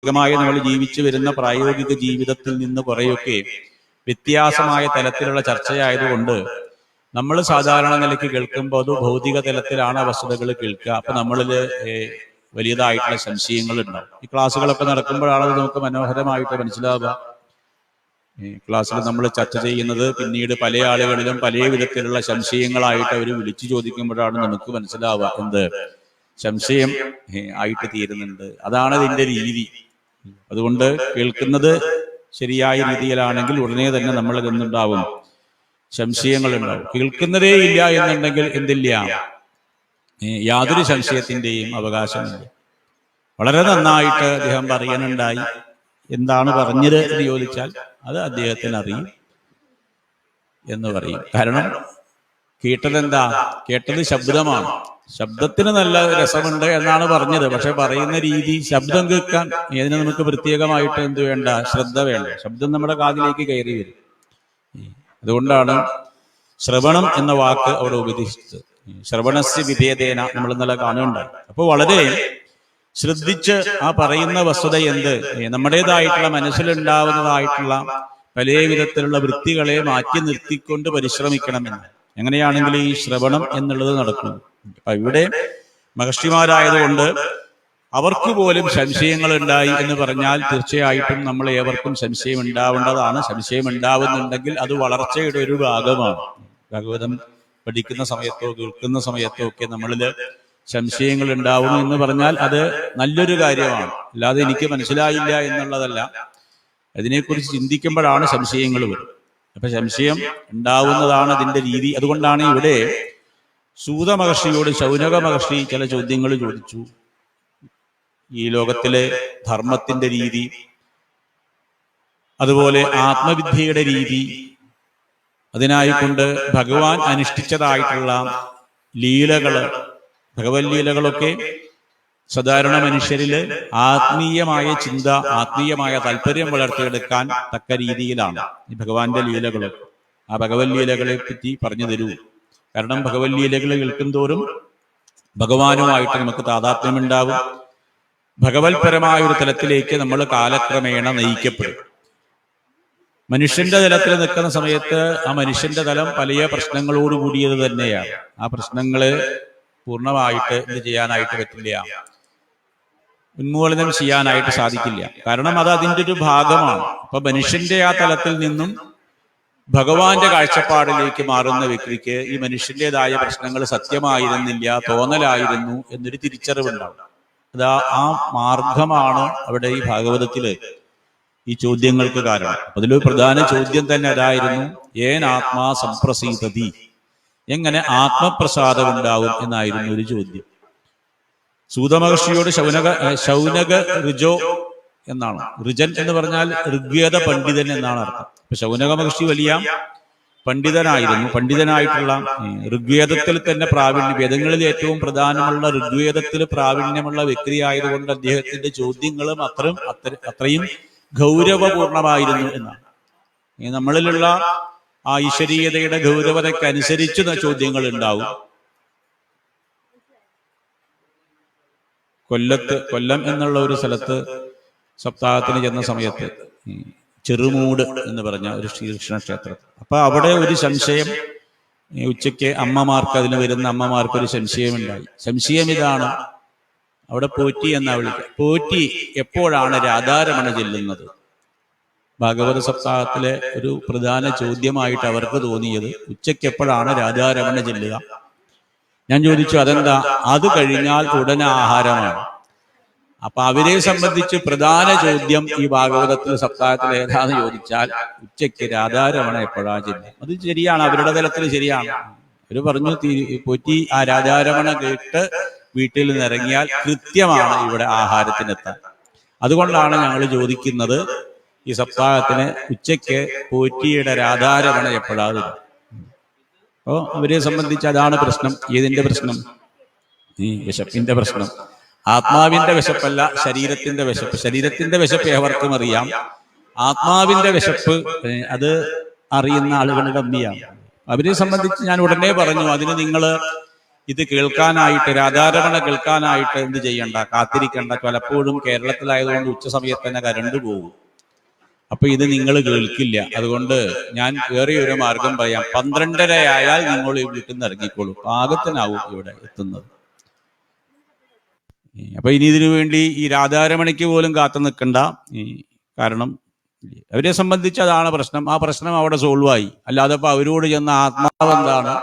നമ്മൾ ജീവിച്ചു വരുന്ന പ്രായോഗിക ജീവിതത്തിൽ നിന്ന് കുറെയൊക്കെ വ്യത്യാസമായ തലത്തിലുള്ള ചർച്ചയായതുകൊണ്ട് നമ്മൾ സാധാരണ നിലയ്ക്ക് കേൾക്കുമ്പോൾ അത് ഭൗതിക തലത്തിലാണ് വസ്തുതകൾ കേൾക്കുക. അപ്പൊ നമ്മളില് വലിയതായിട്ടുള്ള സംശയങ്ങൾ ഉണ്ടാവും. ഈ ക്ലാസ്സുകളൊക്കെ നടക്കുമ്പോഴാണ് അത് നമുക്ക് മനോഹരമായിട്ട് മനസ്സിലാവുക. ക്ലാസ്സിൽ നമ്മൾ ചർച്ച ചെയ്യുന്നത് പിന്നീട് പല ആളുകളിലും പല വിധത്തിലുള്ള സംശയങ്ങളായിട്ട് അവർ വിളിച്ചു ചോദിക്കുമ്പോഴാണ് നമുക്ക് മനസ്സിലാവുക എന്ത് സംശയം ആയിട്ട് തീരുന്നുണ്ട്. അതാണ് ഇതിന്റെ രീതി. അതുകൊണ്ട് കേൾക്കുന്നത് ശരിയായ രീതിയിലാണെങ്കിൽ ഉടനെ തന്നെ നമ്മളിൽ നിന്നുണ്ടാവും സംശയങ്ങൾ ഉണ്ടാവും. കേൾക്കുന്നതേ ഇല്ല എന്നുണ്ടെങ്കിൽ എന്തില്ല, യാതൊരു സംശയത്തിന്റെയും അവകാശമില്ല. വളരെ നന്നായിട്ട് അദ്ദേഹം പറയാനുണ്ടായി. എന്താണ് പറഞ്ഞത് എന്ന് ചോദിച്ചാൽ അത് അദ്ദേഹത്തിന് അറിയും എന്ന് പറയും. കാരണം കേട്ടതെന്താ? കേട്ടത് ശബ്ദമാണ്. ശബ്ദത്തിന് നല്ല രസമുണ്ട് എന്നാണ് പറഞ്ഞത്. പക്ഷെ പറയുന്ന രീതി, ശബ്ദം കേൾക്കാൻ ഇതിന് നമുക്ക് പ്രത്യേകമായിട്ട് എന്ത് വേണ്ട, ശ്രദ്ധ വേണ്ട. ശബ്ദം നമ്മുടെ കാതിലേക്ക് കയറി വരും. അതുകൊണ്ടാണ് ശ്രവണം എന്ന വാക്ക് അവിടെ ഉപദേശിച്ചത്. ശ്രവണസ്യ വിഭേദേന നമ്മൾ ഇന്നലെ കാണുന്നുണ്ടായി. അപ്പോൾ വളരെ ശ്രദ്ധിച്ച് ആ പറയുന്ന വസ്തുത എന്ത്, നമ്മുടേതായിട്ടുള്ള മനസ്സിലുണ്ടാവുന്നതായിട്ടുള്ള പല വിധത്തിലുള്ള വൃത്തികളെ മാറ്റി നിർത്തിക്കൊണ്ട് പരിശ്രമിക്കണമെന്ന്. എങ്ങനെയാണെങ്കിൽ ഈ ശ്രവണം എന്നുള്ളത് നടക്കും. അപ്പൊ ഇവിടെ മഹർഷിമാരായതുകൊണ്ട് അവർക്ക് പോലും സംശയങ്ങൾ ഉണ്ടായി എന്ന് പറഞ്ഞാൽ തീർച്ചയായിട്ടും നമ്മൾ ഏവർക്കും സംശയം ഉണ്ടാവേണ്ടതാണ്. സംശയം ഉണ്ടാവുന്നുണ്ടെങ്കിൽ അത് വളർച്ചയുടെ ഒരു ഭാഗമാണ്. ഭാഗവതം പഠിക്കുന്ന സമയത്തോ കേൾക്കുന്ന സമയത്തോ ഒക്കെ നമ്മളിൽ സംശയങ്ങൾ ഉണ്ടാവുന്നു എന്ന് പറഞ്ഞാൽ അത് നല്ലൊരു കാര്യമാണ്. അല്ലാതെ എനിക്ക് മനസ്സിലായില്ല എന്നുള്ളതല്ല. അതിനെക്കുറിച്ച് ചിന്തിക്കുമ്പോഴാണ് സംശയങ്ങൾ വരും. അപ്പൊ സംശയം ഉണ്ടാവുന്നതാണ് അതിന്റെ രീതി. അതുകൊണ്ടാണ് ഇവിടെ സൂത മഹർഷിയോട് ശൗനക മഹർഷി ചില ചോദ്യങ്ങൾ ചോദിച്ചു. ഈ ലോകത്തിലെ ധർമ്മത്തിന്റെ രീതി, അതുപോലെ ആത്മവിദ്യയുടെ രീതി, അതിനായിക്കൊണ്ട് ഭഗവാൻ അനുഷ്ഠിച്ചതായിട്ടുള്ള ലീലകള്, ഭഗവത് ലീലകളൊക്കെ സാധാരണ മനുഷ്യരില് ആത്മീയമായ ചിന്ത, ആത്മീയമായ താല്പര്യം വളർത്തിയെടുക്കാൻ തക്ക രീതിയിലാണ് ഈ ഭഗവാന്റെ ലീലകളൊക്കെ. ആ ഭഗവത് ലീലകളെ പറ്റി പറഞ്ഞു തരൂ. കാരണം ഭഗവത് ലീലകൾ കേൾക്കും തോറും ഭഗവാനുമായിട്ട് നമുക്ക് താതാത്മ്യമുണ്ടാവും. ഭഗവത്പരമായ ഒരു തലത്തിലേക്ക് നമ്മൾ കാലക്രമേണ നയിക്കപ്പെടും. മനുഷ്യന്റെ തലത്തിൽ നിൽക്കുന്ന സമയത്ത് ആ മനുഷ്യന്റെ തലം പല പ്രശ്നങ്ങളോട് കൂടിയത് തന്നെയാണ്. ആ പ്രശ്നങ്ങള് പൂർണ്ണമായിട്ട് എന്ത് ചെയ്യാനായിട്ട് പറ്റില്ല, ഉന്മൂലനം ചെയ്യാനായിട്ട് സാധിക്കില്ല. കാരണം അത് അതിൻ്റെ ഒരു ഭാഗമാണ്. അപ്പൊ മനുഷ്യന്റെ ആ തലത്തിൽ നിന്നും ഭഗവാന്റെ കാഴ്ചപ്പാടിലേക്ക് മാറുന്ന വ്യക്തിക്ക് ഈ മനുഷ്യന്റേതായ പ്രശ്നങ്ങൾ സത്യമായിരുന്നില്ല, തോന്നലായിരുന്നു എന്നൊരു തിരിച്ചറിവുണ്ടാവും. അതാ ആ മാർഗമാണ് അവിടെ ഈ ഭാഗവതത്തില് ഈ ചോദ്യങ്ങൾക്ക് കാരണം. അതിലൊരു പ്രധാന ചോദ്യം തന്നെ അതായിരുന്നു, ഏൻ ആത്മാ സംപ്രസീതതി, എങ്ങനെ ആത്മപ്രസാദം ഉണ്ടാവും എന്നായിരുന്നു ഒരു ചോദ്യം. സൂതമഹർഷിയോട് ശൗനക ഋജോ എന്നാണ്. ഋജൻ എന്ന് പറഞ്ഞാൽ ഋഗ്വേദ പണ്ഡിതൻ എന്നാണ് അർത്ഥം. ഇപ്പൊ ശൗനക മഹർഷി വലിയ പണ്ഡിതനായിരുന്നു. പണ്ഡിതനായിട്ടുള്ള ഋഗ്വേദത്തിൽ തന്നെ പ്രാവീണ്യം, വേദങ്ങളിൽ ഏറ്റവും പ്രധാനമുള്ള ഋഗ്വേദത്തിൽ പ്രാവീണ്യമുള്ള വ്യക്തിയായതുകൊണ്ട് അദ്ദേഹത്തിന്റെ ചോദ്യങ്ങളും അത്രയും ഗൗരവപൂർണമായിരുന്നു എന്നാണ്. നമ്മളിലുള്ള ആ ഈശ്വരീയതയുടെ ഗൗരവതയ്ക്കനുസരിച്ച് ചോദ്യങ്ങൾ ഉണ്ടാവും. കൊല്ലം എന്നുള്ള ഒരു സ്ഥലത്ത് സപ്താഹത്തിന് ചെന്ന സമയത്ത് ചെറുമൂട് എന്ന് പറഞ്ഞ ഒരു ശ്രീകൃഷ്ണ ക്ഷേത്രം. അപ്പൊ അവിടെ ഒരു സംശയം, ഉച്ചയ്ക്ക് അമ്മമാർക്ക്, അതിന് വരുന്ന അമ്മമാർക്ക് ഒരു സംശയമുണ്ടായി. സംശയം ഇതാണ്, അവിടെ പോറ്റി എന്നാ വിളിക്കുക. പോറ്റി എപ്പോഴാണ് രാധാരമണ ചെല്ലുന്നത്? ഭാഗവത സപ്താഹത്തിലെ ഒരു പ്രധാന ചോദ്യമായിട്ട് അവർക്ക് തോന്നിയത് ഉച്ചയ്ക്ക് എപ്പോഴാണ് രാധാരമണ ചെല്ലുക. ഞാൻ ചോദിച്ചു അതെന്താ? അത് കഴിഞ്ഞാൽ ഉടനെ ആഹാരമാണ്. അപ്പൊ അവരെ സംബന്ധിച്ച് പ്രധാന ചോദ്യം ഈ ഭാഗവതത്തിൽ സപ്താഹത്തിൽ ഏതാന്ന് ചോദിച്ചാൽ ഉച്ചയ്ക്ക് രാധാരമണ എപ്പോഴാ ചെല്ലുക. അത് ശരിയാണ്, അവരുടെ തലത്തിൽ ശരിയാണ്. അവര് പറഞ്ഞു പോറ്റി ആ രാധാരമണ കേട്ട് വീട്ടിൽ നിന്ന് ഇറങ്ങിയാൽ കൃത്യമാണ് ഇവിടെ ആഹാരത്തിനെത്താൻ. അതുകൊണ്ടാണ് ഞങ്ങൾ ചോദിക്കുന്നത് ഈ സപ്താഹത്തിന് ഉച്ചയ്ക്ക് പോറ്റിയുടെ രാധാരമണ എപ്പോഴാണ്. അപ്പോ അവരെ സംബന്ധിച്ച് അതാണ് പ്രശ്നം. ഏതിന്റെ പ്രശ്നം? ഈ വിശപ്പിന്റെ പ്രശ്നം. ആത്മാവിന്റെ വിശപ്പല്ല, ശരീരത്തിന്റെ വിശപ്പ്. ശരീരത്തിന്റെ വിശപ്പ് ഏവർക്കും അറിയാം. ആത്മാവിന്റെ വിശപ്പ് അത് അറിയുന്ന ആളുകൾ കമ്മിയാണ്. അവരെ സംബന്ധിച്ച് ഞാൻ ഉടനെ പറഞ്ഞു, അതിന് നിങ്ങൾ ഇത് കേൾക്കാനായിട്ട്, രാധാരമണ കേൾക്കാനായിട്ട് എന്ത് ചെയ്യണ്ട, കാത്തിരിക്കണ്ട. പലപ്പോഴും കേരളത്തിലായതുകൊണ്ട് ഉച്ച സമയത്ത് തന്നെ കരണ്ട് പോകും. അപ്പൊ ഇത് നിങ്ങൾ കേൾക്കില്ല. അതുകൊണ്ട് ഞാൻ വേറെ ഒരു മാർഗം പറയാം. 12:30 ആയാൽ നിങ്ങൾ ഈ വീട്ടിൽ നിന്ന് ഇറങ്ങിക്കോളൂ, പാകത്തിനാവും ഇവിടെ എത്തുന്നത്. അപ്പൊ ഇനി ഇതിനു വേണ്ടി ഈ രാധാരമണിക്ക് പോലും കാത്തു നിൽക്കണ്ട. കാരണം അവരെ സംബന്ധിച്ച് അതാണ് പ്രശ്നം. ആ പ്രശ്നം അവിടെ സോൾവ് ആയി. അല്ലാതെ ഇപ്പൊ അവരോട് ചെന്ന ആത്മാവ് എന്താണ്,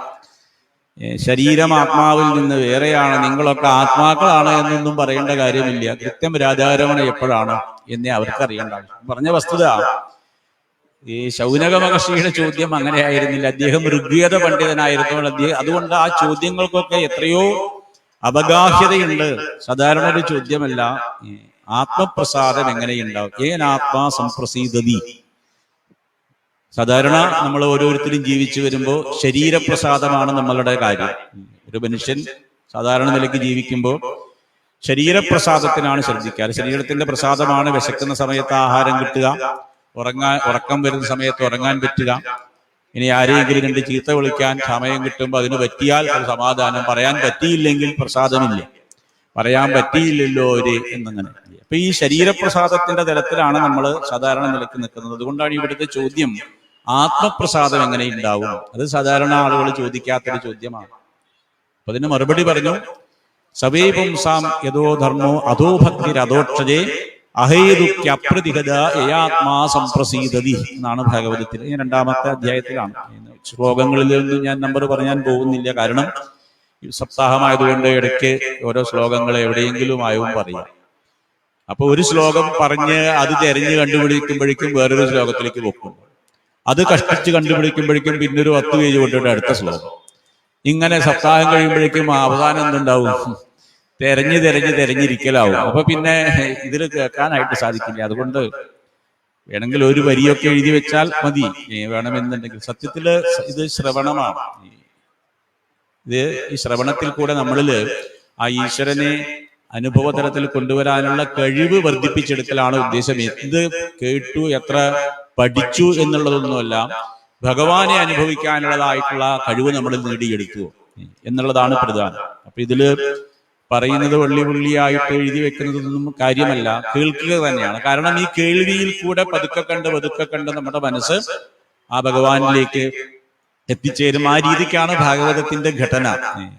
ശരീരം ആത്മാവിൽ നിന്ന് വേറെയാണ്, നിങ്ങളൊക്കെ ആത്മാക്കളാണ് എന്നൊന്നും പറയേണ്ട കാര്യമില്ല. കൃത്യം രാധാരമണ എപ്പോഴാണ് എന്നേ അവർക്ക് അറിയേണ്ട. പറഞ്ഞ വസ്തുത ഈ ശൗനക മഹർഷിയുടെ ചോദ്യം അങ്ങനെ ആയിരുന്നില്ല. അദ്ദേഹം ഋഗ്വേദ പണ്ഡിതനായിരുന്നു. അതുകൊണ്ട് ആ ചോദ്യങ്ങൾക്കൊക്കെ എത്രയോ അപഗാഹ്യതയുണ്ട്. സാധാരണ ഒരു ചോദ്യമല്ല. ആത്മപ്രസാദം എങ്ങനെയുണ്ടാവും, ഏനാത്മാ സംപ്രസീദതി. സാധാരണ നമ്മൾ ഓരോരുത്തരും ജീവിച്ചു വരുമ്പോൾ ശരീരപ്രസാദമാണ് നമ്മളുടെ കാര്യം. ഒരു മനുഷ്യൻ സാധാരണ നിലയ്ക്ക് ജീവിക്കുമ്പോൾ ശരീരപ്രസാദത്തിനാണ് ശ്രദ്ധിക്കാറ്. ശരീരത്തിന്റെ പ്രസാദമാണ് വിശക്കുന്ന സമയത്ത് ആഹാരം കിട്ടുക, ഉറക്കം വരുന്ന സമയത്ത് ഉറങ്ങാൻ പറ്റുക. ഇനി ആരെങ്കിലും കണ്ട് ചീത്ത വിളിക്കാൻ സമയം കിട്ടുമ്പോൾ അതിന് പറ്റിയാൽ ഒരു സമാധാനം, പറയാൻ പറ്റിയില്ലെങ്കിൽ പ്രസാദമില്ല, പറയാൻ പറ്റിയില്ലല്ലോ ഒരു എന്നങ്ങനെ. അപ്പൊ ഈ ശരീരപ്രസാദത്തിന്റെ തലത്തിലാണ് നമ്മൾ സാധാരണ നിലയ്ക്ക് നിൽക്കുന്നത്. അതുകൊണ്ടാണ് ഇവിടുത്തെ ചോദ്യം ആത്മപ്രസാദം എങ്ങനെ ഉണ്ടാവും. അത് സാധാരണ ആളുകൾ ചോദിക്കാത്തൊരു ചോദ്യമാണ്. അപ്പൊ അതിന് മറുപടി പറഞ്ഞു, സവേ പുംസാം യഥോ ധർമ്മോ അധോ ഭക്തിരധോക്ഷജേ അഹേതുക്യപ്രതിഹത യയാത്മാ സംപ്രസീദതി എന്നാണ് ഭാഗവതത്തിൽ. 2-ാമത്തെ അധ്യായത്തിലാണ്. ശ്ലോകങ്ങളിലൊന്നും ഞാൻ നമ്പർ പറയാൻ പോകുന്നില്ല, കാരണം സപ്താഹമായതുകൊണ്ട് ഇടയ്ക്ക് ഓരോ ശ്ലോകങ്ങൾ എവിടെയെങ്കിലും ആയും പറയാം. അപ്പൊ ഒരു ശ്ലോകം പറഞ്ഞ് അത് തെരഞ്ഞ് കണ്ടുപിടിക്കുമ്പോഴേക്കും വേറൊരു ശ്ലോകത്തിലേക്ക് വെക്കും. അത് കഷ്ടിച്ച് കണ്ടുപിടിക്കുമ്പോഴേക്കും പിന്നൊരു 10 പേജ് കൊണ്ടിട്ട് അടുത്ത ശ്ലോകം. ഇങ്ങനെ സപ്താഹം കഴിയുമ്പോഴേക്കും അവസാനം എന്തുണ്ടാവും, തെരഞ്ഞിരിക്കലാവും. അപ്പൊ പിന്നെ ഇതിൽ കേൾക്കാനായിട്ട് സാധിക്കില്ല. അതുകൊണ്ട് വേണമെങ്കിൽ ഒരു വരിയൊക്കെ എഴുതി വെച്ചാൽ മതി, വേണമെന്നുണ്ടെങ്കിൽ. സത്യത്തില് ഇത് ശ്രവണമാണ്. ഇത് ഈ ശ്രവണത്തിൽ കൂടെ നമ്മളില് ആ ഈശ്വരനെ അനുഭവതലത്തിൽ കൊണ്ടുവരാനുള്ള കഴിവ് വർദ്ധിപ്പിച്ചെടുക്കലാണ് ഉദ്ദേശം. എന്ത് കേട്ടു, എത്ര പഠിച്ചു എന്നുള്ളതൊന്നുമല്ല, ഭഗവാനെ അനുഭവിക്കാനുള്ളതായിട്ടുള്ള കഴിവ് നമ്മൾ നേടിയെടുക്കുക എന്നുള്ളതാണ് പ്രധാനം. അപ്പൊ ഇതില് പറയുന്നത് വള്ളിയായിട്ട് എഴുതി വെക്കുന്നതൊന്നും കാര്യമല്ല, കേൾക്കുക തന്നെയാണ്. കാരണം ഈ കേൾവിയിൽ കൂടെ പതുക്കെ കണ്ട് നമ്മുടെ മനസ്സ് ആ ഭഗവാനിലേക്ക് എത്തിച്ചേരും. ആ രീതിക്കാണ് ഭാഗവതത്തിന്റെ ഘടന.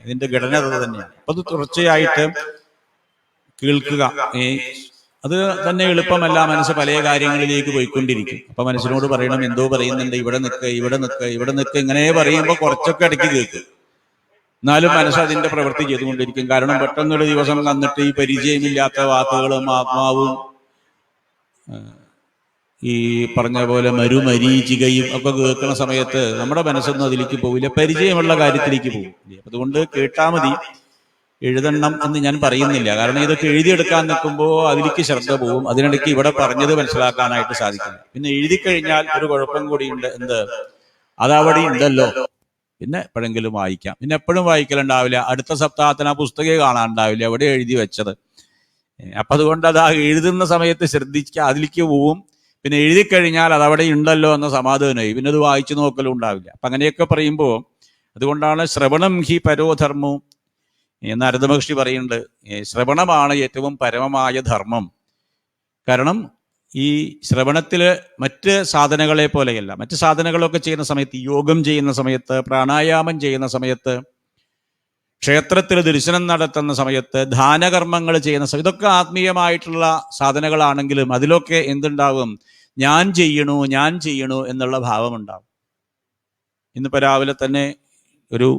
ഇതിന്റെ ഘടന അത് തന്നെയാണ്. അപ്പൊ അത് തുടർച്ചയായിട്ട് കേൾക്കുക. അത് തന്നെ എളുപ്പമല്ല. മനസ്സ് പല കാര്യങ്ങളിലേക്ക് പോയിക്കൊണ്ടിരിക്കും. അപ്പൊ മനസ്സിനോട് പറയണം, എന്തോ പറയുന്നുണ്ട്, ഇവിടെ നിൽക്ക് ഇങ്ങനെ പറയുമ്പോൾ കുറച്ചൊക്കെ ഇടയ്ക്ക് കേൾക്കും. എന്നാലും മനസ്സ് അതിന്റെ പ്രവൃത്തി ചെയ്തുകൊണ്ടിരിക്കും. കാരണം പെട്ടെന്നൊരു ദിവസം വന്നിട്ട് ഈ പരിചയമില്ലാത്ത വാക്കുകളും ആത്മാവും ഈ പറഞ്ഞ പോലെ മരുമരീചികയും ഒക്കെ കേൾക്കുന്ന സമയത്ത് നമ്മുടെ മനസ്സൊന്നും അതിലേക്ക് പോവില്ല, പരിചയമുള്ള കാര്യത്തിലേക്ക് പോകും. അതുകൊണ്ട് കേട്ടാ മതി, എഴുതണം എന്ന് ഞാൻ പറയുന്നില്ല. കാരണം ഇതൊക്കെ എഴുതിയെടുക്കാൻ നിൽക്കുമ്പോൾ അതിലേക്ക് ശ്രദ്ധ പോവും. അതിനിടയ്ക്ക് ഇവിടെ പറഞ്ഞത് മനസ്സിലാക്കാനായിട്ട് സാധിക്കില്ല. പിന്നെ എഴുതി കഴിഞ്ഞാൽ ഒരു കുഴപ്പം കൂടിയുണ്ട്. എന്ത്, അതവിടെ ഉണ്ടല്ലോ, പിന്നെ എപ്പോഴെങ്കിലും വായിക്കാം. പിന്നെ എപ്പോഴും വായിക്കലുണ്ടാവില്ല. അടുത്ത സപ്താഹത്തിന് ആ പുസ്തകമേ കാണാനുണ്ടാവില്ല, എവിടെ എഴുതി വെച്ചത്. അപ്പൊ അതുകൊണ്ട് അത് ആ എഴുതുന്ന സമയത്ത് ശ്രദ്ധിക്കുക, അതിലേക്ക് പോവും. പിന്നെ എഴുതി കഴിഞ്ഞാൽ അതവിടെ ഉണ്ടല്ലോ എന്ന സമാധാനമായി, പിന്നെ അത് വായിച്ചു നോക്കലും ഉണ്ടാവില്ല. അപ്പൊ അങ്ങനെയൊക്കെ പറയുമ്പോൾ അതുകൊണ്ടാണ് ശ്രവണം ഹി പരോധർമ്മം എന്ന് നാരദ മഹർഷി പറയുന്നുണ്ട്. ശ്രവണമാണ് ഏറ്റവും പരമമായ ധർമ്മം. കാരണം ഈ ശ്രവണത്തില് മറ്റ് സാധനകളെ പോലെയല്ല. മറ്റ് സാധനങ്ങളൊക്കെ ചെയ്യുന്ന സമയത്ത്, യോഗം ചെയ്യുന്ന സമയത്ത്, പ്രാണായാമം ചെയ്യുന്ന സമയത്ത്, ക്ഷേത്രത്തിൽ ദർശനം നടത്തുന്ന സമയത്ത്, ദാനകർമ്മങ്ങൾ ചെയ്യുന്ന സമയത്ത്, ഇതൊക്കെ ആത്മീയമായിട്ടുള്ള സാധനങ്ങളാണെങ്കിലും അതിലൊക്കെ എന്തുണ്ടാവും, ഞാൻ ചെയ്യണു എന്നുള്ള ഭാവമുണ്ടാവും. ഇന്നിപ്പോൾ രാവിലെ തന്നെ ഒരു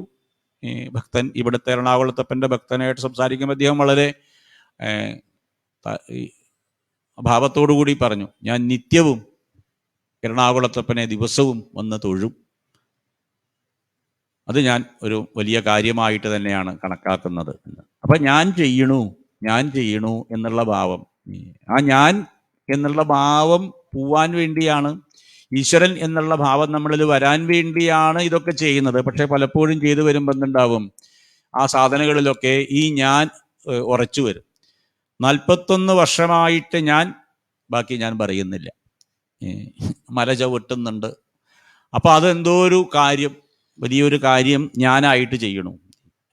ഭക്തൻ, ഇവിടുത്തെ എറണാകുളത്തപ്പൻ്റെ ഭക്തനായിട്ട് സംസാരിക്കുമ്പോൾ അദ്ദേഹം വളരെ ഭാവത്തോടു കൂടി പറഞ്ഞു, ഞാൻ നിത്യവും എറണാകുളത്തപ്പനെ ദിവസവും വന്ന് തൊഴും. അത് ഞാൻ ഒരു വലിയ കാര്യമായിട്ട് തന്നെയാണ് കണക്കാക്കുന്നത്. അപ്പൊ ഞാൻ ചെയ്യണു എന്നുള്ള ഭാവം, ആ ഞാൻ എന്നുള്ള ഭാവം പോവാൻ വേണ്ടിയാണ്, ഈശ്വരൻ എന്നുള്ള ഭാവം നമ്മളിൽ വരാൻ വേണ്ടിയാണ് ഇതൊക്കെ ചെയ്യുന്നത്. പക്ഷെ പലപ്പോഴും ചെയ്തു വരുമ്പോൾ എന്തുണ്ടാവും, ആ സാധനങ്ങളിലൊക്കെ ഈ ഞാൻ ഉറച്ചു വരും. 41 വർഷമായിട്ട് ബാക്കി ഞാൻ പറയുന്നില്ല, മല ചവിട്ടുന്നുണ്ട്. അപ്പൊ അതെന്തോ ഒരു കാര്യം, വലിയൊരു കാര്യം ഞാനായിട്ട് ചെയ്യണു.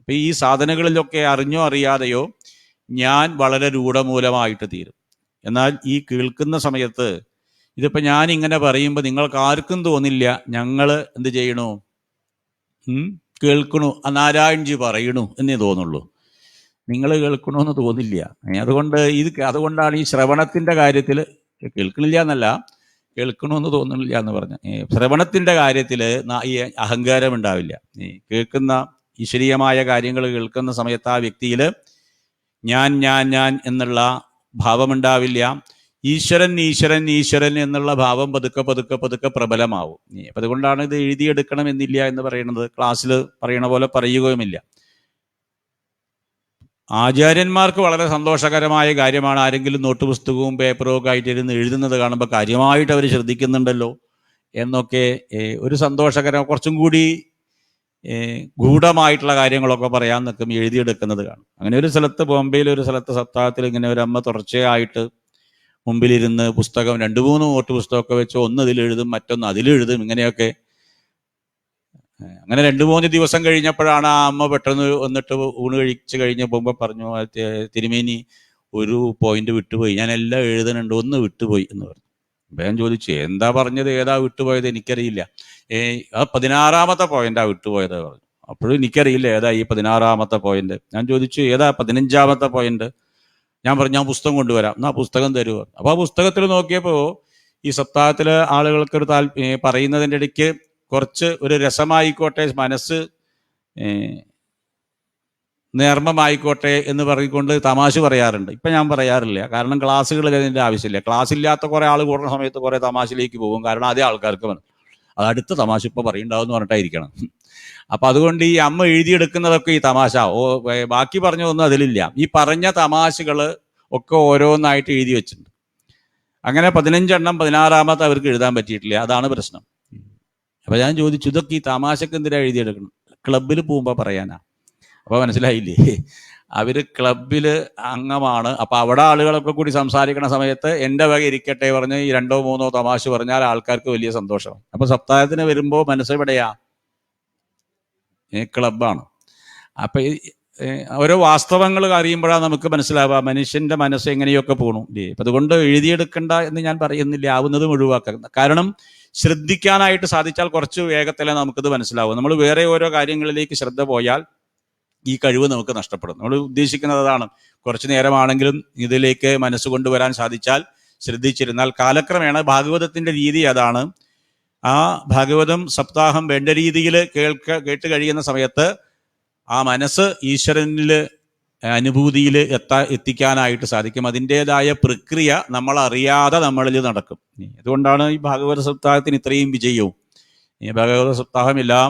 അപ്പൊ ഈ സാധനങ്ങളിലൊക്കെ അറിഞ്ഞോ അറിയാതെയോ ഞാൻ വളരെ രൂഢമൂലമായിട്ട് തീരും. എന്നാൽ ഈ കേൾക്കുന്ന സമയത്ത് ഇതിപ്പോ ഞാൻ ഇങ്ങനെ പറയുമ്പോൾ നിങ്ങൾക്ക് ആർക്കും തോന്നില്ല ഞങ്ങൾ എന്ത് ചെയ്യണു, കേൾക്കണു, നാരായൺജി പറയണു എന്നേ തോന്നുള്ളൂ. നിങ്ങൾ കേൾക്കണമെന്ന് തോന്നില്ല. അതുകൊണ്ടാണ് ഈ ശ്രവണത്തിന്റെ കാര്യത്തിൽ കേൾക്കണില്ല എന്നല്ല, കേൾക്കണമെന്ന് തോന്നുന്നില്ല എന്ന് പറഞ്ഞ ശ്രവണത്തിന്റെ കാര്യത്തിൽ ഈ അഹങ്കാരം ഉണ്ടാവില്ല. കേൾക്കുന്ന ഈശ്വരീയമായ കാര്യങ്ങൾ കേൾക്കുന്ന സമയത്ത് ആ വ്യക്തിയിൽ ഞാൻ ഞാൻ ഞാൻ എന്നുള്ള ഭാവമുണ്ടാവില്ല. ഈശ്വരൻ ഈശ്വരൻ ഈശ്വരൻ എന്നുള്ള ഭാവം പതുക്കെ പതുക്കെ പതുക്കെ പ്രബലമാവും. അപ്പം അതുകൊണ്ടാണ് ഇത് എഴുതിയെടുക്കണം എന്നില്ല എന്ന് പറയുന്നത്. ക്ലാസ്സിൽ പറയണ പോലെ പറയുകയുമില്ല. ആചാര്യന്മാർക്ക് വളരെ സന്തോഷകരമായ കാര്യമാണ് ആരെങ്കിലും നോട്ട് പുസ്തകവും പേപ്പറും ഒക്കെ ആയിട്ട് ഇരുന്ന് എഴുതുന്നത് കാണുമ്പോൾ കാര്യമായിട്ട് അവർ ശ്രദ്ധിക്കുന്നുണ്ടല്ലോ എന്നൊക്കെ ഒരു സന്തോഷകരം, കുറച്ചും കൂടി ഗൂഢമായിട്ടുള്ള കാര്യങ്ങളൊക്കെ പറയാൻ നിൽക്കും എഴുതിയെടുക്കുന്നത് കാണും. അങ്ങനെ ഒരു സ്ഥലത്ത്, ബോംബെയിലെ ഒരു സ്ഥലത്ത് സപ്താഹത്തിൽ ഇങ്ങനെ ഒരു അമ്മ തുടർച്ചയായിട്ട് മുമ്പിലിരുന്ന് പുസ്തകം 2-3 നോട്ട് പുസ്തകമൊക്കെ വെച്ച് ഒന്ന് ഇതിലെഴുതും, മറ്റൊന്ന് അതിലെഴുതും, ഇങ്ങനെയൊക്കെ. അങ്ങനെ 2-3 ദിവസം കഴിഞ്ഞപ്പോഴാണ് ആ അമ്മ പെട്ടെന്ന് വന്നിട്ട് ഊണ് കഴിച്ച് കഴിഞ്ഞ് പോകുമ്പോൾ പറഞ്ഞു, തിരുമേനി ഒരു പോയിന്റ് വിട്ടുപോയി, ഞാൻ എല്ലാം എഴുതുന്നുണ്ട്, ഒന്ന് വിട്ടുപോയി എന്ന് പറഞ്ഞു. അപ്പം ഞാൻ ചോദിച്ചു എന്താ പറഞ്ഞത്, ഏതാ വിട്ടുപോയത്? എനിക്കറിയില്ല. ആ 16ാമത്തെ പോയിന്റാ വിട്ടുപോയത് പറഞ്ഞു. അപ്പോഴും എനിക്കറിയില്ല ഏതാ ഈ 16ാമത്തെ പോയിന്റ്. ഞാൻ ചോദിച്ചു ഏതാ 15ാമത്തെ പോയിന്റ്? ഞാൻ പറഞ്ഞു ഞാൻ പുസ്തകം കൊണ്ടുവരാം, എന്നാ പുസ്തകം തരുമോ? അപ്പോൾ ആ പുസ്തകത്തിൽ നോക്കിയപ്പോൾ ഈ സപ്താഹത്തിലെ ആളുകൾക്കൊരു പറയുന്നതിൻ്റെ ഇടയ്ക്ക് കുറച്ച് ഒരു രസമായിക്കോട്ടെ, മനസ്സ് നേർമ്മമായിക്കോട്ടെ എന്ന് പറഞ്ഞുകൊണ്ട് തമാശ പറയാറുണ്ട്. ഇപ്പം ഞാൻ പറയാറില്ല, കാരണം ക്ലാസ്സുകളിൽ അതിൻ്റെ ആവശ്യമില്ല. ക്ലാസ് ഇല്ലാത്ത കുറേ ആൾ കൂടുന്ന സമയത്ത് കുറേ തമാശയിലേക്ക് പോകും. കാരണം അതേ ആൾക്കാർക്ക് അത് അടുത്ത തമാശ ഇപ്പോൾ പറയുണ്ടാവും എന്ന് പറഞ്ഞിട്ടായിരിക്കണം. അപ്പം അതുകൊണ്ട് ഈ അമ്മ എഴുതിയെടുക്കുന്നതൊക്കെ ഈ തമാശ ബാക്കി പറഞ്ഞതൊന്നും അതിലില്ല. ഈ പറഞ്ഞ തമാശകൾ ഒക്കെ ഓരോന്നായിട്ട് എഴുതി വെച്ചിട്ടുണ്ട്. അങ്ങനെ 15 എണ്ണം 16ാമത്തെ അവർക്ക് എഴുതാൻ പറ്റിയിട്ടില്ല. അതാണ് പ്രശ്നം. അപ്പം ഞാൻ ചോദിച്ചു ഇതൊക്കെ ഈ തമാശക്ക് എന്തിനാ എഴുതിയെടുക്കണം? ക്ലബിൽ പോകുമ്പോൾ പറയാനാ. അപ്പോൾ മനസ്സിലായില്ലേ, അവർ ക്ലബിൽ അംഗമാണ്. അപ്പോൾ അവിടെ ആളുകളൊക്കെ കൂടി സംസാരിക്കുന്ന സമയത്ത് എൻ്റെ വക ഇരിക്കട്ടെ പറഞ്ഞ് ഈ 2-3 തമാശ പറഞ്ഞാൽ ആൾക്കാർക്ക് വലിയ സന്തോഷമാണ്. അപ്പോൾ സപ്താഹത്തിന് വരുമ്പോൾ മനസ്സെവിടെയാ? ക്ലബാണ്. അപ്പം ഓരോ വാസ്തവങ്ങൾ അറിയുമ്പോഴാണ് നമുക്ക് മനസ്സിലാവുക മനുഷ്യൻ്റെ മനസ്സ് എങ്ങനെയൊക്കെ പോകണം. അപ്പം അതുകൊണ്ട് എഴുതിയെടുക്കണ്ട എന്ന് ഞാൻ പറയുന്നില്ല, ആവുന്നതും ഒഴിവാക്കുക. കാരണം ശ്രദ്ധിക്കാനായിട്ട് സാധിച്ചാൽ കുറച്ച് വേഗത്തിലേ നമുക്കിത് മനസ്സിലാവും. നമ്മൾ വേറെ ഓരോ കാര്യങ്ങളിലേക്ക് ശ്രദ്ധ പോയാൽ ഈ കഴിവ് നമുക്ക് നഷ്ടപ്പെടും. നമ്മൾ ഉദ്ദേശിക്കുന്നത് അതാണ്. കുറച്ചു നേരമാണെങ്കിലും ഇതിലേക്ക് മനസ്സ് കൊണ്ടുവരാൻ സാധിച്ചാൽ, ശ്രദ്ധിച്ചിരുന്നാൽ കാലക്രമേണ ഭാഗവതത്തിൻ്റെ രീതി അതാണ്. ആ ഭാഗവതം സപ്താഹം വേണ്ട രീതിയിൽ കേട്ട് കഴിയുന്ന സമയത്ത് ആ മനസ്സ് ഈശ്വരനിൽ അനുഭൂതിയിൽ എത്തിക്കാനായിട്ട് സാധിക്കും. അതിൻ്റെതായ പ്രക്രിയ നമ്മൾ അറിയാതെ നമ്മളിൽ നടക്കും. അതുകൊണ്ടാണ് ഈ ഭാഗവത സപ്താഹത്തിന് ഇത്രയും വിജയവും. ഈ ഭാഗവത സപ്താഹം എല്ലാം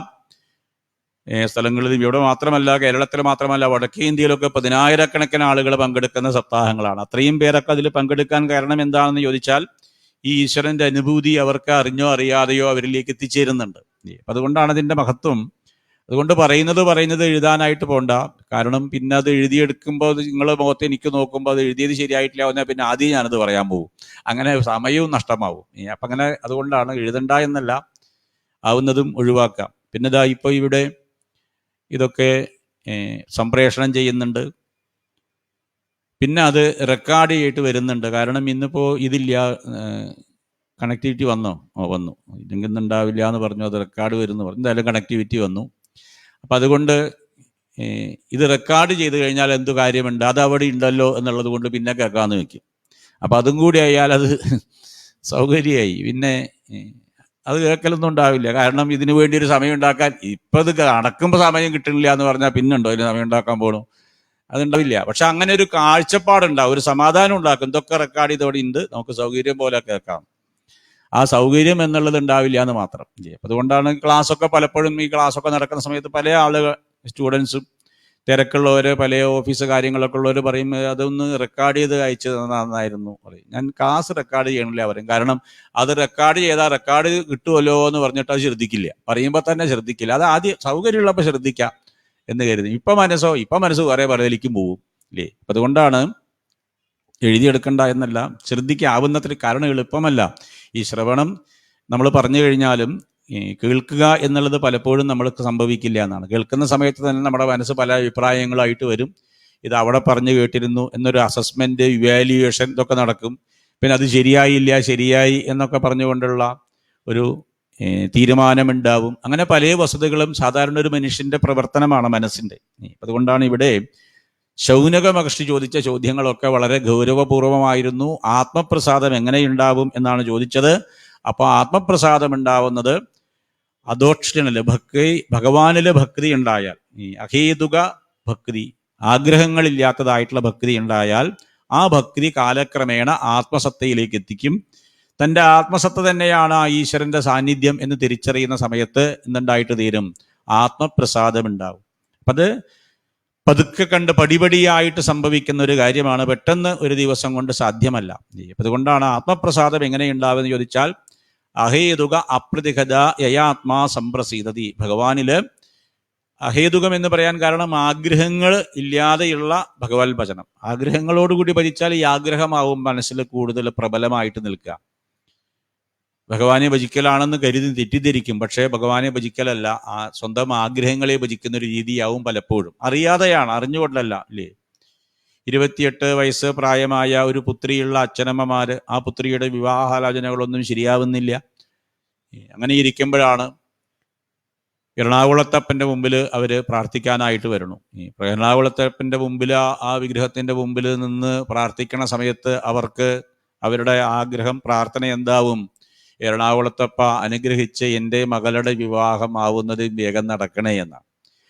സ്ഥലങ്ങളിലും, ഇവിടെ മാത്രമല്ല, കേരളത്തിൽ മാത്രമല്ല, വടക്കേ ഇന്ത്യയിലൊക്കെ 10,000-കണക്കിന് ആളുകൾ പങ്കെടുക്കുന്ന സപ്താഹങ്ങളാണ്. അത്രയും പേരൊക്കെ അതിൽ പങ്കെടുക്കാൻ കാരണം എന്താണെന്ന് ചോദിച്ചാൽ ഈ ഈശ്വരൻ്റെ അനുഭൂതി അവർക്ക് അറിഞ്ഞോ അറിയാതെയോ അവരിലേക്ക് എത്തിച്ചേരുന്നുണ്ട്. അതുകൊണ്ടാണ് അതിൻ്റെ മഹത്വം. അതുകൊണ്ട് പറയുന്നത് എഴുതാനായിട്ട് പോകണ്ട. കാരണം പിന്നെ അത് എഴുതിയെടുക്കുമ്പോൾ നിങ്ങൾ മുഖത്ത് എനിക്ക് നോക്കുമ്പോൾ അത് എഴുതിയത് ശരിയായിട്ടില്ല എന്നാൽ പിന്നെ ആദ്യം ഞാനത് പറയാൻ പോകും. അങ്ങനെ സമയവും നഷ്ടമാവും. അപ്പം അങ്ങനെ അതുകൊണ്ടാണ് എഴുതണ്ട എന്നല്ല, ആവുന്നതും ഒഴിവാക്കാം. പിന്നെ ഇതാ ഇപ്പോൾ ഇവിടെ ഇതൊക്കെ സംപ്രേഷണം ചെയ്യുന്നുണ്ട്. പിന്നെ അത് റെക്കോർഡ് ചെയ്തിട്ട് വരുന്നുണ്ട്. കാരണം ഇന്നിപ്പോൾ ഇതില്ല, കണക്ടിവിറ്റി വന്നു. ഇല്ലെങ്കിൽ ഉണ്ടാവില്ല എന്ന് പറഞ്ഞു. അത് റെക്കോർഡ് വരുന്നു പറഞ്ഞു. എന്തായാലും കണക്ടിവിറ്റി വന്നു. അപ്പം അതുകൊണ്ട് ഇത് റെക്കോർഡ് ചെയ്ത് കഴിഞ്ഞാൽ എന്തു കാര്യമുണ്ട്, അത് അവിടെ ഉണ്ടല്ലോ എന്നുള്ളത് കൊണ്ട് പിന്നെ കേൾക്കാമെന്ന് വയ്ക്കും. അപ്പം അതും കൂടി ആയാൽ അത് സൗകര്യമായി. പിന്നെ അത് കേൾക്കലൊന്നും ഉണ്ടാവില്ല. കാരണം ഇതിനു വേണ്ടി ഒരു സമയം ഉണ്ടാക്കാൻ ഇപ്പം ഇത് നടക്കുമ്പോൾ സമയം കിട്ടുന്നില്ല എന്ന് പറഞ്ഞാൽ പിന്നുണ്ടോ ഇതിന് സമയം ഉണ്ടാക്കാൻ പോകണം? അതുണ്ടാവില്ല. പക്ഷെ അങ്ങനെ ഒരു കാഴ്ചപ്പാടുണ്ടാവും, ഒരു സമാധാനം ഉണ്ടാക്കും. ഇതൊക്കെ റെക്കോർഡ് ചെയ്തോടെ ഉണ്ട്, നമുക്ക് സൗകര്യം പോലെ കേൾക്കാം. ആ സൗകര്യം എന്നുള്ളത് ഉണ്ടാവില്ല എന്ന് മാത്രം. അതുകൊണ്ടാണ് ക്ലാസ്സൊക്കെ പലപ്പോഴും ഈ ക്ലാസ്സൊക്കെ നടക്കുന്ന സമയത്ത് പല ആളുകൾ, സ്റ്റുഡൻസും തിരക്കുള്ളവർ, പല ഓഫീസ് കാര്യങ്ങളൊക്കെ ഉള്ളവർ പറയും അതൊന്ന് റെക്കോർഡ് ചെയ്ത് അയച്ചു നന്നായിരുന്നു പറയും. ഞാൻ ക്ലാസ് റെക്കോർഡ് ചെയ്യണില്ല പറയും. കാരണം അത് റെക്കോർഡ് ചെയ്താൽ റെക്കോർഡ് കിട്ടുമല്ലോ എന്ന് പറഞ്ഞിട്ട് അത് ശ്രദ്ധിക്കില്ല. പറയുമ്പോൾ തന്നെ ശ്രദ്ധിക്കില്ല. അത് ആദ്യം സൗകര്യമുള്ളപ്പോൾ ശ്രദ്ധിക്കാം എന്ന് കരുതി. ഇപ്പം മനസ്സ് കുറേ പറയലിക്കും പോവും ഇല്ലേ. അപ്പം അതുകൊണ്ടാണ് എഴുതിയെടുക്കണ്ട എന്നല്ല, ശ്രദ്ധിക്കാവുന്നത്ര. കാരണം എളുപ്പമല്ല ഈ ശ്രവണം. നമ്മൾ പറഞ്ഞു കഴിഞ്ഞാലും കേൾക്കുക എന്നുള്ളത് പലപ്പോഴും നമ്മൾക്ക് സംഭവിക്കില്ല എന്നാണ്. കേൾക്കുന്ന സമയത്ത് തന്നെ നമ്മുടെ മനസ്സ് പല അഭിപ്രായങ്ങളായിട്ട് വരും. ഇത് അവിടെ പറഞ്ഞു കേട്ടിരുന്നു എന്നൊരു അസസ്മെന്റ്, ഇവാലുവേഷൻ ഇതൊക്കെ നടക്കും. പിന്നെ അത് ശരിയായില്ല, ശരിയായി എന്നൊക്കെ പറഞ്ഞുകൊണ്ടുള്ള ഒരു തീരുമാനമുണ്ടാവും. അങ്ങനെ പല വസ്തുതകളും സാധാരണ ഒരു മനുഷ്യന്റെ പ്രവർത്തനമാണ് മനസ്സിന്റെ. അതുകൊണ്ടാണ് ഇവിടെ ശൗനക മഹർഷി ചോദിച്ച ചോദ്യങ്ങളൊക്കെ വളരെ ഗൗരവപൂർവമായിരുന്നു. ആത്മപ്രസാദം എങ്ങനെയുണ്ടാവും എന്നാണ് ചോദിച്ചത്. അപ്പോൾ ആത്മപ്രസാദം ഉണ്ടാവുന്നത് അദോക്ഷണല് ഭഗവാനില് ഭക്തി ഉണ്ടായാൽ, ഈ അഹേതുക ഭക്തി, ആഗ്രഹങ്ങളില്ലാത്തതായിട്ടുള്ള ഭക്തി ഉണ്ടായാൽ ആ ഭക്തി കാലക്രമേണ ആത്മസത്തയിലേക്ക് എത്തിക്കും. തൻ്റെ ആത്മസത്ത തന്നെയാണ് ആ ഈശ്വരന്റെ സാന്നിധ്യം എന്ന് തിരിച്ചറിയുന്ന സമയത്ത് എന്തുണ്ടായിട്ട് തീരും? ആത്മപ്രസാദം ഉണ്ടാവും. അപ്പം അത് പതുക്കെ കണ്ട് പടിപടിയായിട്ട് സംഭവിക്കുന്ന ഒരു കാര്യമാണ്. പെട്ടെന്ന് ഒരു ദിവസം കൊണ്ട് സാധ്യമല്ല. അതുകൊണ്ടാണ് ആത്മപ്രസാദം എങ്ങനെയുണ്ടാവുമെന്ന് ചോദിച്ചാൽ അഹേതുക അപ്രതിഹത യയാത്മാ സംപ്രസീദതി. ഭഗവാനില് അഹേതുകം എന്ന് പറയാൻ കാരണം ആഗ്രഹങ്ങൾ ഇല്ലാതെയുള്ള ഭഗവത് ഭജനം. ആഗ്രഹങ്ങളോടുകൂടി ഭജിച്ചാൽ ഈ ആഗ്രഹമാവും മനസ്സിൽ കൂടുതൽ പ്രബലമായിട്ട് നിൽക്കുക. ഭഗവാനെ ഭജിക്കലാണെന്ന് കരുതി തെറ്റിദ്ധരിക്കും. പക്ഷേ ഭഗവാനെ ഭജിക്കലല്ല, സ്വന്തം ആഗ്രഹങ്ങളെ ഭജിക്കുന്ന ഒരു രീതിയാവും പലപ്പോഴും. അറിയാതെയാണ്, അറിഞ്ഞുകൊണ്ടല്ല. അല്ലേ? 28 വയസ്സ് പ്രായമായ ഒരു പുത്രിയുള്ള അച്ഛനമ്മമാര് ആ പുത്രിയുടെ വിവാഹാലോചനകളൊന്നും ശരിയാവുന്നില്ല. അങ്ങനെ ഇരിക്കുമ്പോഴാണ് എറണാകുളത്തപ്പൻ്റെ മുമ്പിൽ അവർ പ്രാർത്ഥിക്കാനായിട്ട് വരണം. എറണാകുളത്തപ്പൻ്റെ മുമ്പിൽ ആ വിഗ്രഹത്തിൻ്റെ മുമ്പിൽ നിന്ന് പ്രാർത്ഥിക്കണ സമയത്ത് അവർക്ക് അവരുടെ ആഗ്രഹം, പ്രാർത്ഥന എന്താവും? എറണാകുളത്തപ്പ അനുഗ്രഹിച്ച് എൻ്റെ മകളുടെ വിവാഹം ആവുന്നത് വേഗം നടക്കണേ എന്നാണ്.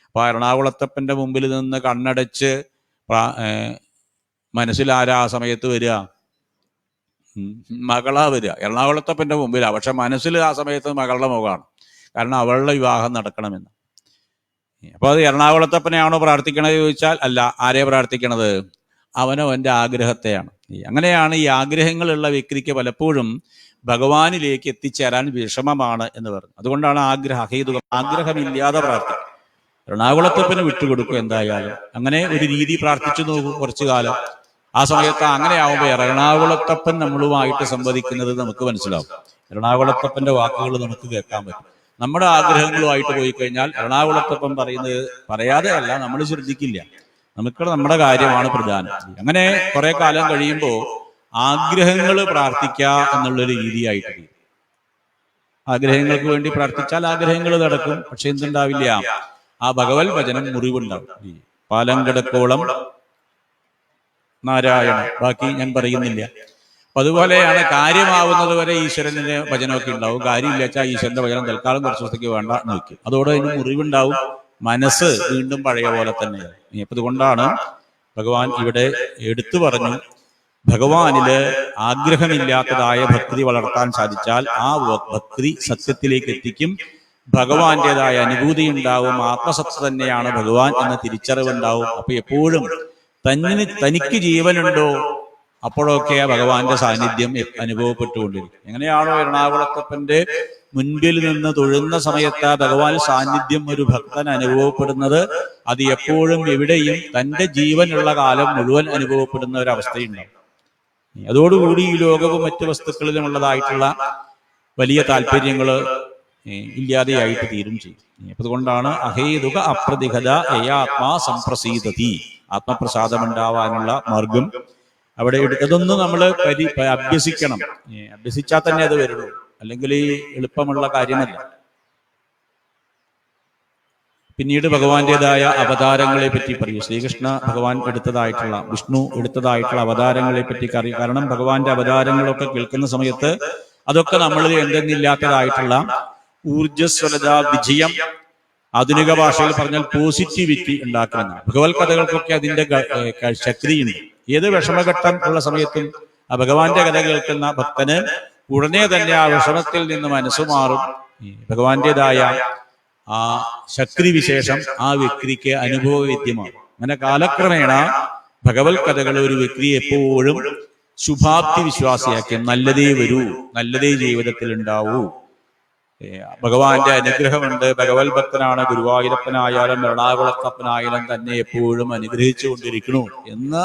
അപ്പോൾ എറണാകുളത്തപ്പൻ്റെ മുമ്പിൽ നിന്ന് കണ്ണടച്ച് മനസ്സിലാരാ ആ സമയത്ത് വരിക? മകളാ വരിക. എറണാകുളത്തപ്പൻ്റെ മുമ്പിലാണ്, പക്ഷെ മനസ്സിൽ ആ സമയത്ത് മകളുടെ മുഖമാണ്. കാരണം അവളുടെ വിവാഹം നടക്കണമെന്ന്. അപ്പോൾ അത് എറണാകുളത്തപ്പനെയാണോ പ്രാർത്ഥിക്കണത് ചോദിച്ചാൽ അല്ല. ആരെയാ പ്രാർത്ഥിക്കണത്? അവനവൻ്റെ ആഗ്രഹത്തെയാണ്. അങ്ങനെയാണ് ഈ ആഗ്രഹങ്ങളുള്ള വ്യക്തിക്ക് പലപ്പോഴും ഭഗവാനിലേക്ക് എത്തിച്ചേരാൻ വിഷമമാണ് എന്ന് പറഞ്ഞു. അതുകൊണ്ടാണ് ആഗ്രഹമില്ലാതെ പ്രാർത്ഥിക്കുക. എറണാകുളത്തപ്പന് വിട്ടുകൊടുക്കും എന്തായാലും. അങ്ങനെ ഒരു രീതി പ്രാർത്ഥിച്ചു നോക്കും കുറച്ചു കാലം. ആ സമയത്ത് അങ്ങനെ ആവുമ്പോൾ എറണാകുളത്തപ്പൻ നമ്മളുമായിട്ട് സംവദിക്കുന്നത് നമുക്ക് മനസ്സിലാവും. എറണാകുളത്തപ്പന്റെ വാക്കുകൾ നമുക്ക് കേൾക്കാൻ പറ്റും. നമ്മുടെ ആഗ്രഹങ്ങളുമായിട്ട് പോയി കഴിഞ്ഞാൽ എറണാകുളത്തപ്പൻ പറയുന്നത് പറയാതെ അല്ല, നമ്മൾ ശ്രദ്ധിക്കില്ല. നമുക്ക് നമ്മുടെ കാര്യമാണ് പ്രധാനം. അങ്ങനെ കുറെ കാലം കഴിയുമ്പോൾ ആഗ്രഹങ്ങൾ പ്രാർത്ഥിക്കുക എന്നുള്ളൊരു രീതിയായിട്ട് തീരും. ആഗ്രഹങ്ങൾക്ക് വേണ്ടി പ്രാർത്ഥിച്ചാൽ ആഗ്രഹങ്ങൾ നടക്കും. പക്ഷെ എന്തുണ്ടാവില്ല? ആ ഭഗവത് ഭജനം മുറിവുണ്ടാവും. പാലങ്കടക്കോളം നാരായണ, ബാക്കി ഞാൻ പറയുന്നില്ല. അപ്പൊ അതുപോലെയാണ് കാര്യമാവുന്നത് വരെ ഈശ്വരന്റെ ഭജനമൊക്കെ ഉണ്ടാവും. കാര്യമില്ല വെച്ചാൽ ഈശ്വരന്റെ ഭജനം തൽക്കാലം കുറച്ച് ദിവസത്തേക്ക് വേണ്ട എന്ന് വയ്ക്കും. അതോടെ അതിന് മുറിവുണ്ടാവും. മനസ്സ് വീണ്ടും പഴയ പോലെ തന്നെയാണ്. അപ്പൊ അതുകൊണ്ടാണ് ഭഗവാൻ ഇവിടെ എടുത്തു പറഞ്ഞു, ഭഗവാനില് ആഗ്രഹമില്ലാത്തതായ ഭക്തി വളർത്താൻ സാധിച്ചാൽ ആ ഭക്തി സത്യത്തിലേക്ക് എത്തിക്കും. ഭഗവാന്റേതായ അനുഭൂതി ഉണ്ടാവും. ആത്മസത്ത തന്നെയാണ് ഭഗവാൻ എന്ന തിരിച്ചറിവുണ്ടാവും. അപ്പൊ എപ്പോഴും തനിക്ക് ജീവനുണ്ടോ അപ്പോഴൊക്കെ ഭഗവാന്റെ സാന്നിധ്യം അനുഭവപ്പെട്ടുകൊണ്ടിരിക്കും. എങ്ങനെയാണോ എറണാകുളത്തപ്പന്റെ മുൻപിൽ നിന്ന് തൊഴുന്ന സമയത്ത് ഭഗവാൻ സാന്നിധ്യം ഒരു ഭക്തൻ അനുഭവപ്പെടുന്നത്, അത് എപ്പോഴും എവിടെയും തൻ്റെ ജീവനുള്ള കാലം മുഴുവൻ അനുഭവപ്പെടുന്ന ഒരവസ്ഥയുണ്ടാവും. അതോടുകൂടി ഈ ലോകവും മറ്റു വസ്തുക്കളിലുമുള്ളതായിട്ടുള്ള വലിയ താല്പര്യങ്ങൾ ഇല്ലാതെയായിട്ട് തീരും ചെയ്യും. അതുകൊണ്ടാണ് അഹേതുക അപ്രതിഹത യയാത്മാ സംപ്രസീദതി. ആത്മപ്രസാദമുണ്ടാവാനുള്ള മാർഗം അവിടെ ഇതൊന്നും നമ്മൾ അഭ്യസിക്കണം. അഭ്യസിച്ചാൽ തന്നെ അത് വരുള്ളൂ, അല്ലെങ്കിൽ ഈ എളുപ്പമുള്ള കാര്യമല്ല. പിന്നീട് ഭഗവാന്റേതായ അവതാരങ്ങളെ പറ്റി പറയും. ശ്രീകൃഷ്ണ ഭഗവാൻ എടുത്തതായിട്ടുള്ള, വിഷ്ണു എടുത്തതായിട്ടുള്ള അവതാരങ്ങളെ പറ്റി അറിയും. കാരണം ഭഗവാന്റെ അവതാരങ്ങളൊക്കെ കേൾക്കുന്ന സമയത്ത് അതൊക്കെ നമ്മളിൽ എന്തെന്നില്ലാത്തതായിട്ടുള്ള ഊർജ്ജസ്വലത, വിജയം, ആധുനിക ഭാഷയിൽ പറഞ്ഞാൽ പോസിറ്റിവിറ്റി ഉണ്ടാക്കുന്ന ഭഗവത് കഥകൾക്കൊക്കെ അതിന്റെ ശക്തിയുണ്ട്. ഏത് വിഷമഘട്ടം ഉള്ള സമയത്തും ആ ഭഗവാന്റെ കഥ കേൾക്കുന്ന ഭക്തന് ഉടനെ തന്നെ ആ വിഷമത്തിൽ നിന്ന് മനസ്സു മാറും. ഭഗവാന്റേതായ ആ ശക്തി വിശേഷം ആ വ്യക്തിക്ക് അനുഭവവേദ്യമാണ്. അങ്ങനെ കാലക്രമേണ ഭഗവത് കഥകൾ ഒരു വ്യക്തിയെ എപ്പോഴും ശുഭാപ്തി വിശ്വാസിയാക്കി. നല്ലതേ വരൂ, നല്ലതേ ജീവിതത്തിൽ ഉണ്ടാവൂ, ഭഗവാന്റെ അനുഗ്രഹമുണ്ട്, ഭഗവത് ഭക്തനാണ്, ഗുരുവായൂരപ്പനായാലും എറണാകുളത്തപ്പനായാലും തന്നെ എപ്പോഴും അനുഗ്രഹിച്ചു കൊണ്ടിരിക്കണു എന്ന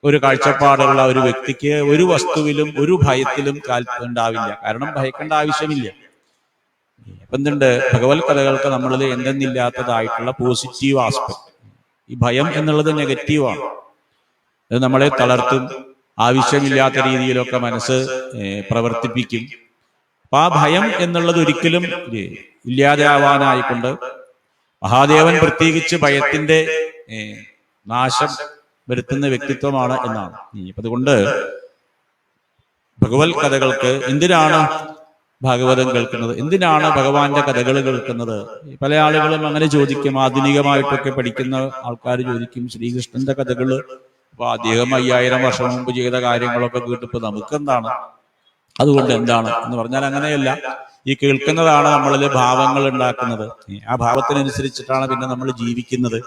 ഒരു കാഴ്ചപ്പാടുള്ള ഒരു വ്യക്തിക്ക് ഒരു വസ്തുവിലും ഒരു ഭയത്തിലും ഉണ്ടാവില്ല. കാരണം ഭയക്കേണ്ട ആവശ്യമില്ല. എന്തുണ്ട്, ഭഗവത് കഥകൾക്ക് നമ്മളിൽ എന്തെന്നില്ലാത്തതായിട്ടുള്ള പോസിറ്റീവ് ആസ്പെക്ട്. ഈ ഭയം എന്നുള്ളത് നെഗറ്റീവാണ്. അത് നമ്മളെ തളർത്തും, ആവശ്യമില്ലാത്ത രീതിയിലൊക്കെ മനസ്സ് പ്രവർത്തിപ്പിക്കും. അപ്പൊ ആ ഭയം എന്നുള്ളത് ഒരിക്കലും ഇല്ലാതെയാവാനായിക്കൊണ്ട് മഹാദേവൻ പ്രത്യേകിച്ച് ഭയത്തിന്റെ നാശം വരുത്തുന്ന വ്യക്തിത്വമാണ് എന്നാണ്. അതുകൊണ്ട് ഭഗവത് കഥകൾക്ക് എന്തിനാണ് ഭാഗവതം കേൾക്കുന്നത്, എന്തിനാണ് ഭഗവാന്റെ കഥകൾ കേൾക്കുന്നത്? പല ആളുകളും അങ്ങനെ ചോദിക്കും. ആധുനികമായിട്ടൊക്കെ പഠിക്കുന്ന ആൾക്കാർ ചോദിക്കും, ശ്രീകൃഷ്ണന്റെ കഥകള് അപ്പൊ അദ്ദേഹം 5000 വർഷം മുമ്പ് ചെയ്ത കാര്യങ്ങളൊക്കെ കേട്ടിപ്പോ നമുക്കെന്താണ്, അതുകൊണ്ട് എന്താണ് എന്ന് പറഞ്ഞാൽ അങ്ങനെയല്ല. ഈ കേൾക്കുന്നതാണ് നമ്മളിൽ ഭാവങ്ങൾ ഉണ്ടാക്കുന്നത്. ആ ഭാവത്തിനനുസരിച്ചിട്ടാണ് പിന്നെ നമ്മൾ ജീവിക്കുന്നത്.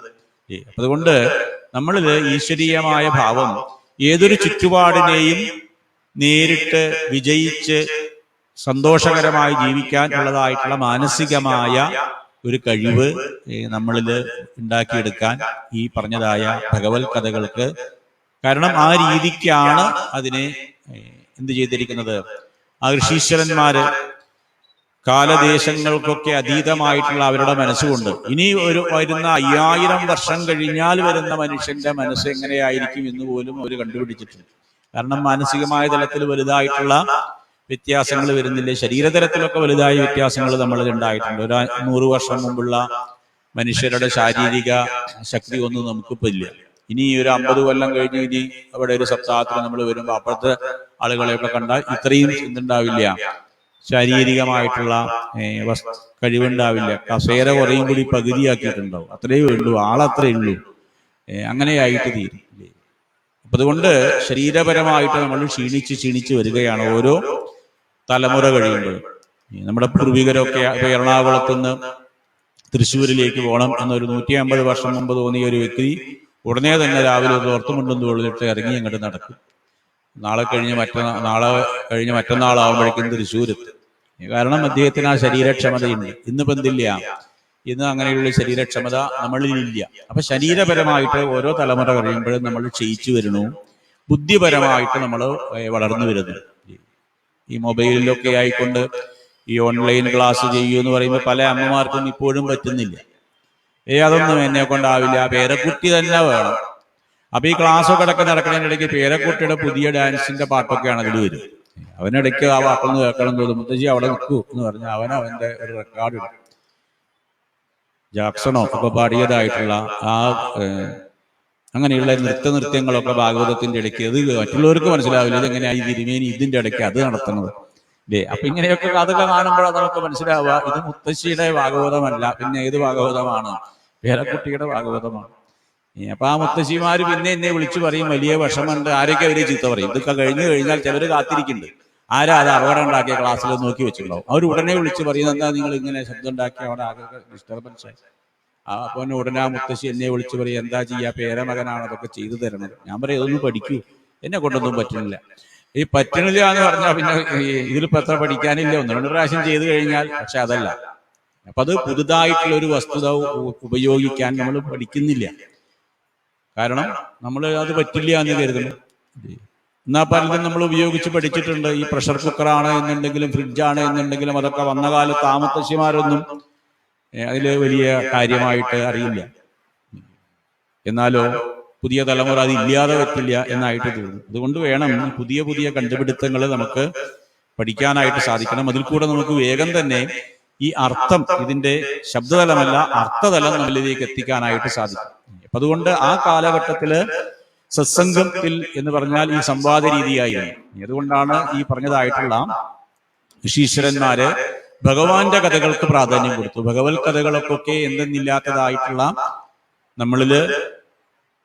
അതുകൊണ്ട് നമ്മളിൽ ഈശ്വരീയമായ ഭാവം ഏതൊരു ചുറ്റുപാടിനെയും നേരിട്ട് വിജയിച്ച് സന്തോഷകരമായി ജീവിക്കാൻ ഉള്ളതായിട്ടുള്ള മാനസികമായ ഒരു കഴിവ് നമ്മളിൽ ഉണ്ടാക്കിയെടുക്കാൻ ഈ പറഞ്ഞതായ ഭഗവത് കഥകൾക്ക്, കാരണം ആ രീതിക്കാണ് അതിനെ എന്ത് ചെയ്തിരിക്കുന്നത്. ആ ഋഷീശ്വരന്മാര് കാലദേശങ്ങൾക്കൊക്കെ അതീതമായിട്ടുള്ള അവരുടെ മനസ്സുകൊണ്ട് ഇനി വരുന്ന 5000 വർഷം കഴിഞ്ഞാൽ വരുന്ന മനുഷ്യന്റെ മനസ്സ് എങ്ങനെയായിരിക്കും എന്ന് പോലും അവർ കണ്ടുപിടിച്ചിട്ടുണ്ട്. കാരണം മാനസികമായ തലത്തിൽ വലുതായിട്ടുള്ള വ്യത്യാസങ്ങൾ വരുന്നില്ല. ശരീരതലത്തിലൊക്കെ വലുതായ വ്യത്യാസങ്ങൾ നമ്മളിൽ ഉണ്ടായിട്ടുണ്ട്. ഒരു 100 വർഷം മുമ്പുള്ള മനുഷ്യരുടെ ശാരീരിക ശക്തി ഒന്നും നമുക്കിപ്പോ ഇല്ല. ഇനി ഒരു 50 കൊല്ലം കഴിഞ്ഞ് ഇനി അവിടെ ഒരു സപ്താഹത്തിന് നമ്മൾ വരുമ്പോൾ അപ്പോഴത്തെ ആളുകളെയൊക്കെ കണ്ടാൽ ഇത്രയും എന്തുണ്ടാവില്ല, ശാരീരികമായിട്ടുള്ള കഴിവുണ്ടാവില്ല. കസേര കുറയും കൂടി പകുതിയാക്കിയിട്ടുണ്ടാവും. അത്രയേ ഉള്ളൂ, ആളത്രേ ഉള്ളൂ. അങ്ങനെയായിട്ട് തീരും. അപ്പൊ അതുകൊണ്ട് ശരീരപരമായിട്ട് നമ്മൾ ക്ഷീണിച്ച് വരികയാണ് ഓരോ തലമുറ കഴിയുമ്പോൾ. നമ്മുടെ പൂർവികരൊക്കെ എറണാകുളത്ത് നിന്ന് തൃശ്ശൂരിലേക്ക് പോകണം എന്നൊരു 150 വർഷം മുമ്പ് തോന്നിയ ഒരു വ്യക്തി ഉടനെ തന്നെ രാവിലെ ഒരു ഓർത്തുമുണ്ടും തോളിലിട്ട് ഇറങ്ങി അങ്ങോട്ട് നടക്കും. നാളെ കഴിഞ്ഞ് മറ്റന്നാളാവുമ്പോഴേക്കും തൃശ്ശൂരെത്തും. കാരണം അദ്ദേഹത്തിന് ആ ശരീരക്ഷമതയുണ്ട്. ഇന്നിപ്പോ എന്തില്ല, ഇന്ന് അങ്ങനെയുള്ള ശരീരക്ഷമത നമ്മളിലില്ല. അപ്പൊ ശരീരപരമായിട്ട് ഓരോ തലമുറ കഴിയുമ്പോഴും നമ്മൾ ക്ഷയിച്ചു വരുന്നു, ബുദ്ധിപരമായിട്ട് നമ്മൾ വളർന്നു വരുന്നു. ഈ മൊബൈലിലൊക്കെ ആയിക്കൊണ്ട് ഈ ഓൺലൈൻ ക്ലാസ് ചെയ്യൂ എന്ന് പറയുമ്പോൾ പല അമ്മമാർക്കും ഇപ്പോഴും പറ്റുന്നില്ല. അതൊന്നും എന്നെ കൊണ്ടാവില്ല, പേരക്കുട്ടി തന്നെ വേണം. അപ്പൊ ഈ ക്ലാസ്സൊക്കെ നടക്കുന്നതിനിടയ്ക്ക് പേരക്കുട്ടിയുടെ പുതിയ ഡാൻസിന്റെ പാട്ടൊക്കെയാണ് അതിൽ വരും. അവനിടയ്ക്ക് ആ പാട്ടൊന്ന് കേൾക്കണം തോന്നും. മുത്തശ്ശി അവിടെ നിൽക്കൂ എന്ന് പറഞ്ഞാൽ അവന്റെ ഒരു റെക്കോർഡ് ഇടും. ജാക്സണോ ഒക്കെ പാടിയതായിട്ടുള്ള ആ അങ്ങനെയുള്ള നൃത്യങ്ങളൊക്കെ ഭാഗവതത്തിന്റെ ഇടയ്ക്ക് അത് മറ്റുള്ളവർക്ക് മനസ്സിലാവില്ല. ഇതെങ്ങനെയാ ഈ തിരുമേനി ഇതിന്റെ ഇടയ്ക്ക് അത് നടത്തുന്നത്. അപ്പൊ ഇങ്ങനെയൊക്കെ അതൊക്കെ കാണുമ്പോഴാണ് നമുക്ക് മനസ്സിലാവുക, ഇത് മുത്തശ്ശിയുടെ ഭാഗവതമല്ല, പിന്നെ ഏത് ഭാഗവതമാണ്? പേരക്കുട്ടിയുടെ ഭാഗവതമാണ്. അപ്പൊ ആ മുത്തശ്ശിമാര് പിന്നെ എന്നെ വിളിച്ചു പറയും, വലിയ വിഷമുണ്ട്, ആരൊക്കെ അവര് ചീത്ത പറയും. ഇതൊക്കെ കഴിഞ്ഞു കഴിഞ്ഞാൽ ചിലര് കാത്തിരിക്കുന്നുണ്ട്, ആരാ അത് അപകടം ഉണ്ടാക്കിയ ക്ലാസ്സിൽ നോക്കി വെച്ചിട്ടുണ്ടാവും. അവർ ഉടനെ വിളിച്ചു പറയുന്നത്, എന്താ നിങ്ങൾ ഇങ്ങനെ ശബ്ദം ഉണ്ടാക്കി അവിടെ ആകെ ഡിസ്റ്റർബൻസ് ആയി. അപ്പൊ ഉടനെ ആ മുത്തശ്ശി എന്നെ വിളിച്ചു പറയും, എന്താ ചെയ്യാ, പേരമകനാണ് അതൊക്കെ ചെയ്തു തരണത്. ഞാൻ പറയും, ഇതൊന്നും പഠിക്കൂ, എന്നെ കൊണ്ടൊന്നും പറ്റുന്നില്ല. ഈ പറ്റണില്ല എന്ന് പറഞ്ഞാൽ പിന്നെ ഇതിലിപ്പോ എത്ര പഠിക്കാനില്ല, 1-2 പ്രാവശ്യം ചെയ്തു കഴിഞ്ഞാൽ. പക്ഷെ അതല്ല, അപ്പൊ അത് പുതുതായിട്ടുള്ള ഒരു വസ്തുത ഉപയോഗിക്കാൻ നമ്മൾ പഠിക്കുന്നില്ല. കാരണം നമ്മൾ അത് പറ്റില്ല എന്ന് കരുതുന്നു. എന്നാൽ പലതും നമ്മൾ ഉപയോഗിച്ച് പഠിച്ചിട്ടുണ്ട്. ഈ പ്രഷർ കുക്കറാണ് എന്നുണ്ടെങ്കിലും ഫ്രിഡ്ജാണ് എന്നുണ്ടെങ്കിലും അതൊക്കെ വന്ന കാലത്ത് ആ മുത്തശ്ശിമാരൊന്നും അതില് വലിയ കാര്യമായിട്ട് അറിയില്ല. എന്നാലോ പുതിയ തലമുറ അത് ഇല്ലാതെ പറ്റില്ല എന്നായിട്ട് തോന്നുന്നു. അതുകൊണ്ട് വേണം പുതിയ പുതിയ കണ്ടുപിടുത്തങ്ങൾ നമുക്ക് പഠിക്കാനായിട്ട് സാധിക്കണം. അതിൽ കൂടെ നമുക്ക് വേഗം തന്നെ ഈ അർത്ഥം, ഇതിന്റെ ശബ്ദതലമല്ല അർത്ഥതലം നമ്മളിലേക്ക് എത്തിക്കാനായിട്ട് സാധിക്കും. അപ്പൊ അതുകൊണ്ട് ആ കാലഘട്ടത്തില് സത്സംഗത്തിൽ എന്ന് പറഞ്ഞാൽ ഈ സംവാദ രീതിയായിരുന്നു. അതുകൊണ്ടാണ് ഈ പറഞ്ഞതായിട്ടുള്ള ഋഷീശ്വരന്മാര് ഭഗവാന്റെ കഥകൾക്ക് പ്രാധാന്യം കൊടുത്തു. ഭഗവത് കഥകളൊക്കെ എന്തെന്നില്ലാത്തതായിട്ടുള്ള നമ്മളില്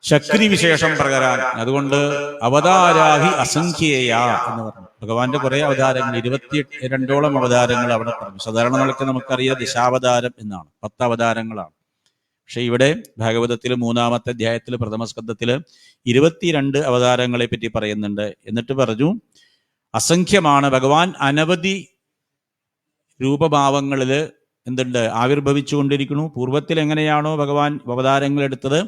ശക്തി വിശേഷം പ്രകരാൻ. അതുകൊണ്ട് അവതാരാഹി അസംഖ്യേയ എന്ന് പറഞ്ഞു. ഭഗവാന്റെ കുറെ അവതാരങ്ങൾ, 22ഓളം അവതാരങ്ങൾ അവിടെ പറഞ്ഞു. സാധാരണ നിലയ്ക്ക് നമുക്കറിയാം ദശാവതാരം എന്നാണ്, 10 അവതാരങ്ങളാണ്. പക്ഷെ ഇവിടെ ഭാഗവതത്തില് 3-ാമത്തെ അധ്യായത്തിൽ പ്രഥമ സ്കന്ധത്തില് 22 അവതാരങ്ങളെ പറ്റി പറയുന്നുണ്ട്. എന്നിട്ട് പറഞ്ഞു അസംഖ്യമാണ്. ഭഗവാൻ അനവധി രൂപഭാവങ്ങളില് എന്തുണ്ട് ആവിർഭവിച്ചുകൊണ്ടിരിക്കുന്നു. പൂർവ്വത്തിൽ എങ്ങനെയാണോ ഭഗവാൻ അവതാരങ്ങൾ എടുത്തത്,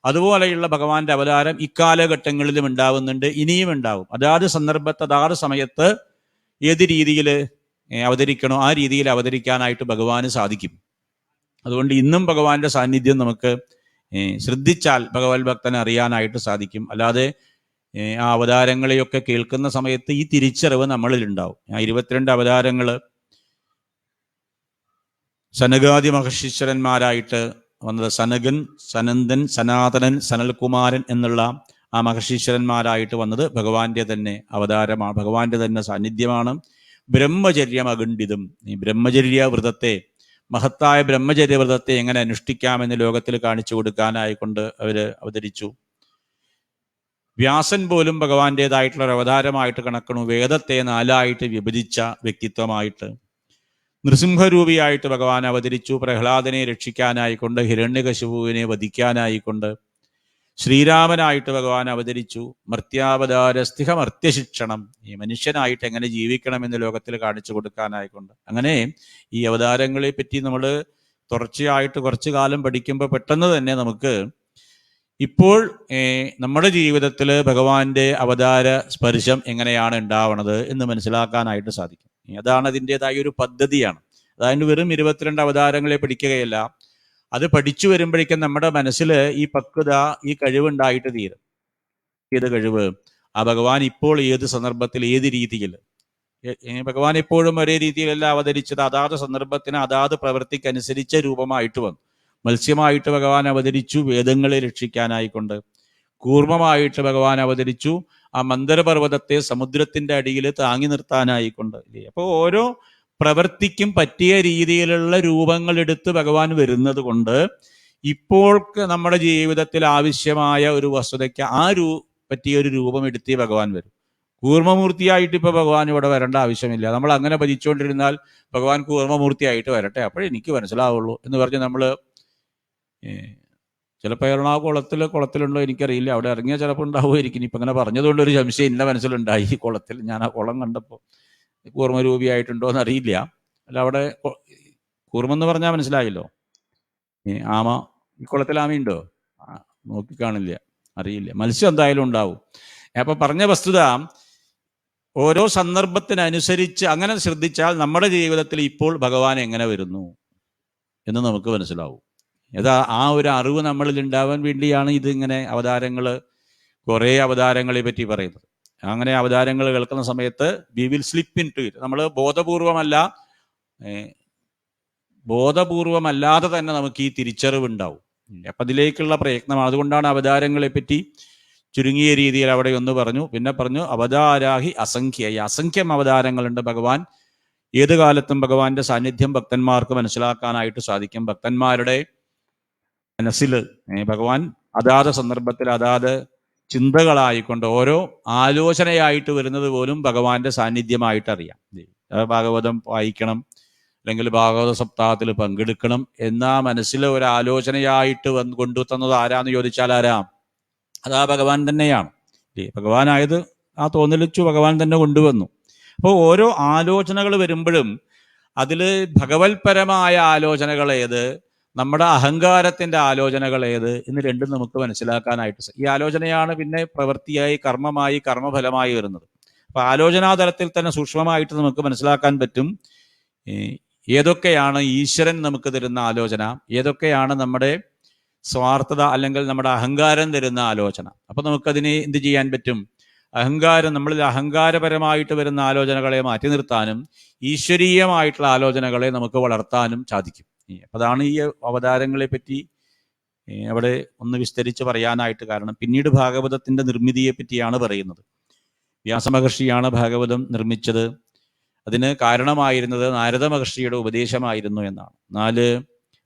അതുപോലെയുള്ള ഭഗവാന്റെ അവതാരം ഇക്കാലഘട്ടങ്ങളിലും ഉണ്ടാവുന്നുണ്ട്, ഇനിയും ഉണ്ടാവും. അതാത് സന്ദർഭത്തെ അതാത് സമയത്ത് ഏത് രീതിയിൽ അവതരിക്കണോ ആ രീതിയിൽ അവതരിക്കാനായിട്ട് ഭഗവാന് സാധിക്കും. അതുകൊണ്ട് ഇന്നും ഭഗവാന്റെ സാന്നിധ്യം നമുക്ക് ശ്രദ്ധിച്ചാൽ ഭഗവത് ഭക്തനെ അറിയാനായിട്ട് സാധിക്കും. അല്ലാതെ ആ അവതാരങ്ങളെയൊക്കെ കേൾക്കുന്ന സമയത്ത് ഈ തിരിച്ചറിവ് നമ്മളിൽ ഉണ്ടാവും. 22 അവതാരങ്ങൾ സനകാദി മഹർഷീശ്വരന്മാരായിട്ട് വന്നത്, സനകൻ, സനന്ദൻ, സനാതനൻ, സനൽകുമാരൻ എന്നുള്ള ആ മഹർഷീശ്വരന്മാരായിട്ട് വന്നത് ഭഗവാന്റെ തന്നെ അവതാരമാണ്, ഭഗവാന്റെ തന്നെ സാന്നിധ്യമാണ്. ബ്രഹ്മചര്യം അഖണ്ഡിതം, ഈ ബ്രഹ്മചര്യ വ്രതത്തെ, മഹത്തായ ബ്രഹ്മചര്യ വ്രതത്തെ എങ്ങനെ അനുഷ്ഠിക്കാമെന്ന് ലോകത്തിൽ കാണിച്ചു കൊടുക്കാനായിക്കൊണ്ട് അവര് അവതരിച്ചു. വ്യാസൻ പോലും ഭഗവാന്റേതായിട്ടുള്ള ഒരു അവതാരമായിട്ട് കണക്കണു. വേദത്തെ 4 വിഭജിച്ച വ്യക്തിത്വമായിട്ട് നൃസിംഹരൂപിയായിട്ട് ഭഗവാൻ അവതരിച്ചു. പ്രഹ്ലാദനെ രക്ഷിക്കാനായിക്കൊണ്ട്, ഹിരണ്യകശിപുവിനെ വധിക്കാനായിക്കൊണ്ട് ശ്രീരാമനായിട്ട് ഭഗവാൻ അവതരിച്ചു. മർത്യാവതാരസ്തിഹ മർത്യശിക്ഷണം, ഈ മനുഷ്യനായിട്ട് എങ്ങനെ ജീവിക്കണമെന്ന് ലോകത്തിൽ കാണിച്ചു കൊടുക്കാനായിക്കൊണ്ട്. അങ്ങനെ ഈ അവതാരങ്ങളെ പറ്റി നമ്മൾ തുടർച്ചയായിട്ട് കുറച്ചു കാലം പഠിക്കുമ്പോൾ പെട്ടെന്ന് തന്നെ നമുക്ക് ഇപ്പോൾ നമ്മുടെ ജീവിതത്തിൽ ഭഗവാന്റെ അവതാര സ്പർശം എങ്ങനെയാണ് ഉണ്ടാവണത് എന്ന് മനസ്സിലാക്കാനായിട്ട് സാധിക്കും. അതാണ് അതിൻ്റെതായ ഒരു പദ്ധതിയാണ്. അതായത് വെറും 22 അവതാരങ്ങളെ പഠിക്കുകയല്ല, അത് പഠിച്ചു വരുമ്പോഴേക്കും നമ്മുടെ മനസ്സിൽ ഈ പക്വത, ഈ കഴിവുണ്ടായിട്ട് തീരും. ഏത് കഴിവ്? ആ ഭഗവാൻ ഇപ്പോൾ ഏത് സന്ദർഭത്തിൽ, ഏത് രീതിയിൽ, ഭഗവാൻ എപ്പോഴും ഒരേ രീതിയിലല്ല അവതരിച്ചത്. അതാത് സന്ദർഭത്തിന് അതാത് പ്രവൃത്തിക്കനുസരിച്ച രൂപമായിട്ട് വന്നു. മത്സ്യമായിട്ട് ഭഗവാൻ അവതരിച്ചു വേദങ്ങളെ രക്ഷിക്കാനായിക്കൊണ്ട്. കൂർമ്മമായിട്ട് ഭഗവാൻ അവതരിച്ചു ആ മന്ദരപർവ്വതത്തെ സമുദ്രത്തിന്റെ അടിയിൽ താങ്ങി നിർത്താനായിക്കൊണ്ട്. അപ്പോൾ ഓരോ പ്രവൃത്തിക്കും പറ്റിയ രീതിയിലുള്ള രൂപങ്ങൾ എടുത്ത് ഭഗവാൻ വരുന്നത് കൊണ്ട് ഇപ്പോൾ നമ്മുടെ ജീവിതത്തിൽ ആവശ്യമായ ഒരു വസ്തുതയ്ക്ക് പറ്റിയ ഒരു രൂപം എടുത്തേ ഭഗവാൻ വരും. കൂർമ്മമൂർത്തിയായിട്ട് ഇപ്പൊ ഭഗവാൻ ഇവിടെ വരേണ്ട ആവശ്യമില്ല. നമ്മൾ അങ്ങനെ ഭജിച്ചുകൊണ്ടിരുന്നാൽ ഭഗവാൻ കൂർമ്മമൂർത്തിയായിട്ട് വരട്ടെ, അപ്പോഴേ എനിക്ക് മനസ്സിലാവുള്ളൂ എന്ന് പറഞ്ഞ് നമ്മൾ ചിലപ്പോൾ കുളത്തിലുണ്ടോ എനിക്കറിയില്ല, അവിടെ ഇറങ്ങിയാൽ ചിലപ്പോൾ ഉണ്ടാവുമായിരിക്കും. ഇപ്പം അങ്ങനെ പറഞ്ഞതുകൊണ്ട് ഒരു സംശയം എൻ്റെ മനസ്സിലുണ്ടായി. ഈ കുളത്തിൽ ഞാൻ ആ കുളം കണ്ടപ്പോൾ കൂർമ്മരൂപിയായിട്ടുണ്ടോ എന്നറിയില്ല. അല്ല, അവിടെ കൂർമെന്ന് പറഞ്ഞാൽ മനസ്സിലായല്ലോ. ആമ, ഈ കുളത്തിൽ ആമയുണ്ടോ? നോക്കിക്കാണില്ല, അറിയില്ല. മത്സ്യം എന്തായാലും ഉണ്ടാവും. അപ്പൊ പറഞ്ഞ വസ്തുത ഓരോ സന്ദർഭത്തിനനുസരിച്ച് അങ്ങനെ ശ്രദ്ധിച്ചാൽ നമ്മുടെ ജീവിതത്തിൽ ഇപ്പോൾ ഭഗവാൻ എങ്ങനെ വരുന്നു എന്ന് നമുക്ക് മനസ്സിലാവും. ആ ഒരു അറിവ് നമ്മളിൽ ഉണ്ടാവാൻ വേണ്ടിയാണ് ഇതിങ്ങനെ കുറേ അവതാരങ്ങളെ പറ്റി പറയുന്നത്. അങ്ങനെ അവതാരങ്ങൾ കേൾക്കുന്ന സമയത്ത് we will slip into it ഇറ്റ്. നമ്മൾ ബോധപൂർവമല്ലാതെ തന്നെ നമുക്ക് ഈ തിരിച്ചറിവ് ഉണ്ടാവും. അപ്പം അതിലേക്കുള്ള പ്രയത്നമാണ്. അതുകൊണ്ടാണ് അവതാരങ്ങളെ പറ്റി ചുരുങ്ങിയ രീതിയിൽ അവിടെ ഒന്ന് പറഞ്ഞു. പിന്നെ പറഞ്ഞു അവതാരാഹി അസംഖ്യ, ഈ അസംഖ്യം അവതാരങ്ങളുണ്ട് ഭഗവാൻ. ഏത് കാലത്തും ഭഗവാന്റെ സാന്നിധ്യം ഭക്തന്മാർക്ക് മനസ്സിലാക്കാനായിട്ട് സാധിക്കും. ഭക്തന്മാരുടെ മനസ്സിൽ ഭഗവാൻ അതാത് സന്ദർഭത്തിൽ അതാത് ചിന്തകളായിക്കൊണ്ട് ഓരോ ആലോചനയായിട്ട് വരുന്നത് പോലും ഭഗവാന്റെ സാന്നിധ്യമായിട്ട് അറിയാം. ഭാഗവതം വായിക്കണം, അല്ലെങ്കിൽ ഭാഗവത സപ്താഹത്തിൽ പങ്കെടുക്കണം എന്നാ മനസ്സിൽ ഒരു ആലോചനയായിട്ട് കൊണ്ടുതന്നത് ആരാന്ന് ചോദിച്ചാൽ ആരാ? അതാ ഭഗവാൻ തന്നെയാണ്. ഭഗവാനായത് ആ തോന്നലിച്ചു ഭഗവാൻ തന്നെ കൊണ്ടുവന്നു. അപ്പോൾ ഓരോ ആലോചനകൾ വരുമ്പോഴും അതിൽ ഭഗവത്പരമായ ആലോചനകൾ ഏത്, നമ്മുടെ അഹങ്കാരത്തിന്റെ ആലോചനകൾ ഏത് എന്ന് രണ്ടും നമുക്ക് മനസ്സിലാക്കാനായിട്ട്. ഈ ആലോചനയാണ് പിന്നെ പ്രവൃത്തിയായി, കർമ്മമായി, കർമ്മഫലമായി വരുന്നത്. അപ്പൊ ആലോചനാതലത്തിൽ തന്നെ സൂക്ഷ്മമായിട്ട് നമുക്ക് മനസ്സിലാക്കാൻ പറ്റും ഏതൊക്കെയാണ് ഈശ്വരൻ നമുക്ക് തരുന്ന ആലോചന, ഏതൊക്കെയാണ് നമ്മുടെ സ്വാർത്ഥത അല്ലെങ്കിൽ നമ്മുടെ അഹങ്കാരം തരുന്ന ആലോചന. അപ്പൊ നമുക്കതിനെ എന്ത് ചെയ്യാൻ പറ്റും? നമ്മളിൽ അഹങ്കാരപരമായിട്ട് വരുന്ന ആലോചനകളെ മാറ്റി നിർത്താനും ഈശ്വരീയമായിട്ടുള്ള ആലോചനകളെ നമുക്ക് വളർത്താനും സാധിക്കും. അതാണ് ഈ അവതാരങ്ങളെ പറ്റി അവിടെ ഒന്ന് വിസ്തരിച്ച് പറയാനായിട്ട് കാരണം. പിന്നീട് ഭാഗവതത്തിന്റെ നിർമ്മിതിയെ പറ്റിയാണ് പറയുന്നത്. വ്യാസമഹർഷിയാണ് ഭാഗവതം നിർമ്മിച്ചത്. അതിന് കാരണമായിരുന്നത് നാരദ മഹർഷിയുടെ ഉപദേശമായിരുന്നു എന്നാണ്. 4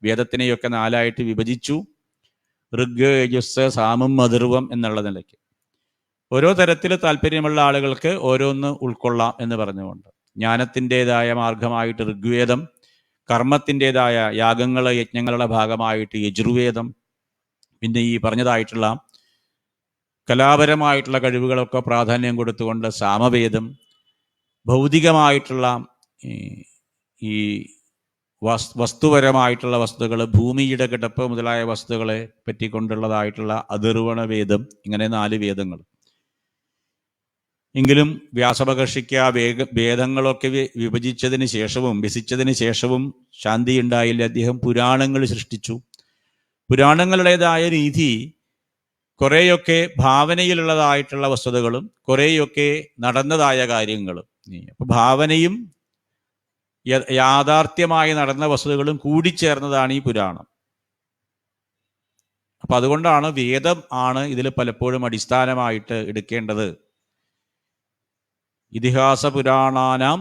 വേദത്തിനെയൊക്കെ 4ആയിട്ട് വിഭജിച്ചു. ഋഗ്, യജുസ്, സാമം, അഥർവം എന്നുള്ള നിലയ്ക്ക് ഓരോ തരത്തിൽ താല്പര്യമുള്ള ആളുകൾക്ക് ഓരോന്ന് ഉൾക്കൊള്ളാം എന്ന് പറഞ്ഞുകൊണ്ട് ജ്ഞാനത്തിൻ്റെതായ മാർഗമായിട്ട് ഋഗ്വേദം, കർമ്മത്തിൻ്റെതായ യാഗങ്ങൾ, യജ്ഞങ്ങളുടെ ഭാഗമായിട്ട് യജുർവേദം, പിന്നെ ഈ പറഞ്ഞതായിട്ടുള്ള കലാപരമായിട്ടുള്ള കഴിവുകളൊക്കെ പ്രാധാന്യം കൊടുത്തുകൊണ്ട് സാമവേദം, ഭൗതികമായിട്ടുള്ള ഈ വസ്തുപരമായിട്ടുള്ള വസ്തുക്കൾ, ഭൂമിയുടെ കിടപ്പ് മുതലായ വസ്തുക്കളെ പറ്റിക്കൊണ്ടുള്ളതായിട്ടുള്ള അഥർവണ വേദം, ഇങ്ങനെ 4 വേദങ്ങൾ. എങ്കിലും വ്യാസമഹർഷിക്ക് ആ വേദങ്ങളൊക്കെ വിഭജിച്ചതിന് ശേഷവും വ്യസിച്ചതിന് ശേഷവും ശാന്തി ഉണ്ടായില്ല. അദ്ദേഹം പുരാണങ്ങൾ സൃഷ്ടിച്ചു. പുരാണങ്ങളുടേതായ രീതി കുറേയൊക്കെ ഭാവനയിലുള്ളതായിട്ടുള്ള വസ്തുതകളും കുറേയൊക്കെ നടന്നതായ കാര്യങ്ങളും. അപ്പൊ ഭാവനയും യാഥാർത്ഥ്യമായി നടന്ന വസ്തുതകളും കൂടിച്ചേർന്നതാണ് ഈ പുരാണം. അപ്പൊ അതുകൊണ്ടാണ് വേദം ആണ് ഇതിൽ പലപ്പോഴും അടിസ്ഥാനമായിട്ട് എടുക്കേണ്ടത്. ഇതിഹാസ പുരാണാനാം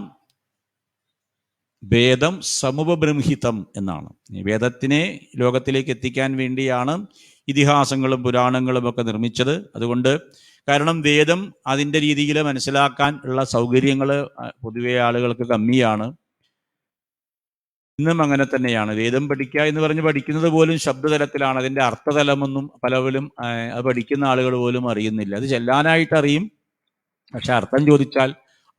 വേദം സമുപബൃംഹിതം എന്നാണ്. വേദത്തിനെ ലോകത്തിലേക്ക് എത്തിക്കാൻ വേണ്ടിയാണ് ഇതിഹാസങ്ങളും പുരാണങ്ങളും ഒക്കെ നിർമ്മിച്ചത്. അതുകൊണ്ട് കാരണം വേദം അതിൻ്റെ രീതിയിൽ മനസ്സിലാക്കാൻ ഉള്ള സൗകര്യങ്ങൾ പൊതുവെ ആളുകൾക്ക് കമ്മിയാണ്. ഇന്നും അങ്ങനെ തന്നെയാണ്. വേദം പഠിക്കുക എന്ന് പറഞ്ഞ് പഠിക്കുന്നത് പോലും ശബ്ദതലത്തിലാണ്. അതിൻ്റെ അർത്ഥതലമൊന്നും പലവരും അത് പഠിക്കുന്ന ആളുകൾ പോലും അറിയുന്നില്ല. അത് ചെല്ലാനായിട്ട് അറിയും, പക്ഷെ അർത്ഥം ചോദിച്ചാൽ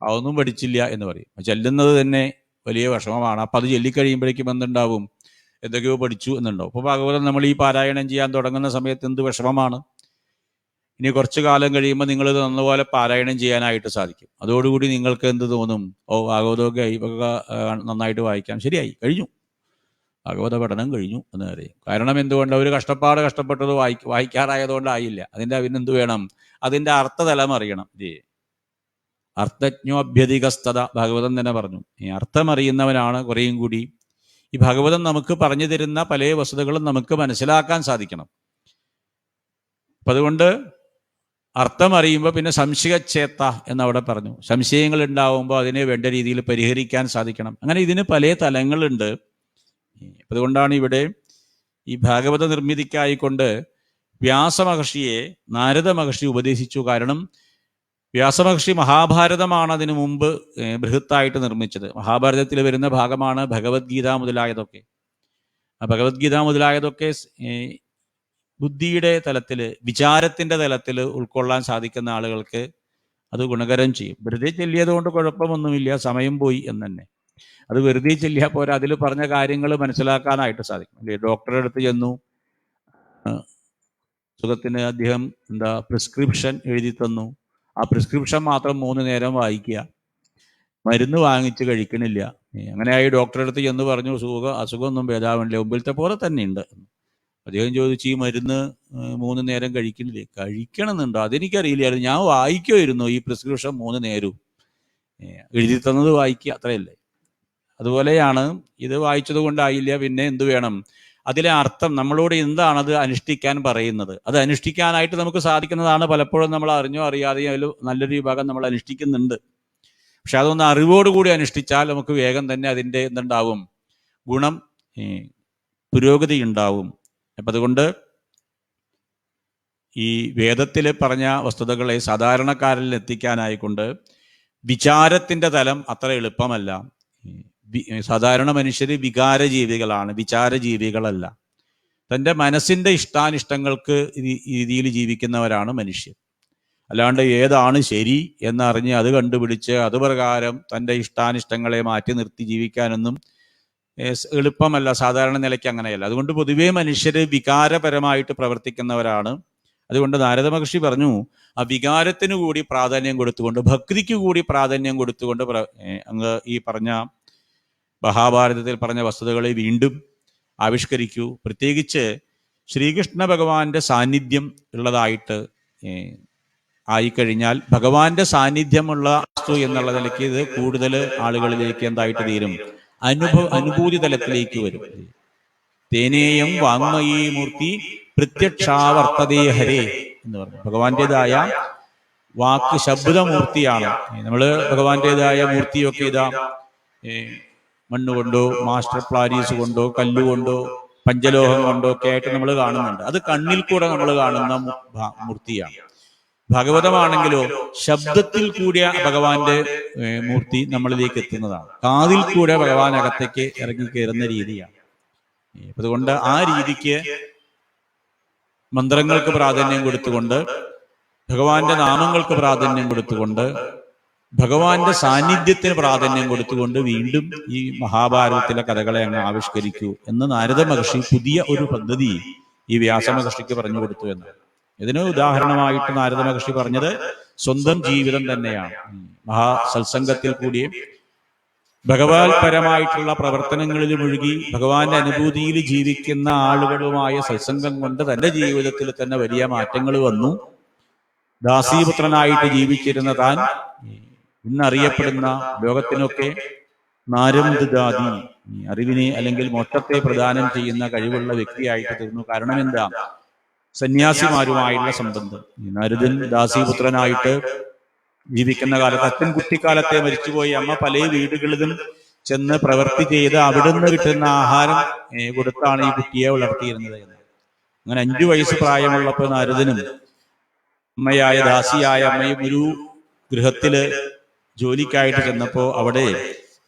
അതൊന്നും പഠിച്ചില്ല എന്ന് പറയും. ചെല്ലുന്നത് തന്നെ വലിയ വിഷമമാണ്. അപ്പം അത് ചൊല്ലിക്കഴിയുമ്പോഴേക്കും എന്തുണ്ടാവും? എന്തൊക്കെയോ പഠിച്ചു എന്നുണ്ടാവും. അപ്പോൾ ഭാഗവതം നമ്മൾ ഈ പാരായണം ചെയ്യാൻ തുടങ്ങുന്ന സമയത്ത് എന്ത് വിഷമമാണ്. ഇനി കുറച്ചു കാലം കഴിയുമ്പോൾ നിങ്ങളിത് നന്നപോലെ പാരായണം ചെയ്യാനായിട്ട് സാധിക്കും. അതോടുകൂടി നിങ്ങൾക്ക് എന്ത് തോന്നും? ഓ, ഭാഗവതമൊക്കെ ഇവൊക്കെ നന്നായിട്ട് വായിക്കാം, ശരിയായി, കഴിഞ്ഞു, ഭാഗവത പഠനം കഴിഞ്ഞു എന്ന് പറയും. കാരണം എന്തുകൊണ്ട്? ഒരു കഷ്ടപ്പെട്ടത് വായിക്കാറായതുകൊണ്ടായില്ല. അതിൻ്റെ പിന്നെന്ത് വേണം? അതിൻ്റെ അർത്ഥതലം അറിയണം. അർത്ഥജ്ഞോഭ്യധികസ്തത ഭാഗവതം തന്നെ പറഞ്ഞു. ഈ അർത്ഥമറിയുന്നവനാണ് കുറേയും കൂടി ഈ ഭാഗവതം നമുക്ക് പറഞ്ഞു തരുന്ന പല വസ്തുതകളും നമുക്ക് മനസ്സിലാക്കാൻ സാധിക്കണം. അപ്പം അതുകൊണ്ട് അർത്ഥമറിയുമ്പോൾ പിന്നെ സംശയച്ചേത്ത എന്നവിടെ പറഞ്ഞു. സംശയങ്ങൾ ഉണ്ടാവുമ്പോൾ അതിനെ വേണ്ട രീതിയിൽ പരിഹരിക്കാൻ സാധിക്കണം. അങ്ങനെ ഇതിന് പല തലങ്ങളുണ്ട്. അതുകൊണ്ടാണ് ഇവിടെ ഈ ഭാഗവത നിർമ്മിതിക്കായിക്കൊണ്ട് വ്യാസമഹർഷിയെ നാരദ മഹർഷി ഉപദേശിച്ചു. കാരണം വ്യാസമഹർഷി മഹാഭാരതമാണ് അതിനു മുമ്പ് ബൃഹത്തായിട്ട് നിർമ്മിച്ചത്. മഹാഭാരതത്തിൽ വരുന്ന ഭാഗമാണ് ഭഗവത്ഗീത മുതലായതൊക്കെ. ആ ഭഗവത്ഗീത മുതലായതൊക്കെ ബുദ്ധിയുടെ തലത്തിൽ, വിചാരത്തിൻ്റെ തലത്തിൽ ഉൾക്കൊള്ളാൻ സാധിക്കുന്ന ആളുകൾക്ക് അത് ഗുണകരം ചെയ്യും. വെറുതെ ചൊല്ലിയത് കൊണ്ട് കുഴപ്പമൊന്നുമില്ല, സമയം പോയി എന്ന് തന്നെ. അത് വെറുതെ ചൊല്ലിയാൽ പോരാ, അതിൽ പറഞ്ഞ കാര്യങ്ങൾ മനസ്സിലാക്കാനായിട്ട് സാധിക്കും. അല്ലേ? ഡോക്ടറുടെ അടുത്ത് ചെന്നു, സുഖത്തിന് അദ്ദേഹം പ്രിസ്ക്രിപ്ഷൻ എഴുതി തന്നു. ആ പ്രിസ്ക്രിപ്ഷൻ മാത്രം 3 നേരം വായിക്കുക, മരുന്ന് വാങ്ങിച്ച് കഴിക്കണില്ല. അങ്ങനെയായി ഡോക്ടറുടെ അടുത്ത് ചെന്ന് പറഞ്ഞു, അസുഖമൊന്നും ഭേദാവണില്ല, മുമ്പിലത്തെ പോലെ തന്നെ ഉണ്ട്. അദ്ദേഹം ചോദിച്ചു, ഈ മരുന്ന് 3 നേരം കഴിക്കണില്ലേ? കഴിക്കണമെന്നുണ്ടോ? അതെനിക്കറിയില്ലായിരുന്നു, ഞാൻ വായിക്കുമായിരുന്നു ഈ പ്രിസ്ക്രിപ്ഷൻ 3 നേരവും. എഴുതി തന്നത് വായിക്കുക, അത്രയല്ലേ. അതുപോലെയാണ് ഇത് വായിച്ചത് കൊണ്ടായില്ല, പിന്നെ എന്തു വേണം? അതിലെ അർത്ഥം, നമ്മളോട് എന്താണത് അനുഷ്ഠിക്കാൻ പറയുന്നത്, അത് അനുഷ്ഠിക്കാനായിട്ട് നമുക്ക് സാധിക്കുന്നതാണ്. പലപ്പോഴും നമ്മൾ അറിഞ്ഞോ അറിയാതെയോ അതിൽ നല്ലൊരു വിഭാഗം നമ്മൾ അനുഷ്ഠിക്കുന്നുണ്ട്. പക്ഷെ അതൊന്ന് അറിവോടുകൂടി അനുഷ്ഠിച്ചാൽ നമുക്ക് വേഗം തന്നെ അതിൻ്റെ എന്തുണ്ടാവും? ഗുണം, പുരോഗതി ഉണ്ടാവും. അപ്പം അതുകൊണ്ട് ഈ വേദത്തിൽ പറഞ്ഞ വസ്തുതകളെ സാധാരണക്കാരിൽ എത്തിക്കാനായിക്കൊണ്ട് വിചാരത്തിൻ്റെ തലം അത്ര എളുപ്പമല്ല. സാധാരണ മനുഷ്യർ വികാരജീവികളാണ്, വിചാരജീവികളല്ല. തൻ്റെ മനസ്സിൻ്റെ ഇഷ്ടാനിഷ്ടങ്ങൾക്ക് രീതിയിൽ ജീവിക്കുന്നവരാണ് മനുഷ്യർ. അല്ലാണ്ട് ഏതാണ് ശരി എന്നറിഞ്ഞ് അത് കണ്ടുപിടിച്ച് അത് പ്രകാരം തൻ്റെ ഇഷ്ടാനിഷ്ടങ്ങളെ മാറ്റി നിർത്തി ജീവിക്കാനൊന്നും എളുപ്പമല്ല. സാധാരണ നിലയ്ക്ക് അങ്ങനെയല്ല. അതുകൊണ്ട് പൊതുവേ മനുഷ്യർ വികാരപരമായിട്ട് പ്രവർത്തിക്കുന്നവരാണ്. അതുകൊണ്ട് നാരദ മഹർഷി പറഞ്ഞു, ആ വികാരത്തിന് കൂടി പ്രാധാന്യം കൊടുത്തുകൊണ്ട്, ഭക്തിക്ക് കൂടി പ്രാധാന്യം കൊടുത്തുകൊണ്ട് അങ്ങ് ഈ പറഞ്ഞ മഹാഭാരതത്തിൽ പറഞ്ഞ വസ്തുതകളെ വീണ്ടും ആവിഷ്കരിക്കൂ. പ്രത്യേകിച്ച് ശ്രീകൃഷ്ണ ഭഗവാന്റെ സാന്നിധ്യം ഉള്ളതായിട്ട് ആയിക്കഴിഞ്ഞാൽ, ഭഗവാന്റെ സാന്നിധ്യമുള്ള വസ്തു എന്നുള്ള നിലയ്ക്ക് ഇത് കൂടുതൽ ആളുകളിലേക്ക് എന്തായിട്ട് തീരും? അനുഭൂതി തലത്തിലേക്ക് വരും. തേനേയം വാങ്മയീ മൂർത്തി പ്രത്യക്ഷാവർത്തതേ ഹരേ എന്ന് പറഞ്ഞു. ഭഗവാന്റേതായ വാക്ക് ശബ്ദമൂർത്തിയാണ്. നമ്മൾ ഭഗവാന്റേതായ മൂർത്തിയൊക്കെ ഇതാ മണ്ണുകൊണ്ടോ മാസ്റ്റർ പ്ലാരീസ് കൊണ്ടോ കല്ലുകൊണ്ടോ പഞ്ചലോഹം കൊണ്ടോ ഒക്കെ ആയിട്ട് നമ്മൾ കാണുന്നുണ്ട്. അത് കണ്ണിൽ കൂടെ നമ്മൾ കാണുന്ന മൂർത്തിയാണ്. ഭാഗവതമാണെങ്കിലോ ശബ്ദത്തിൽ കൂടിയ ഭഗവാന്റെ മൂർത്തി നമ്മളിലേക്ക് എത്തുന്നതാണ്. കാതിൽ കൂടെ ഭഗവാൻ അകത്തേക്ക് ഇറങ്ങി കയറുന്ന രീതിയാണ്. അതുകൊണ്ട് ആ രീതിക്ക് മന്ത്രങ്ങൾക്ക് പ്രാധാന്യം കൊടുത്തുകൊണ്ട്, ഭഗവാന്റെ നാമങ്ങൾക്ക് പ്രാധാന്യം കൊടുത്തുകൊണ്ട്, ഭഗവാന്റെ സാന്നിധ്യത്തിന് പ്രാധാന്യം കൊടുത്തുകൊണ്ട് വീണ്ടും ഈ മഹാഭാരതത്തിലെ കഥകളെ അങ്ങ് ആവിഷ്കരിക്കൂ എന്ന് നാരദ മഹർഷി പുതിയ ഒരു പദ്ധതി ഈ വ്യാസ മഹർഷിക്ക് പറഞ്ഞു കൊടുത്തു എന്നാണ്. ഇതിന് ഉദാഹരണമായിട്ട് നാരദ മഹർഷി പറഞ്ഞത് സ്വന്തം ജീവിതം തന്നെയാണ്. മഹാസത്സംഗത്തിൽ കൂടി ഭഗവത്പരമായിട്ടുള്ള പ്രവർത്തനങ്ങളിൽ മുഴുകി ഭഗവാന്റെ അനുഭൂതിയിൽ ജീവിക്കുന്ന ആളുകളുമായ സത്സംഗം കൊണ്ട് തന്റെ ജീവിതത്തിൽ തന്നെ വലിയ മാറ്റങ്ങൾ വന്നു. ദാസീപുത്രനായിട്ട് ജീവിച്ചിരുന്ന താൻ ഇന്നറിയപ്പെടുന്ന ലോകത്തിനൊക്കെ നാരംദാദി, അറിവിനെ അല്ലെങ്കിൽ മോക്ഷത്തെ പ്രദാനം ചെയ്യുന്ന കഴിവുള്ള വ്യക്തിയായിട്ട് തീർന്നു. കാരണം എന്താ? സന്യാസിമാരുമായുള്ള സംബന്ധം. നാരദൻ ദാസീപുത്രനായിട്ട് ജീവിക്കുന്ന കാലത്ത് അച്ഛൻ കുട്ടിക്കാലത്തെ മരിച്ചുപോയി. അമ്മ പല വീടുകളിലും ചെന്ന് പ്രവൃത്തി ചെയ്ത് അവിടുന്ന് കിട്ടുന്ന ആഹാരം കൊടുത്താണ് ഈ കുട്ടിയെ വളർത്തിയിരുന്നത്. അങ്ങനെ 5 വയസ്സ് പ്രായമുള്ളപ്പോൾ നാരദനും അമ്മയായ ദാസിയായ അമ്മയും ഒരു ഗൃഹത്തില് ജോലിക്കായിട്ട് ചെന്നപ്പോ അവിടെ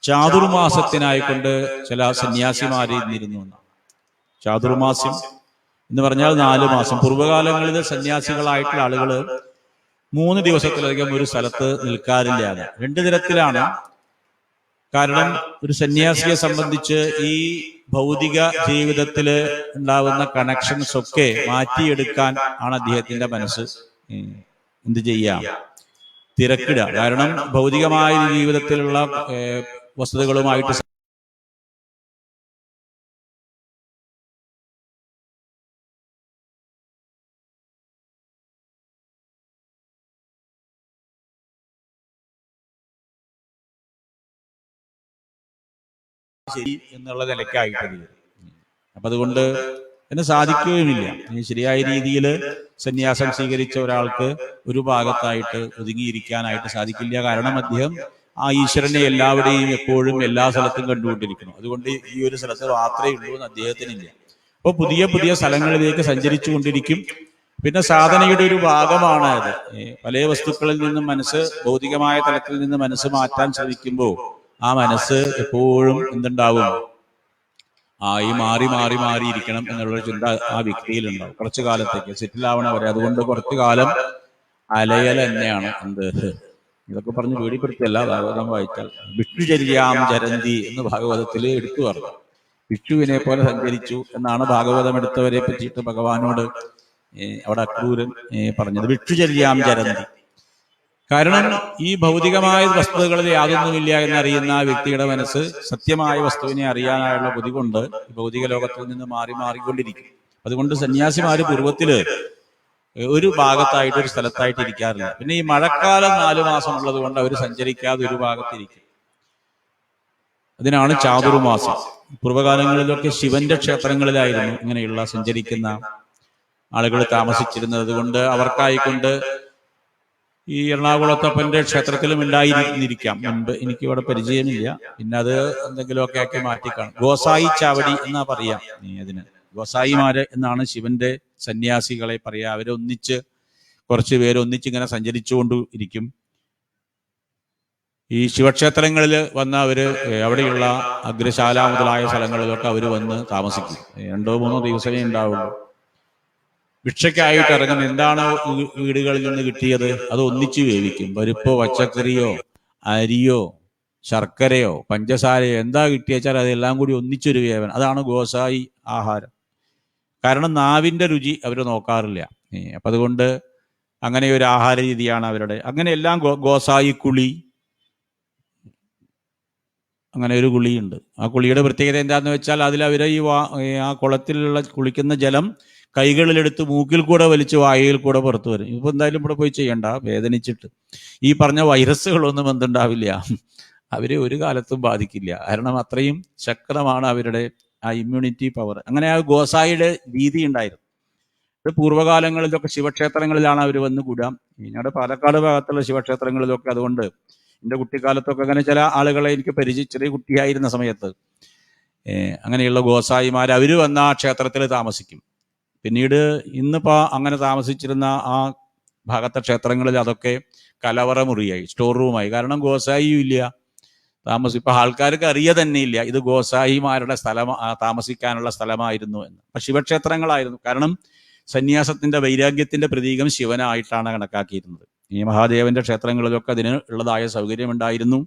ചാതുർമാസത്തിനായിക്കൊണ്ട് ചില സന്യാസിമാരെ ഇരുന്നിരുന്നു. ചാതുർമാസം എന്ന് പറഞ്ഞാൽ 4 മാസം. പൂർവ്വകാലങ്ങളിൽ സന്യാസികളായിട്ടുള്ള ആളുകള് 3 ദിവസത്തിലധികം ഒരു സ്ഥലത്ത് നിൽക്കാറില്ല. 2 തരത്തിലാണ്. കാരണം ഒരു സന്യാസിയെ സംബന്ധിച്ച് ഈ ഭൗതിക ജീവിതത്തില് ഉണ്ടാവുന്ന കണക്ഷൻസ് ഒക്കെ മാറ്റിയെടുക്കാൻ ആണ് അദ്ദേഹത്തിന്റെ മനസ്സ് എന്ത് ചെയ്യാം, തിരക്കിടുക. കാരണം ഭൗതികമായ ജീവിതത്തിലുള്ള വസ്തുതകളുമായിട്ട് ശരി എന്നുള്ള നിലയ്ക്കായിട്ട്. അപ്പൊ അതുകൊണ്ട് എന്നെ സാധിക്കുകയുമില്ല. ശരിയായ രീതിയിൽ സന്യാസം സ്വീകരിച്ച ഒരാൾക്ക് ഒരു ഭാഗത്തായിട്ട് ഒതുങ്ങിയിരിക്കാനായിട്ട് സാധിക്കില്ല. കാരണം അദ്ദേഹം ആ ഈശ്വരനെ എല്ലാവരുടെയും എപ്പോഴും എല്ലാ സ്ഥലത്തും കണ്ടുകൊണ്ടിരിക്കുന്നു. അതുകൊണ്ട് ഈ ഒരു സ്ഥലത്ത് മാത്രമേ ഉള്ളൂ എന്ന് അദ്ദേഹത്തിനില്ല. അപ്പൊ പുതിയ പുതിയ സ്ഥലങ്ങളിലേക്ക് സഞ്ചരിച്ചു കൊണ്ടിരിക്കും. പിന്നെ സാധനയുടെ ഒരു ഭാഗമാണ് അത്. പല വസ്തുക്കളിൽ നിന്നും മനസ്സ്, ഭൗതികമായ തലത്തിൽ നിന്ന് മനസ്സ് മാറ്റാൻ ശ്രമിക്കുമ്പോൾ ആ മനസ്സ് എപ്പോഴും എന്തുണ്ടാവും, ഈ മാറി മാറി മാറിയിരിക്കണം എന്നുള്ള ചിന്ത ആ വ്യക്തിയിലുണ്ടാവും. കുറച്ചു കാലത്തേക്ക് സെറ്റിൽ വരെ. അതുകൊണ്ട് കുറച്ചു കാലം അലയൽ തന്നെയാണ് എന്ത്. ഇതൊക്കെ പറഞ്ഞ് പേടിപ്പെടുത്തിയല്ല, ഭാഗവതം വായിച്ചാൽ. ഭിക്ഷുചര്യാം ചരന്തി എന്ന് ഭാഗവതത്തിൽ എടുത്തു പറഞ്ഞു. ഭിക്ഷുവിനെ പോലെ സഞ്ചരിച്ചു എന്നാണ് ഭാഗവതം എടുത്തവരെ പറ്റിയിട്ട് ഭഗവാനോട് അവിടെ അക്രൂരൻ പറഞ്ഞത്. ഭിക്ഷുചര്യാം ചരന്തി. കാരണം ഈ ഭൗതികമായ വസ്തുതകളിൽ യാതൊന്നുമില്ല എന്നറിയുന്ന ആ വ്യക്തിയുടെ മനസ്സ് സത്യമായ വസ്തുവിനെ അറിയാനായുള്ള കൊതി കൊണ്ട് ഭൗതിക ലോകത്തിൽ നിന്ന് മാറി മാറിക്കൊണ്ടിരിക്കും. അതുകൊണ്ട് സന്യാസിമാര് പൂർവ്വത്തില് ഒരു ഭാഗത്തായിട്ട് ഒരു സ്ഥലത്തായിട്ട് ഇരിക്കാറില്ല. പിന്നെ ഈ മഴക്കാലം 4 മാസം ഉള്ളത് കൊണ്ട് അവർ സഞ്ചരിക്കാതെ ഒരു ഭാഗത്തിരിക്കും. അതിനാണ് ചാതുർമാസം. പൂർവ്വകാലങ്ങളിലൊക്കെ ശിവന്റെ ക്ഷേത്രങ്ങളിലായിരുന്നു ഇങ്ങനെയുള്ള സഞ്ചരിക്കുന്ന ആളുകൾ താമസിച്ചിരുന്നത്. അതുകൊണ്ട് അവർക്കായിക്കൊണ്ട് ഈ എറണാകുളത്തപ്പന്റെ ക്ഷേത്രത്തിലും ഉണ്ടായിരിക്കാം മുൻപ്. എനിക്ക് ഇവിടെ പരിചയമില്ല. പിന്നെ അത് എന്തെങ്കിലുമൊക്കെ ആക്കി മാറ്റിക്കാണും. ഗോസായി ചാവടി എന്നാ പറയാം അതിന്. ഗോസായിമാര് എന്നാണ് ശിവന്റെ സന്യാസികളെ പറയാ. അവരൊന്നിച്ച് കുറച്ച് പേര് ഒന്നിച്ചിങ്ങനെ സഞ്ചരിച്ചുകൊണ്ട് ഇരിക്കും. ഈ ശിവക്ഷേത്രങ്ങളിൽ വന്ന അവര് അവിടെയുള്ള അഗ്രശാല മുതലായ സ്ഥലങ്ങളിലൊക്കെ അവര് വന്ന് താമസിക്കും. 2-3 ദിവസമേ ഉണ്ടാവുള്ളൂ. ഭിക്ഷയ്ക്കായിട്ട് ഇറങ്ങുന്ന എന്താണോ വീടുകളിൽ നിന്ന് കിട്ടിയത് അത് ഒന്നിച്ചു വേവിക്കും. പരിപ്പോ പച്ചക്കറിയോ അരിയോ ശർക്കരയോ പഞ്ചസാരയോ എന്താ കിട്ടിയച്ചാൽ അതെല്ലാം കൂടി ഒന്നിച്ചൊരു വേവൻ. അതാണ് ഗോസായി ആഹാരം. കാരണം നാവിന്റെ രുചി അവർ നോക്കാറില്ല. അപ്പൊ അതുകൊണ്ട് അങ്ങനെ ഒരു ആഹാര രീതിയാണ് അവരുടെ. അങ്ങനെ എല്ലാം ഗോസായി കുളി, അങ്ങനെ ഒരു കുളിയുണ്ട്. ആ കുളിയുടെ പ്രത്യേകത എന്താന്ന് വെച്ചാൽ അതിൽ അവർ ആ കുളത്തിലുള്ള കുളിക്കുന്ന ജലം കൈകളിലെടുത്ത് മൂക്കിൽ കൂടെ വലിച്ച് വായയിൽ കൂടെ പുറത്തു വരും. ഇപ്പൊ എന്തായാലും ഇവിടെ പോയി ചെയ്യണ്ട, വേദനിച്ചിട്ട്. ഈ പറഞ്ഞ വൈറസുകളൊന്നും എന്തുണ്ടാവില്ല, അവരെ ഒരു കാലത്തും ബാധിക്കില്ല. കാരണം അത്രയും ശക്തമാണ് അവരുടെ ആ ഇമ്മ്യൂണിറ്റി പവർ. അങ്ങനെ ആ ഗോസായിയുടെ രീതി ഉണ്ടായിരുന്നു. ഇത് പൂർവ്വകാലങ്ങളിലൊക്കെ ശിവക്ഷേത്രങ്ങളിലാണ് അവർ വന്ന് കൂടാം. ഞങ്ങളുടെ പാലക്കാട് ഭാഗത്തുള്ള ശിവക്ഷേത്രങ്ങളിലൊക്കെ. അതുകൊണ്ട് എൻ്റെ കുട്ടിക്കാലത്തൊക്കെ അങ്ങനെ ചില ആളുകളെ എനിക്ക് ചെറിയ കുട്ടിയായിരുന്ന സമയത്ത് അങ്ങനെയുള്ള ഗോസായിമാർ അവർ വന്ന ആ ക്ഷേത്രത്തിൽ താമസിക്കും. പിന്നീട് ഇന്നിപ്പോ അങ്ങനെ താമസിച്ചിരുന്ന ആ ഭാഗത്തെ ക്ഷേത്രങ്ങളിൽ അതൊക്കെ കലവറ മുറിയായി, സ്റ്റോർ റൂമായി. കാരണം ഗോസായിയും ഇല്ല, ഇപ്പൊ ആൾക്കാർക്ക് അറിയ തന്നെ ഇല്ല ഇത് ഗോസായിമാരുടെ താമസിക്കാനുള്ള സ്ഥലമായിരുന്നു എന്ന്. അപ്പൊ ശിവക്ഷേത്രങ്ങളായിരുന്നു. കാരണം സന്യാസത്തിന്റെ വൈരാഗ്യത്തിന്റെ പ്രതീകം ശിവനായിട്ടാണ് കണക്കാക്കിയിരുന്നത്. ഈ മഹാദേവന്റെ ക്ഷേത്രങ്ങളിലൊക്കെ അതിന് ഉള്ളതായ സൗകര്യമുണ്ടായിരുന്നു.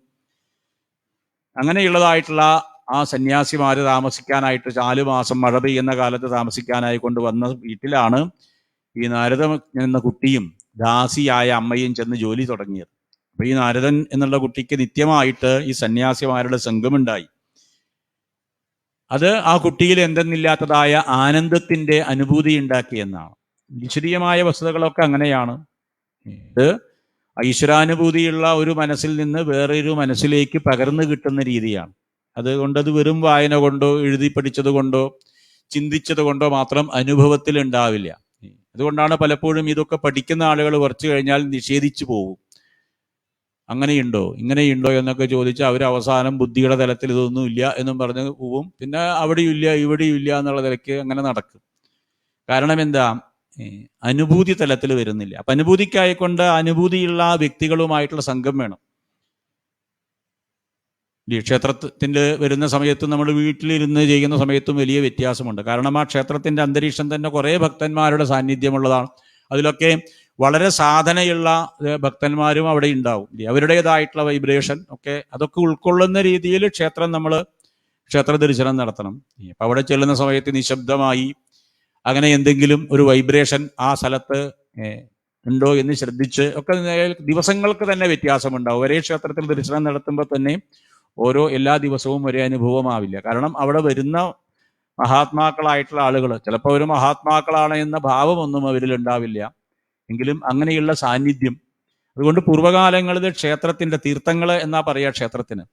അങ്ങനെയുള്ളതായിട്ടുള്ള ആ സന്യാസിമാര് താമസിക്കാനായിട്ട് 4 മാസം മഴ പെയ്യുന്ന കാലത്ത് താമസിക്കാനായി കൊണ്ടുവന്ന വീട്ടിലാണ് ഈ നാരദ എന്ന കുട്ടിയും ദാസിയായ അമ്മയും ചെന്ന് ജോലി തുടങ്ങിയത്. അപ്പൊ ഈ നാരദൻ എന്നുള്ള കുട്ടിക്ക് നിത്യമായിട്ട് ഈ സന്യാസിമാരുടെ സംഘമുണ്ടായി. അത് ആ കുട്ടിയിൽ എന്തെന്നില്ലാത്തതായ ആനന്ദത്തിന്റെ അനുഭൂതി ഉണ്ടാക്കിയെന്നാണ്. ഈശ്വരീയമായ വസ്തുതകളൊക്കെ അങ്ങനെയാണ്. ഇത് ഈശ്വരാനുഭൂതിയുള്ള ഒരു മനസ്സിൽ നിന്ന് വേറൊരു മനസ്സിലേക്ക് പകർന്നു കിട്ടുന്ന രീതിയാണ്. അതുകൊണ്ടത് വെറും വായന കൊണ്ടോ എഴുതി പഠിച്ചത് കൊണ്ടോ ചിന്തിച്ചത് കൊണ്ടോ മാത്രം അനുഭവത്തിൽ ഉണ്ടാവില്ല. അതുകൊണ്ടാണ് പലപ്പോഴും ഇതൊക്കെ പഠിക്കുന്ന ആളുകൾ കുറച്ചു കഴിഞ്ഞാൽ നിഷേധിച്ചു പോകും. അങ്ങനെയുണ്ടോ ഇങ്ങനെയുണ്ടോ എന്നൊക്കെ ചോദിച്ച് അവർ അവസാനം ബുദ്ധിയുടെ തലത്തിൽ ഇതൊന്നും ഇല്ല എന്നും പറഞ്ഞ് പോവും. പിന്നെ അവിടെയും ഇല്ല ഇവിടെയും ഇല്ല എന്നുള്ള നിലയ്ക്ക് അങ്ങനെ നടക്കും. കാരണം എന്താ? അനുഭൂതി തലത്തിൽ വരുന്നില്ല. അപ്പൊ അനുഭൂതിക്കായിക്കൊണ്ട് അനുഭൂതിയുള്ള വ്യക്തികളുമായിട്ടുള്ള സംഘം വേണം. ഈ ക്ഷേത്രത്തിൽ വരുന്ന സമയത്തും നമ്മൾ വീട്ടിലിരുന്ന് ചെയ്യുന്ന സമയത്തും വലിയ വ്യത്യാസമുണ്ട്. കാരണം ആ ക്ഷേത്രത്തിന്റെ അന്തരീക്ഷം തന്നെ കുറേ ഭക്തന്മാരുടെ സാന്നിധ്യമുള്ളതാണ്. അതിലൊക്കെ വളരെ സാധനയുള്ള ഭക്തന്മാരും അവിടെ ഉണ്ടാവും. അവരുടേതായിട്ടുള്ള വൈബ്രേഷൻ ഒക്കെ അതൊക്കെ ഉൾക്കൊള്ളുന്ന രീതിയിൽ ക്ഷേത്ര ദർശനം നടത്തണം. അപ്പം അവിടെ ചെല്ലുന്ന സമയത്ത് നിശബ്ദമായി അങ്ങനെ എന്തെങ്കിലും ഒരു വൈബ്രേഷൻ ആ സ്ഥലത്ത് ഉണ്ടോ എന്ന് ശ്രദ്ധിച്ച് ഒക്കെ ദിവസങ്ങൾക്ക് തന്നെ വ്യത്യാസമുണ്ടാവും. ഒരേ ക്ഷേത്രത്തിൽ ദർശനം നടത്തുമ്പോൾ തന്നെ എല്ലാ ദിവസവും ഒരേ അനുഭവമാവില്ല. കാരണം അവിടെ വരുന്ന മഹാത്മാക്കളായിട്ടുള്ള ആളുകൾ ചിലപ്പോൾ ഒരു മഹാത്മാക്കളാണ് എന്ന ഭാവമൊന്നും അവരിൽ ഉണ്ടാവില്ല. എങ്കിലും അങ്ങനെയുള്ള സാന്നിധ്യം. അതുകൊണ്ട് പൂർവ്വകാലങ്ങളിൽ ക്ഷേത്രത്തിന്റെ തീർത്ഥങ്ങൾ എന്നാ പറയുക ക്ഷേത്രത്തിന്,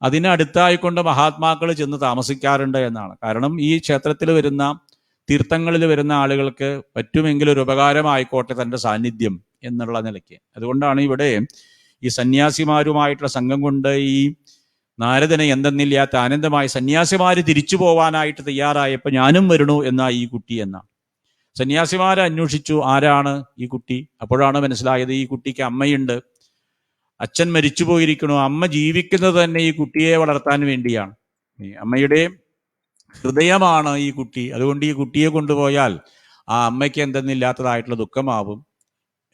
അതിനടുത്തായിക്കൊണ്ട് മഹാത്മാക്കൾ ചെന്ന് താമസിക്കാറുണ്ട് എന്നാണ്. കാരണം ഈ ക്ഷേത്രത്തിൽ വരുന്ന തീർത്ഥങ്ങളിൽ വരുന്ന ആളുകൾക്ക് പറ്റുമെങ്കിൽ ഒരു ഉപകാരമായിക്കോട്ടെ തൻ്റെ സാന്നിധ്യം എന്നുള്ള നിലയ്ക്ക്. അതുകൊണ്ടാണ് ഇവിടെ ഈ സന്യാസിമാരുമായിട്ടുള്ള സംഘം കൊണ്ട് ഈ നാരദനെ എന്തെന്നില്ലാത്ത ആനന്ദമായി സന്യാസിമാര് തിരിച്ചു പോവാനായിട്ട് തയ്യാറായപ്പോൾ ഞാനും വരണു എന്നാ ഈ കുട്ടി എന്നാണ്. സന്യാസിമാരെ അന്വേഷിച്ചു ആരാണ് ഈ കുട്ടി. അപ്പോഴാണ് മനസ്സിലായത് ഈ കുട്ടിക്ക് അമ്മയുണ്ട്, അച്ഛൻ മരിച്ചു പോയിരിക്കണു. അമ്മ ജീവിക്കുന്നത് തന്നെ ഈ കുട്ടിയെ വളർത്താൻ വേണ്ടിയാണ്. അമ്മയുടെ ഹൃദയമാണ് ഈ കുട്ടി. അതുകൊണ്ട് ഈ കുട്ടിയെ കൊണ്ടുപോയാൽ ആ അമ്മയ്ക്ക് എന്തെന്നില്ലാത്തതായിട്ടുള്ള ദുഃഖമാവും.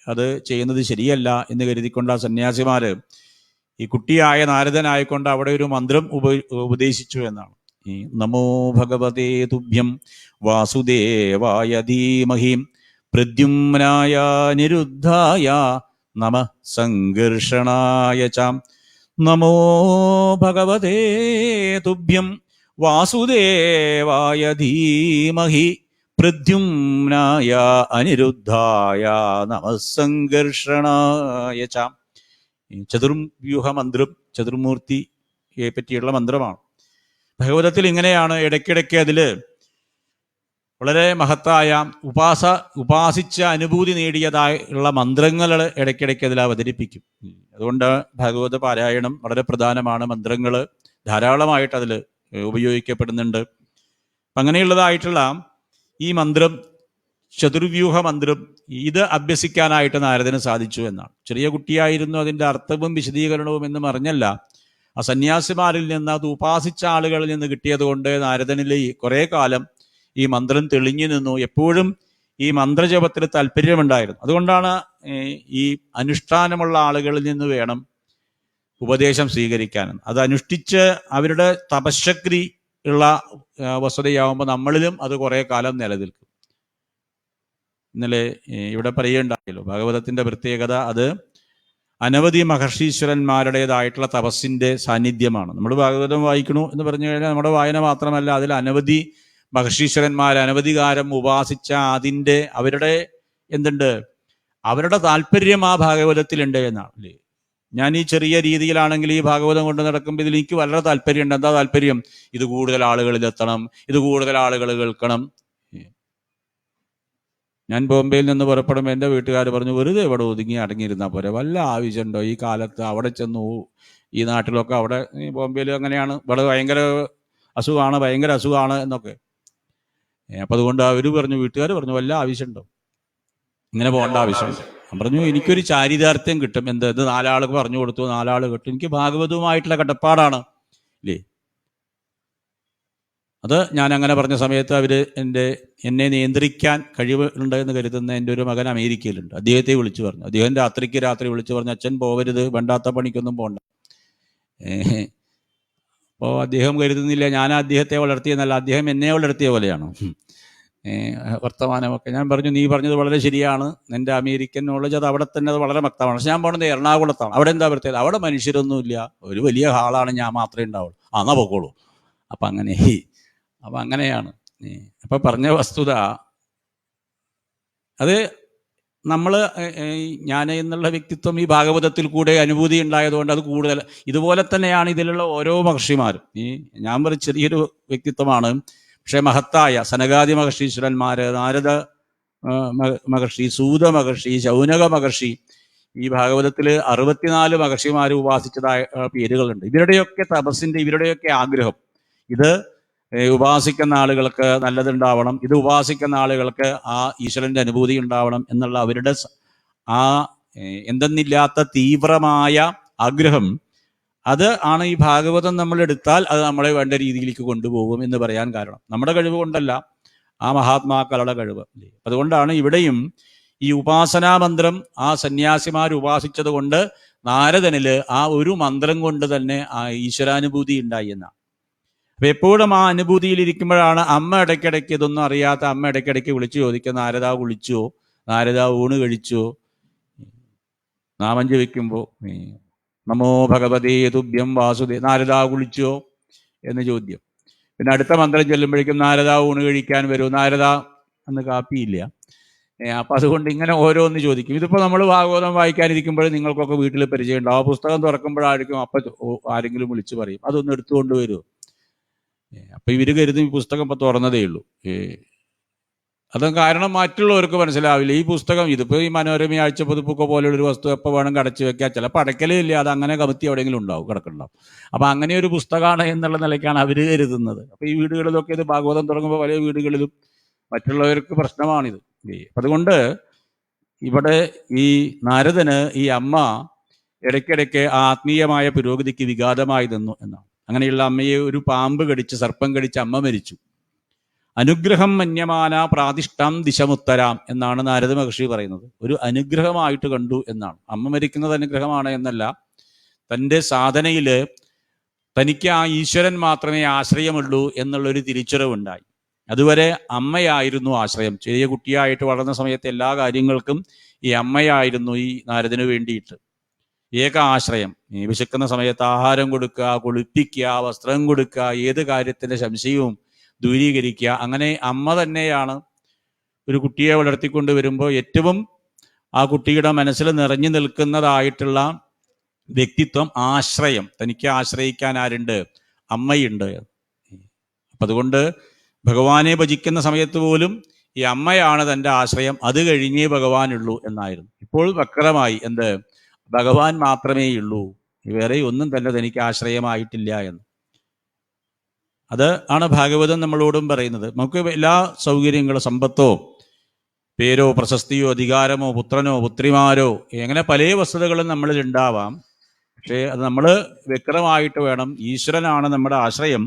അത് ചെയ്യുന്നത് ശരിയല്ല എന്ന് കരുതിക്കൊണ്ട് ആ സന്യാസിമാര് ഈ കുട്ടിയായ നാരദനായിക്കൊണ്ട് അവിടെ ഒരു മന്ത്രം ഉപദേശിച്ചു എന്നാണ്. ഈ നമോ ഭഗവതേ തുഭ്യം വാസുദേവായ ധീമഹി പ്രദ്യുമ്നായ നിരുദ്ധായ നമഃ സംഘർഷണായ ച. നമോ ഭഗവതേ തുഭ്യം വാസുദേവായ ധീമഹി പ്രദ്യുമ്നായ അനിരുദ്ധായ നമഃ സംഘർഷണായ ച. ചതുർവ്യൂഹ മന്ത്രം, ചതുർമൂർത്തിയെ പറ്റിയുള്ള മന്ത്രമാണ്. ഭഗവതത്തിൽ ഇങ്ങനെയാണ്. ഇടയ്ക്കിടയ്ക്ക് അതില് വളരെ മഹത്തായ ഉപാസിച്ച അനുഭൂതി നേടിയതായുള്ള മന്ത്രങ്ങൾ ഇടയ്ക്കിടയ്ക്ക് അതിൽ അവതരിപ്പിക്കും. അതുകൊണ്ട് ഭഗവത പാരായണം വളരെ പ്രധാനമാണ്. മന്ത്രങ്ങൾ ധാരാളമായിട്ട് അതിൽ ഉപയോഗിക്കപ്പെടുന്നുണ്ട്. അങ്ങനെയുള്ളതായിട്ടുള്ള ഈ മന്ത്രം, ചതുർവ്യൂഹ മന്ത്രം, ഇത് അഭ്യസിക്കാനായിട്ട് നാരദന് സാധിച്ചു എന്നാണ്. ചെറിയ കുട്ടിയായിരുന്നു, അതിൻ്റെ അർത്ഥവും വിശദീകരണവും എന്നും അറിഞ്ഞല്ല. ആ സന്യാസിമാരിൽ നിന്ന്, അത് ഉപാസിച്ച ആളുകളിൽ നിന്ന് കിട്ടിയത് കൊണ്ട് നാരദനിൽ കുറേ കാലം ഈ മന്ത്രം തെളിഞ്ഞു നിന്നു. എപ്പോഴും ഈ മന്ത്രജപത്തിൽ താല്പര്യമുണ്ടായിരുന്നു. അതുകൊണ്ടാണ് ഈ അനുഷ്ഠാനമുള്ള ആളുകളിൽ നിന്ന് വേണം ഉപദേശം സ്വീകരിക്കാൻ. അത് അനുഷ്ഠിച്ച് അവരുടെ തപശക്തി ഉള്ള വസ്തുതയാവുമ്പോൾ നമ്മളിലും അത് കുറേ കാലം നിലനിൽക്കും. ഇന്നലെ ഇവിടെ പറയുകയുണ്ടായല്ലോ, ഭാഗവതത്തിന്റെ പ്രത്യേകത അത് അനവധി മഹർഷീശ്വരന്മാരുടേതായിട്ടുള്ള തപസ്സിന്റെ സാന്നിധ്യമാണ്. നമ്മൾ ഭാഗവതം വായിക്കണു എന്ന് പറഞ്ഞു കഴിഞ്ഞാൽ നമ്മുടെ വായന മാത്രമല്ല, അതിൽ അനവധി മഹർഷീശ്വരന്മാർ അനവധി കാലം ഉപാസിച്ച അതിൻ്റെ അവരുടെ താല്പര്യം ആ ഭാഗവതത്തിലുണ്ട് എന്നാണ് അല്ലേ. ഞാൻ ഈ ചെറിയ രീതിയിലാണെങ്കിൽ ഈ ഭാഗവതം കൊണ്ട് നടക്കുമ്പോൾ ഇതിൽ എനിക്ക് വളരെ താല്പര്യമുണ്ട്. എന്താ താല്പര്യം? ഇത് കൂടുതൽ ആളുകളിലെത്തണം, ഇത് കൂടുതൽ ആളുകൾ കേൾക്കണം. ഞാൻ ബോംബെയിൽ നിന്ന് പുറപ്പെടുമ്പോൾ എൻ്റെ വീട്ടുകാർ പറഞ്ഞു, വെറുതെ ഇവിടെ ഒതുങ്ങി അടങ്ങിയിരുന്നാൽ പോരെ, വല്ല ആവശ്യമുണ്ടോ ഈ കാലത്ത് അവിടെ ചെന്നു. ഈ നാട്ടിലൊക്കെ അവിടെ ബോംബെയിൽ അങ്ങനെയാണ്, ഇവിടെ ഭയങ്കര അസുഖമാണ് എന്നൊക്കെ. അപ്പം അതുകൊണ്ട് വീട്ടുകാർ പറഞ്ഞു വല്ല ആവശ്യമുണ്ടോ, ഇങ്ങനെ പോകേണ്ട ആവശ്യമുണ്ട്. ഞാൻ പറഞ്ഞു എനിക്കൊരു ചാരിതാർത്ഥ്യം കിട്ടും. ഇത് 4 ആൾക്ക് പറഞ്ഞു കൊടുത്തു, 4 ആൾ കിട്ടും. എനിക്ക് ഭാഗവതവുമായിട്ടുള്ള കടപ്പാടാണ് ഇല്ലേ. അത് ഞാൻ അങ്ങനെ പറഞ്ഞ സമയത്ത് എന്നെ നിയന്ത്രിക്കാൻ കഴിവുണ്ട് എന്ന് കരുതുന്ന എൻ്റെ ഒരു മകൻ അമേരിക്കയിലുണ്ട്. അദ്ദേഹത്തെ വിളിച്ചു പറഞ്ഞു. അദ്ദേഹം രാത്രി വിളിച്ചു പറഞ്ഞു, അച്ഛൻ പോവരുത്, വേണ്ടാത്ത പണിക്കൊന്നും പോകണ്ട. അപ്പോൾ അദ്ദേഹം കരുതുന്നില്ല ഞാൻ അദ്ദേഹത്തെ വളർത്തിയെന്നല്ല, അദ്ദേഹം എന്നെ വളർത്തിയ പോലെയാണ്. വർത്തമാനമൊക്കെ. ഞാൻ പറഞ്ഞു, നീ പറഞ്ഞത് വളരെ ശരിയാണ്, നിൻ്റെ അമേരിക്കൻ നോളജ് അത് അവിടെ തന്നെ അത് വളരെ വ്യക്തമാണ്. പക്ഷെ ഞാൻ പോകുന്നത് എറണാകുളത്താണ്. അവിടെ എന്താ പ്രത്യേകത? അവിടെ മനുഷ്യരൊന്നുമില്ല, ഒരു വലിയ ഹാളാണ്, ഞാൻ മാത്രമേ ഉണ്ടാവുള്ളൂ. എന്നാ പൊക്കോളൂ. അപ്പം അങ്ങനെയാണ്. അപ്പം പറഞ്ഞ വസ്തുത അത് നമ്മൾ ഞാൻ എന്നുള്ള വ്യക്തിത്വം ഈ ഭാഗവതത്തിൽ കൂടെ അനുഭൂതി ഉണ്ടായതുകൊണ്ട് അത് കൂടുതൽ ഇതുപോലെ തന്നെയാണ് ഇതിലുള്ള ഓരോ മഹർഷിമാരും. ഞാൻ ഒരു ചെറിയൊരു വ്യക്തിത്വമാണ്, പക്ഷേ മഹത്തായ സനകാദി മഹർഷീശ്വരന്മാര്, നാരദ മഹർഷി, സൂത മഹർഷി, ശൗനക മഹർഷി, ഈ ഭാഗവതത്തിൽ 64 മഹർഷിമാർ ഉപാസിച്ചതായ പേരുകളുണ്ട്. ഇവരുടെയൊക്കെ തപസ്സിന്റെ, ഇവരുടെയൊക്കെ ആഗ്രഹം ഇത് ഉപാസിക്കുന്ന ആളുകൾക്ക് നല്ലതുണ്ടാവണം, ഇത് ഉപാസിക്കുന്ന ആളുകൾക്ക് ആ ഈശ്വരന്റെ അനുഭൂതി ഉണ്ടാവണം എന്നുള്ള അവരുടെ ആ എന്തെന്നില്ലാത്ത തീവ്രമായ ആഗ്രഹം, അത് ആണ് ഈ ഭാഗവതം നമ്മൾ എടുത്താൽ അത് നമ്മളെ വേണ്ട രീതിയിലേക്ക് കൊണ്ടുപോകും എന്ന് പറയാൻ കാരണം. നമ്മുടെ കഴിവ് കൊണ്ടല്ല, ആ മഹാത്മാക്കളുടെ കഴിവ്. അതുകൊണ്ടാണ് ഇവിടെയും ഈ ഉപാസനാ മന്ത്രം ആ സന്യാസിമാർ ഉപാസിച്ചത് കൊണ്ട് നാരദനില് ആ ഒരു മന്ത്രം കൊണ്ട് തന്നെ ആ ഈശ്വരാനുഭൂതി ഉണ്ടായി എന്നാണ്. അപ്പൊ എപ്പോഴും ആ അനുഭൂതിയിൽ ഇരിക്കുമ്പോഴാണ് അമ്മ ഇടയ്ക്കിടയ്ക്ക്, ഇതൊന്നും അറിയാത്ത അമ്മ ഇടയ്ക്കിടയ്ക്ക് വിളിച്ചു ചോദിക്കുക, നാരദ കുളിച്ചോ, നാരദ ഊണ് കഴിച്ചോ, നാമം ജപിക്കുമ്പോൾ നമോ ഭഗവതേ തുഭ്യം വാസുദേ, നാരദ കുളിച്ചോ എന്ന് ചോദ്യം. പിന്നെ അടുത്ത മന്ത്രം ചെല്ലുമ്പോഴേക്കും നാരദ ഊണ് കഴിക്കാൻ വരൂ, നാരദ അന്ന് കാപ്പിയില്ല. അപ്പം അതുകൊണ്ട് ഇങ്ങനെ ഓരോന്ന് ചോദിക്കും. ഇതിപ്പോൾ നമ്മൾ ഭാഗവതം വായിക്കാനിരിക്കുമ്പോൾ നിങ്ങൾക്കൊക്കെ വീട്ടിൽ പരിചയം ഉണ്ടാവും. ആ പുസ്തകം തുറക്കുമ്പോഴായിരിക്കും ആരെങ്കിലും വിളിച്ചു പറയും, അതൊന്ന് എടുത്തുകൊണ്ട് വരൂ. അപ്പം ഇവർ കരുതും ഈ പുസ്തകം ഇപ്പം തുറന്നതേ ഉള്ളൂ. അതും കാരണം മറ്റുള്ളവർക്ക് മനസ്സിലാവില്ല ഈ പുസ്തകം. ഇതിപ്പോൾ ഈ മനോരമ ആഴ്ചപ്പതിപ്പൊക്കെ പോലെയുള്ളൊരു വസ്തു എപ്പോൾ വേണം അടച്ചു വെക്കുക, ചിലപ്പോൾ അടയ്ക്കലേ ഇല്ല, അത് അങ്ങനെ കമത്തി എവിടെയെങ്കിലും കിടക്കുന്നുണ്ടാവും. അപ്പം അങ്ങനെ ഒരു പുസ്തകമാണ് എന്നുള്ള നിലയ്ക്കാണ് അവർ കരുതുന്നത്. അപ്പം ഈ വീടുകളിലൊക്കെ ഇത് ഭാഗവതം തുടങ്ങുമ്പോൾ പല വീടുകളിലും മറ്റുള്ളവർക്ക് പ്രശ്നമാണിത്. അതുകൊണ്ട് ഇവിടെ ഈ നാരദന് ഈ അമ്മ ഇടയ്ക്കിടയ്ക്ക് ആത്മീയമായ പുരോഗതിക്ക് വിഘാതമായി നിന്നു എന്നാണ്. അങ്ങനെയുള്ള അമ്മയെ ഒരു പാമ്പ് കടിച്ച്, സർപ്പം കടിച്ച് അമ്മ മരിച്ചു. അനുഗ്രഹം മന്യമാന പ്രാതിഷ്ഠാം ദിശമുത്തരാം എന്നാണ് നാരദ മഹർഷി പറയുന്നത്. ഒരു അനുഗ്രഹമായിട്ട് കണ്ടു എന്നാണ്. അമ്മ മരിക്കുന്നത് അനുഗ്രഹമാണ് എന്നല്ല, തൻ്റെ സാധനയിൽ തനിക്ക് ആ ഈശ്വരൻ മാത്രമേ ആശ്രയമുള്ളൂ എന്നുള്ളൊരു തിരിച്ചറിവുണ്ടായി. അതുവരെ അമ്മയായിരുന്നു ആശ്രയം. ചെറിയ കുട്ടിയായിട്ട് വളർന്ന സമയത്ത് എല്ലാ കാര്യങ്ങൾക്കും ഈ അമ്മയായിരുന്നു ഈ നാരദന് വേണ്ടിയിട്ട് ഏക ആശ്രയം. വിശക്കുന്ന സമയത്ത് ആഹാരം കൊടുക്കുക, കുളിപ്പിക്കുക, വസ്ത്രം കൊടുക്കുക, ഏത് കാര്യത്തിൻ്റെ സംശയവും ദൂരീകരിക്കുക. അങ്ങനെ അമ്മ തന്നെയാണ് ഒരു കുട്ടിയെ വളർത്തിക്കൊണ്ട് വരുമ്പോൾ ഏറ്റവും ആ കുട്ടിയുടെ മനസ്സിൽ നിറഞ്ഞു നിൽക്കുന്നതായിട്ടുള്ള വ്യക്തിത്വം, ആശ്രയം. തനിക്ക് ആശ്രയിക്കാൻ ആരുണ്ട്? അമ്മയുണ്ട്. അപ്പം അതുകൊണ്ട് ഭഗവാനെ ഭജിക്കുന്ന സമയത്ത് പോലും ഈ അമ്മയാണ് തൻ്റെ ആശ്രയം, അത് കഴിഞ്ഞേ ഭഗവാനുള്ളൂ എന്നായിരുന്നു. ഇപ്പോൾ വക്രമായി, എന്ത്? ഭഗവാൻ മാത്രമേ ഉള്ളൂ, വേറെ ഒന്നും തന്നെ തനിക്ക് ആശ്രയമായിട്ടില്ല എന്ന്. അത് ആണ് ഭാഗവതം നമ്മളോടും പറയുന്നത്. നമുക്ക് എല്ലാ സൗകര്യങ്ങളും, സമ്പത്തോ പേരോ പ്രശസ്തിയോ അധികാരമോ പുത്രനോ പുത്രിമാരോ, അങ്ങനെ പല വസ്തുതകളും നമ്മളിൽ ഉണ്ടാവാം. പക്ഷേ അത് നമ്മൾ വ്യക്തമായിട്ട് വേണം, ഈശ്വരനാണ് നമ്മുടെ ആശ്രയം,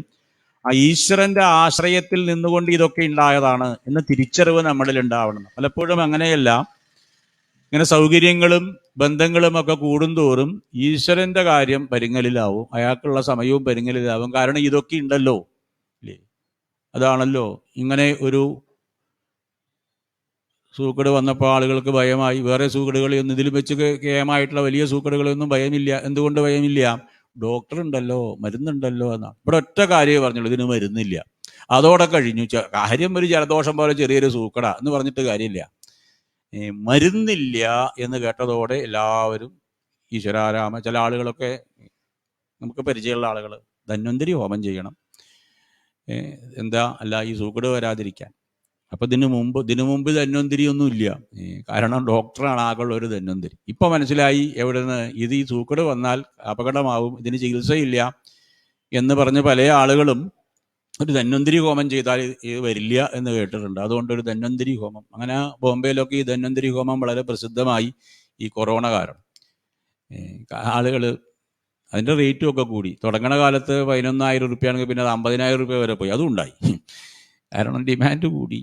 ആ ഈശ്വരന്റെ ആശ്രയത്തിൽ നിന്നുകൊണ്ട് ഇതൊക്കെ ഉണ്ടായതാണ് എന്ന തിരിച്ചറിവ് നമ്മളിൽ ഉണ്ടാവണം. പലപ്പോഴും അങ്ങനെയല്ല, ഇങ്ങനെ സൗകര്യങ്ങളും ബന്ധങ്ങളും ഒക്കെ കൂടുന്തോറും ഈശ്വരന്റെ കാര്യം പരിങ്ങലിലാവും, അയാൾക്കുള്ള സമയവും പരിങ്ങലിലാവും. കാരണം ഇതൊക്കെ ഉണ്ടല്ലോ, ഇല്ലേ? അതാണല്ലോ ഇങ്ങനെ ഒരു സൂക്കേട് വന്നപ്പോൾ ആളുകൾക്ക് ഭയമായി. വേറെ സൂക്കേടുകളൊന്നും ഇതിൽ വെച്ച് കേമായിട്ടുള്ള വലിയ സൂക്കേടുകളൊന്നും ഭയമില്ല. എന്തുകൊണ്ട് ഭയമില്ല? ഡോക്ടർ ഉണ്ടല്ലോ, മരുന്നുണ്ടല്ലോ എന്നാണ്. ഇവിടെ ഒറ്റ കാര്യമേ പറഞ്ഞുള്ളൂ, ഇതിന് മരുന്നില്ല. അതോടെ കഴിഞ്ഞു കാര്യം. ഒരു ജലദോഷം പോലെ ചെറിയൊരു സൂക്കേടാ എന്ന് പറഞ്ഞിട്ട് കാര്യമില്ല. മരുന്നില്ല എന്ന് കേട്ടതോടെ എല്ലാവരും ഈശ്വരാരാമ. ചില ആളുകളൊക്കെ നമുക്ക് പരിചയമുള്ള ആളുകൾ ധന്വന്തരി ഹോമം ചെയ്യണം, എന്താ അല്ല ഈ സൂക്കേട് വരാതിരിക്കാൻ. അപ്പം ഇതിനു മുമ്പ് ധന്വന്തരി ഒന്നും ഇല്ല, കാരണം ഡോക്ടറാണ് ആകുള്ള ഒരു ധന്വന്തരി. ഇപ്പം മനസ്സിലായി എവിടെ നിന്ന് ഇത് ഈ സൂക്കേട് വന്നാൽ അപകടമാവും, ഇതിന് ചികിത്സയില്ല എന്ന് പറഞ്ഞ് പല ആളുകളും ഒരു ധന്വന്തരി ഹോമം ചെയ്താൽ ഇത് വരില്ല എന്ന് കേട്ടിട്ടുണ്ട്. അതുകൊണ്ട് ഒരു ധന്വന്തരി ഹോമം, അങ്ങനെ ബോംബെയിലൊക്കെ ഈ ധന്വന്തരി ഹോമം വളരെ പ്രസിദ്ധമായി ഈ കൊറോണ കാരണം. ആളുകൾ അതിൻ്റെ റേറ്റും ഒക്കെ കൂടി. തുടങ്ങണ കാലത്ത് 11,000 റുപ്യാണെങ്കിൽ പിന്നെ അത് 50,000 റുപ്യ വരെ പോയി. അതും ഉണ്ടായി, കാരണം ഡിമാൻഡ് കൂടി.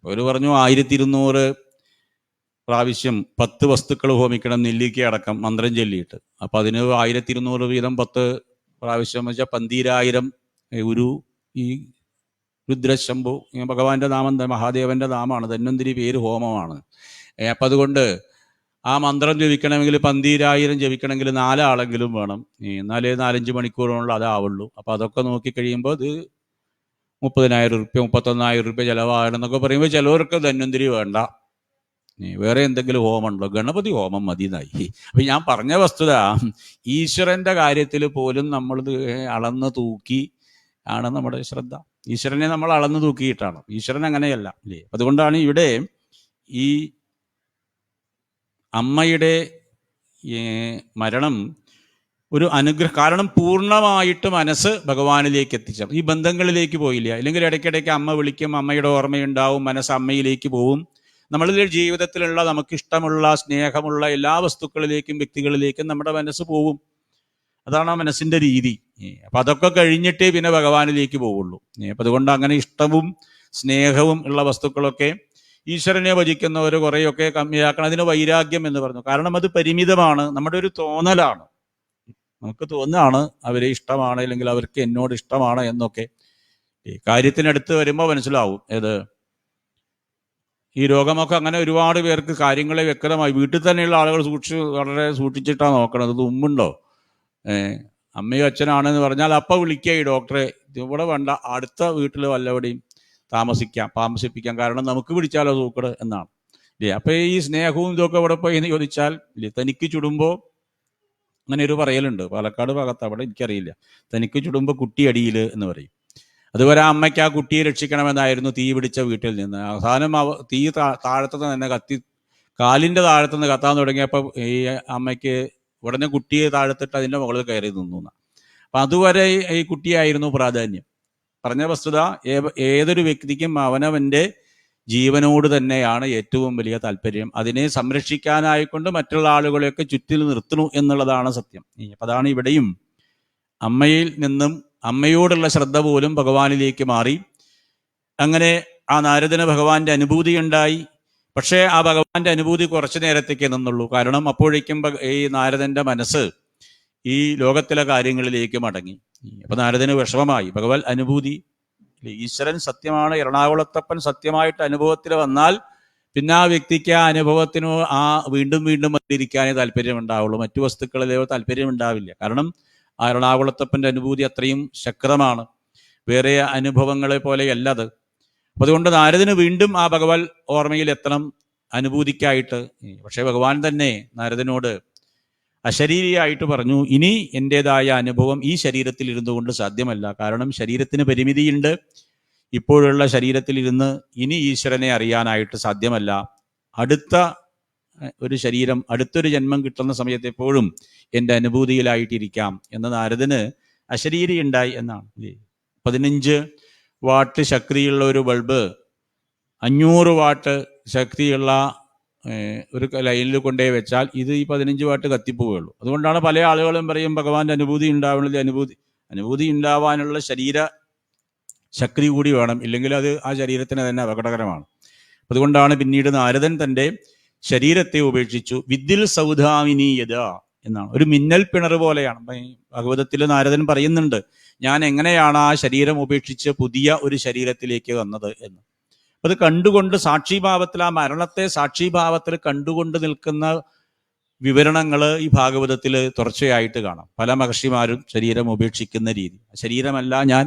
അവർ പറഞ്ഞു 1200 പ്രാവശ്യം 10 വസ്തുക്കൾ ഹോമിക്കണം, നെല്ലിക്ക അടക്കം മന്ത്രം ചൊല്ലിയിട്ട്. അപ്പം അതിന് 1200 വീതം 10 പ്രാവശ്യം വെച്ചാൽ 12,000 ഒരു ഈ രുദ്രശംഭു ഭഗവാന്റെ നാമം, മഹാദേവന്റെ നാമമാണ്. ധന്വന്തിരി പേര് ഹോമമാണ്. അപ്പം അതുകൊണ്ട് ആ മന്ത്രം ജപിക്കണമെങ്കിൽ 12,000 ജപിക്കണമെങ്കിൽ 4 ആളെങ്കിലും വേണം. എന്നാലേ 4-5 മണിക്കൂറുള്ള അതാവുള്ളൂ. അപ്പം അതൊക്കെ നോക്കിക്കഴിയുമ്പോൾ ഇത് 30,000 റുപ്യ 31,000 റുപ്യ ചിലവാകണം എന്നൊക്കെ പറയുമ്പോൾ ചിലവർക്ക് ധന്വന്തിരി വേണ്ട, വേറെ എന്തെങ്കിലും ഹോമമുണ്ടോ, ഗണപതി ഹോമം മതി എന്നായി. അപ്പം ഞാൻ പറഞ്ഞ വസ്തുത, ഈശ്വരൻ്റെ കാര്യത്തിൽ പോലും നമ്മളിത് അളന്ന് തൂക്കി ആണ് നമ്മുടെ ശ്രദ്ധ. ഈശ്വരനെ നമ്മൾ അളന്ന് തൂക്കിയിട്ടാണ്. ഈശ്വരൻ അങ്ങനെയല്ല അല്ലേ? അതുകൊണ്ടാണ് ഇവിടെ ഈ അമ്മയുടെ മരണം ഒരു അനുഗ്രഹം. കാരണം പൂർണ്ണമായിട്ട് മനസ്സ് ഭഗവാനിലേക്ക് എത്തിച്ച ഈ ബന്ധങ്ങളിലേക്ക് പോയില്ല. അല്ലെങ്കിൽ ഇടയ്ക്കിടയ്ക്ക് അമ്മ വിളിക്കും, അമ്മയുടെ ഓർമ്മയുണ്ടാവും, മനസ്സ് അമ്മയിലേക്ക് പോവും. നമ്മളുടെ ജീവിതത്തിലുള്ള നമുക്കിഷ്ടമുള്ള സ്നേഹമുള്ള എല്ലാ വസ്തുക്കളിലേക്കും വ്യക്തികളിലേക്കും നമ്മുടെ മനസ്സ് പോവും. അതാണ് ആ മനസ്സിൻ്റെ രീതി. അപ്പം അതൊക്കെ കഴിഞ്ഞിട്ടേ പിന്നെ ഭഗവാനിലേക്ക് പോവുള്ളൂ. അപ്പം അതുകൊണ്ട് അങ്ങനെ ഇഷ്ടവും സ്നേഹവും ഉള്ള വസ്തുക്കളൊക്കെ ഈശ്വരനെ ഭജിക്കുന്നവർ കുറേയൊക്കെ കമ്മിയാക്കണം. അതിന് വൈരാഗ്യം എന്ന് പറഞ്ഞു. കാരണം അത് പരിമിതമാണ്, നമ്മുടെ ഒരു തോന്നലാണ്. നമുക്ക് തോന്നുകയാണ് അവരെ ഇഷ്ടമാണ്, അല്ലെങ്കിൽ അവർക്ക് എന്നോട് ഇഷ്ടമാണ് എന്നൊക്കെ. കാര്യത്തിനടുത്ത് വരുമ്പോൾ മനസ്സിലാവും. ഈ രോഗമൊക്കെ അങ്ങനെ ഒരുപാട് പേർക്ക് കാര്യങ്ങളെ വ്യക്തമായി വീട്ടിൽ തന്നെയുള്ള ആളുകൾ വളരെ സൂക്ഷിച്ചിട്ടാണ് നോക്കണത്. ഇത് ഉമ്മുണ്ടോ, അമ്മയോ അച്ഛനാണെന്ന് പറഞ്ഞാൽ അപ്പം വിളിക്കുക ഈ ഡോക്ടറെ. ഇവിടെ വേണ്ട, അടുത്ത വീട്ടിൽ വല്ലവിടെയും താമസിപ്പിക്കാം. കാരണം നമുക്ക് പിടിച്ചാലോ സൂക്കട് എന്നാണ് ഇല്ലേ. അപ്പം ഈ സ്നേഹവും ഇതൊക്കെ ഇവിടെ പോയി എന്ന് ചോദിച്ചാൽ ഇല്ലേ, തനിക്ക് ചുടുമ്പോൾ അങ്ങനെ ഒരു പറയലുണ്ട് പാലക്കാട് ഭാഗത്ത്, അവിടെ എനിക്കറിയില്ല. തനിക്ക് ചുടുമ്പോൾ കുട്ടി അടിയിൽ എന്ന് പറയും. അതുവരെ ആ അമ്മയ്ക്ക് ആ കുട്ടിയെ രക്ഷിക്കണമെന്നായിരുന്നു തീ പിടിച്ച വീട്ടിൽ നിന്ന്. അവസാനം തീ താഴത്തുനിന്ന് തന്നെ കത്തി, കാലിൻ്റെ താഴത്തുനിന്ന് കത്താൻ തുടങ്ങിയപ്പോൾ ഈ അമ്മയ്ക്ക് ഉടനെ കുട്ടിയെ താഴത്തിട്ട് അതിൻ്റെ മുകളിൽ കയറി നിന്നു. അപ്പം അതുവരെ ഈ കുട്ടിയായിരുന്നു പ്രാധാന്യം. പറഞ്ഞ വസ്തുത, ഏതൊരു വ്യക്തിക്കും അവനവൻ്റെ ജീവനോട് തന്നെയാണ് ഏറ്റവും വലിയ താല്പര്യം. അതിനെ സംരക്ഷിക്കാനായിക്കൊണ്ട് മറ്റുള്ള ആളുകളെയൊക്കെ ചുറ്റിൽ നിർത്തുന്നു എന്നുള്ളതാണ് സത്യം. അപ്പം അതാണ് ഇവിടെയും അമ്മയിൽ നിന്നും അമ്മയോടുള്ള ശ്രദ്ധ പോലും ഭഗവാനിലേക്ക് മാറി. അങ്ങനെ ആ നാരദന് ഭഗവാന്റെ അനുഭൂതി ഉണ്ടായി. പക്ഷേ ആ ഭഗവാന്റെ അനുഭൂതി കുറച്ചു നേരത്തേക്ക് നിന്നുള്ളൂ. കാരണം അപ്പോഴേക്കും ഈ നാരദന്റെ മനസ്സ് ഈ ലോകത്തിലെ കാര്യങ്ങളിലേക്ക് മടങ്ങി. അപ്പൊ നാരദന് വിഷമമായി. ഭഗവത് അനുഭൂതി, ഈശ്വരൻ സത്യമാണ്, എറണാകുളത്തപ്പൻ സത്യമായിട്ട് അനുഭവത്തിൽ വന്നാൽ പിന്നെ ആ വ്യക്തിക്ക് ആ അനുഭവത്തിനോ ആ വീണ്ടും വീണ്ടും വന്നിരിക്കാനേ താല്പര്യം ഉണ്ടാവുള്ളൂ. മറ്റു വസ്തുക്കളിലോ താല്പര്യം ഉണ്ടാവില്ല. കാരണം ആ എറണാകുളത്തപ്പൻ്റെ അനുഭൂതി അത്രയും ശക്തമാണ്. വേറെ അനുഭവങ്ങളെ പോലെയല്ല അത്. അപ്പം അതുകൊണ്ട് നാരദന് വീണ്ടും ആ ഭഗവത് ഓർമ്മയിൽ എത്തണം, അനുഭൂതിക്കായിട്ട്. പക്ഷേ ഭഗവാൻ തന്നെ നാരദനോട് അശരീരിയായിട്ട് പറഞ്ഞു, ഇനി എൻ്റെതായ അനുഭവം ഈ ശരീരത്തിൽ ഇരുന്നു കൊണ്ട് സാധ്യമല്ല. കാരണം ശരീരത്തിന് പരിമിതിയുണ്ട്. ഇപ്പോഴുള്ള ശരീരത്തിലിരുന്ന് ഇനി ഈശ്വരനെ അറിയാനായിട്ട് സാധ്യമല്ല. അടുത്ത ഒരു ശരീരം, അടുത്തൊരു ജന്മം കിട്ടുന്ന സമയത്ത് എപ്പോഴും എൻ്റെ അനുഭൂതിയിലായിട്ടിരിക്കാം എന്ന് നാരദന് അശരീരി ഉണ്ടായി എന്നാണ്. 15 വാട്ട് ശക്തിയുള്ള ഒരു ബൾബ് 500 വാട്ട് ശക്തിയുള്ള ഒരു ലൈനിൽ കൊണ്ടേ വെച്ചാൽ ഇത് ഈ 15 വാട്ട് കത്തിപ്പോവുകയുള്ളൂ. അതുകൊണ്ടാണ് പല ആളുകളും പറയും ഭഗവാന്റെ അനുഭൂതി ഉണ്ടാവുന്നത്. അനുഭൂതി ഉണ്ടാവാനുള്ള ശരീര ശക്തി കൂടി വേണം, ഇല്ലെങ്കിൽ അത് ആ ശരീരത്തിന് തന്നെ അപകടകരമാണ്. അതുകൊണ്ടാണ് പിന്നീട് നാരദൻ തൻ്റെ ശരീരത്തെ ഉപേക്ഷിച്ചു. വിദ്യുൽ സൗധാമിനീയത എന്നാണ്, ഒരു മിന്നൽ പിണർ പോലെയാണ്. ഭാഗവതത്തിൽ നാരദൻ പറയുന്നുണ്ട്, ഞാൻ എങ്ങനെയാണ് ആ ശരീരം ഉപേക്ഷിച്ച് പുതിയ ഒരു ശരീരത്തിലേക്ക് വന്നത് എന്ന്. അത് കണ്ടുകൊണ്ട് സാക്ഷിഭാവത്തിൽ, ആ മരണത്തെ സാക്ഷിഭാവത്തിൽ കണ്ടുകൊണ്ട് നിൽക്കുന്ന വിവരണങ്ങൾ ഈ ഭാഗവതത്തിൽ തുടർച്ചയായിട്ട് കാണാം. പല മഹർഷിമാരും ശരീരം ഉപേക്ഷിക്കുന്ന രീതി, ശരീരമല്ല ഞാൻ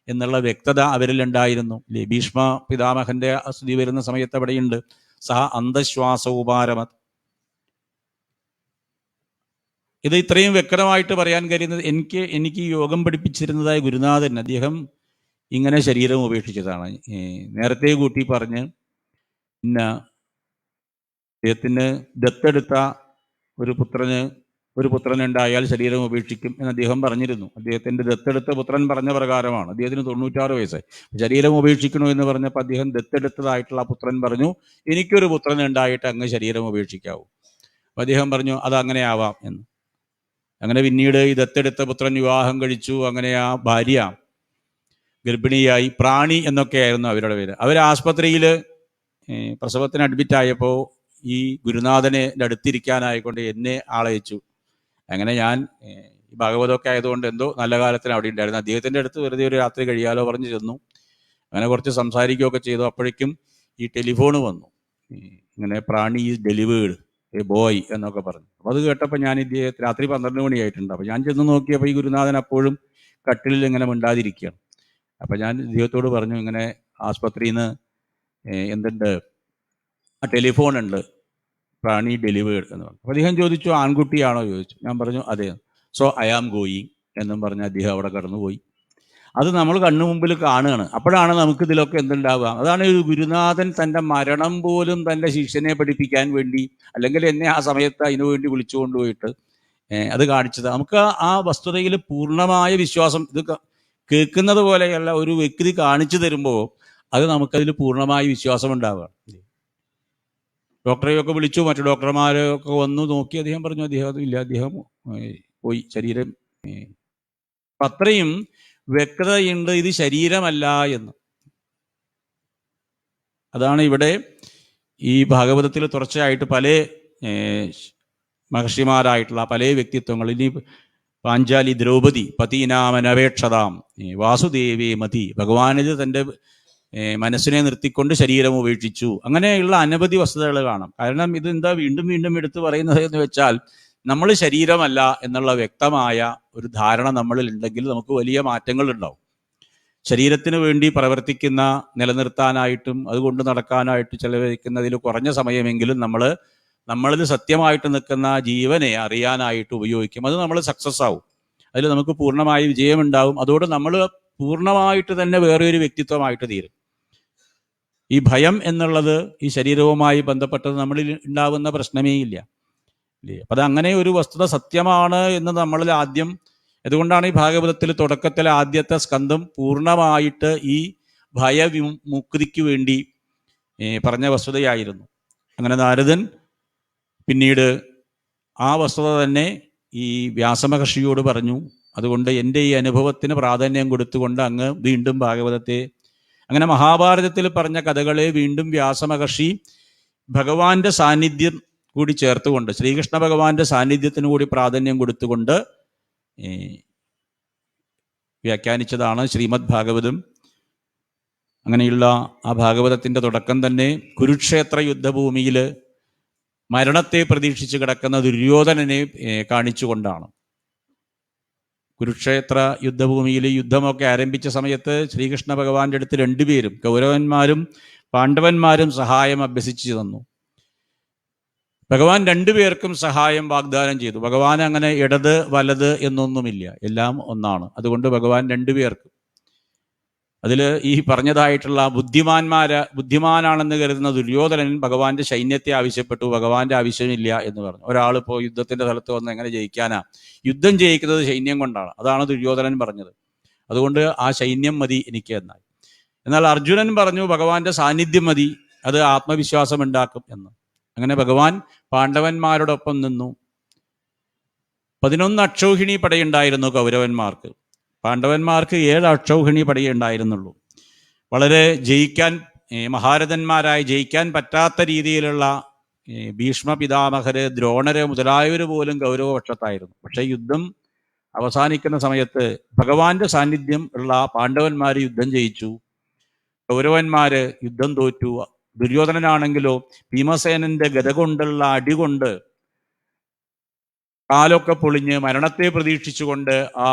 എന്നുള്ള വ്യക്തത അവരിലുണ്ടായിരുന്നു. ഭീഷ്മ പിതാമഹന്റെ സ്തുതി വരുന്ന സമയത്ത് അവിടെയുണ്ട്, സഹ അന്ധശ്വാസോപാരമത്. ഇത് ഇത്രയും വ്യക്തമായിട്ട് പറയാൻ കഴിയുന്നത് എനിക്ക് യോഗം പഠിപ്പിച്ചിരുന്നതായ ഗുരുനാഥൻ, അദ്ദേഹം ഇങ്ങനെ ശരീരം ഉപേക്ഷിച്ചതാണ്. നേരത്തെ കൂട്ടി പറഞ്ഞ് പിന്നെ അദ്ദേഹത്തിന് ദത്തെടുത്ത ഒരു പുത്രനുണ്ടായാൽ ശരീരം ഉപേക്ഷിക്കും എന്ന് അദ്ദേഹം പറഞ്ഞിരുന്നു. അദ്ദേഹത്തിൻ്റെ ദത്തെടുത്ത പുത്രൻ പറഞ്ഞ പ്രകാരമാണ്. അദ്ദേഹത്തിന് 96 വയസ്സായി. ശരീരം ഉപേക്ഷിക്കണോ എന്ന് പറഞ്ഞപ്പോൾ അദ്ദേഹം ദത്തെടുത്തതായിട്ടുള്ള പുത്രൻ പറഞ്ഞു, എനിക്കൊരു പുത്രൻ ഉണ്ടായിട്ട് അങ്ങ് ശരീരം ഉപേക്ഷിക്കാവൂ. അപ്പം അദ്ദേഹം പറഞ്ഞു അത് അങ്ങനെ ആവാം എന്ന്. അങ്ങനെ പിന്നീട് ഈ ദത്തെടുത്ത പുത്രൻ വിവാഹം കഴിച്ചു. അങ്ങനെ ആ ഭാര്യ ഗർഭിണിയായി. പ്രാണി എന്നൊക്കെയായിരുന്നു അവരുടെ പേര്. അവർ ആസ്പത്രിയിൽ പ്രസവത്തിന് അഡ്മിറ്റായപ്പോൾ ഈ ഗുരുനാഥനെ അടുത്തിരിക്കാനായിക്കൊണ്ട് എന്നെ ആളയച്ചു. അങ്ങനെ ഞാൻ ഭാഗവതമൊക്കെ ആയതുകൊണ്ട് എന്തോ നല്ല കാലത്തിന് അവിടെ ഉണ്ടായിരുന്നു. അദ്ദേഹത്തിൻ്റെ അടുത്ത് വെറുതെ ഒരു രാത്രി കഴിയാലോ പറഞ്ഞ് ചെന്നു. അങ്ങനെ കുറച്ച് സംസാരിക്കുകയൊക്കെ ചെയ്തു. അപ്പോഴേക്കും ഈ ടെലിഫോൺ വന്നു. ഇങ്ങനെ പ്രാണി ഈസ് ഡെലിവേർഡ് എ ബോയ് എന്നൊക്കെ പറഞ്ഞു. അപ്പോൾ അത് കേട്ടപ്പോൾ ഞാൻ ഇദ്ദേഹത്തെ, രാത്രി 12 മണിയായിട്ടുണ്ട്, അപ്പോൾ ഞാൻ ചെന്ന് നോക്കിയപ്പോൾ ഈ ഗുരുനാഥൻ അപ്പോഴും കട്ടിലിൽ ഇങ്ങനെ മിണ്ടാതിരിക്കുകയാണ്. അപ്പോൾ ഞാൻ ഇദ്ദേഹത്തോട് പറഞ്ഞു, ഇങ്ങനെ ആസ്പത്രിയിൽ നിന്ന് എന്തുണ്ട്, ആ ടെലിഫോൺ ഉണ്ട്, പ്രാണി ഡെലിവേർഡ് എന്ന് പറഞ്ഞു. അപ്പോൾ അദ്ദേഹം ചോദിച്ചു, ആൺകുട്ടിയാണോ ചോദിച്ചു. ഞാൻ പറഞ്ഞു അതെ. സോ ഐ ആം ഗോയിങ് എന്നും പറഞ്ഞ് അദ്ദേഹം അവിടെ കടന്നുപോയി. അത് നമ്മൾ കണ്ണു മുമ്പിൽ കാണുകയാണ്. അപ്പോഴാണ് നമുക്ക് ഇതിലൊക്കെ എന്തുണ്ടാവുക. അതാണ് ഒരു ഗുരുനാഥൻ തൻ്റെ മരണം പോലും തൻ്റെ ശിഷ്യനെ പഠിപ്പിക്കാൻ വേണ്ടി, അല്ലെങ്കിൽ എന്നെ ആ സമയത്ത് അതിനു വേണ്ടി വിളിച്ചു കൊണ്ടുപോയിട്ട് അത് കാണിച്ചത്. നമുക്ക് ആ വസ്തുതയിൽ പൂർണ്ണമായ വിശ്വാസം, ഇത് കേൾക്കുന്നത് പോലെയല്ല, ഒരു വ്യക്തി കാണിച്ചു തരുമ്പോൾ അത് നമുക്കതിൽ പൂർണ്ണമായ വിശ്വാസം ഉണ്ടാവുക. ഡോക്ടറെയൊക്കെ വിളിച്ചു, മറ്റു ഡോക്ടർമാരൊക്കെ വന്നു നോക്കി. അദ്ദേഹം പറഞ്ഞു അദ്ദേഹം ഇല്ല, അദ്ദേഹം പോയി, ശരീരം. അത്രയും വ്യക്തതയുണ്ട് ഇത് ശരീരമല്ല എന്ന്. അതാണ് ഇവിടെ ഈ ഭാഗവതത്തിൽ തുടർച്ചയായിട്ട് പല മഹർഷിമാരായിട്ടുള്ള പല വ്യക്തിത്വങ്ങൾ, ഇനി പാഞ്ചാലി ദ്രൗപദി പതീനാമനപേക്ഷതാം വാസുദേവേ മതി, ഭഗവാനിത് തൻ്റെ മനസ്സിനെ നിർത്തിക്കൊണ്ട് ശരീരം ഉപേക്ഷിച്ചു. അങ്ങനെയുള്ള അനവധി വസ്തുതകൾ കാണാം. കാരണം ഇത് എന്താ വീണ്ടും വീണ്ടും എടുത്തു പറയുന്നത് എന്ന് വെച്ചാൽ, നമ്മൾ ശരീരമല്ല എന്നുള്ള വ്യക്തമായ ഒരു ധാരണ നമ്മളിൽ ഉണ്ടെങ്കിൽ നമുക്ക് വലിയ മാറ്റങ്ങൾ ഉണ്ടാവും. ശരീരത്തിന് വേണ്ടി പ്രവർത്തിക്കുന്ന, നിലനിർത്താനായിട്ടും അതുകൊണ്ട് നടക്കാനായിട്ട് ചെലവഴിക്കുന്നതിൽ കുറഞ്ഞ സമയമെങ്കിലും നമ്മളിൽ സത്യമായിട്ട് നിൽക്കുന്ന ജീവനെ അറിയാനായിട്ട് ഉപയോഗിക്കും. അത് നമ്മൾ സക്സസ് ആവും, അതിൽ നമുക്ക് പൂർണ്ണമായി വിജയമുണ്ടാവും. അതോടെ നമ്മൾ പൂർണ്ണമായിട്ട് തന്നെ വേറെ ഒരു വ്യക്തിത്വമായിട്ട് തീരും. ഈ ഭയം എന്നുള്ളത് ഈ ശരീരവുമായി ബന്ധപ്പെട്ടത് നമ്മളിൽ ഉണ്ടാവുന്ന പ്രശ്നമേ ഇല്ല. അപ്പം അത് അങ്ങനെ ഒരു വസ്തുത സത്യമാണ് എന്ന് നമ്മളിൽ ആദ്യം, അതുകൊണ്ടാണ് ഈ ഭാഗവതത്തിൽ തുടക്കത്തിലെ ആദ്യത്തെ സ്കന്ധം പൂർണ്ണമായിട്ട് ഈ ഭയവിമുക്തിക്ക് വേണ്ടി പറഞ്ഞ വസ്തുതയായിരുന്നു. അങ്ങനെ നാരദൻ പിന്നീട് ആ വസ്തുത തന്നെ ഈ വ്യാസമഹർഷിയോട് പറഞ്ഞു. അതുകൊണ്ട് എൻ്റെ ഈ അനുഭവത്തിന് പ്രാധാന്യം കൊടുത്തുകൊണ്ട് അങ്ങ് വീണ്ടും ഭാഗവതത്തെ, അങ്ങനെ മഹാഭാരതത്തിൽ പറഞ്ഞ കഥകളെ വീണ്ടും വ്യാസമഹർഷി ഭഗവാന്റെ സാന്നിധ്യം കൂടി ചേർത്തുകൊണ്ട്, ശ്രീകൃഷ്ണ ഭഗവാന്റെ സാന്നിധ്യത്തിന് കൂടി പ്രാധാന്യം കൊടുത്തുകൊണ്ട് വ്യാഖ്യാനിച്ചതാണ് ശ്രീമദ് ഭാഗവതം. അങ്ങനെയുള്ള ആ ഭാഗവതത്തിൻ്റെ തുടക്കം തന്നെ കുരുക്ഷേത്ര യുദ്ധഭൂമിയിൽ മരണത്തെ പ്രതീക്ഷിച്ച് കിടക്കുന്ന ദുര്യോധനനെ കാണിച്ചുകൊണ്ടാണ്. കുരുക്ഷേത്ര യുദ്ധഭൂമിയിൽ യുദ്ധമൊക്കെ ആരംഭിച്ച സമയത്ത് ശ്രീകൃഷ്ണ ഭഗവാന്റെ അടുത്ത് രണ്ടുപേരും, കൗരവന്മാരും പാണ്ഡവന്മാരും സഹായം അഭ്യസിച്ചു തന്നു. ഭഗവാൻ രണ്ടുപേർക്കും സഹായം വാഗ്ദാനം ചെയ്തു. ഭഗവാൻ അങ്ങനെ ഇടത് വലത് എന്നൊന്നുമില്ല, എല്ലാം ഒന്നാണ്. അതുകൊണ്ട് ഭഗവാൻ രണ്ടുപേർക്കും, അതിൽ ഈ പറഞ്ഞതായിട്ടുള്ള ബുദ്ധിമാനാണെന്ന് കരുതുന്ന ദുര്യോധനൻ ഭഗവാന്റെ സൈന്യത്തെ ആവശ്യപ്പെട്ടു. ഭഗവാന്റെ ആവശ്യമില്ല എന്ന് പറഞ്ഞു. ഒരാളിപ്പോൾ യുദ്ധത്തിന്റെ സ്ഥലത്ത് വന്ന് എങ്ങനെ ജയിക്കാനാ? യുദ്ധം ജയിക്കുന്നത് സൈന്യം കൊണ്ടാണ്. അതാണ് ദുര്യോധനൻ പറഞ്ഞത്. അതുകൊണ്ട് ആ സൈന്യം മതി എനിക്ക് എന്നായി. എന്നാൽ അർജുനൻ പറഞ്ഞു ഭഗവാന്റെ സാന്നിധ്യം മതി, അത് ആത്മവിശ്വാസം ഉണ്ടാക്കും എന്ന്. അങ്ങനെ ഭഗവാൻ പാണ്ഡവന്മാരോടൊപ്പം നിന്നു. 11 അക്ഷൗഹിണി പടയുണ്ടായിരുന്നു കൗരവന്മാർക്ക്. പാണ്ഡവന്മാർക്ക് 7 അക്ഷൗഹിണി പടയേ ഉണ്ടായിരുന്നുള്ളൂ. വളരെ മഹാരഥന്മാരായി ജയിക്കാൻ പറ്റാത്ത രീതിയിലുള്ള ഭീഷ്മ പിതാമഹര്, ദ്രോണര് മുതലായവർ പോലും കൗരവപക്ഷത്തായിരുന്നു. പക്ഷേ യുദ്ധം അവസാനിക്കുന്ന സമയത്ത് ഭഗവാന്റെ സാന്നിധ്യം ഉള്ള പാണ്ഡവന്മാർ യുദ്ധം ജയിച്ചു, കൗരവന്മാര് യുദ്ധം തോറ്റു. ദുര്യോധനനാണെങ്കിലോ ഭീമസേനന്റെ ഗദ കൊണ്ടുള്ള അടികൊണ്ട് കാലൊക്കെ പൊളിഞ്ഞ് മരണത്തെ പ്രതീക്ഷിച്ചുകൊണ്ട് ആ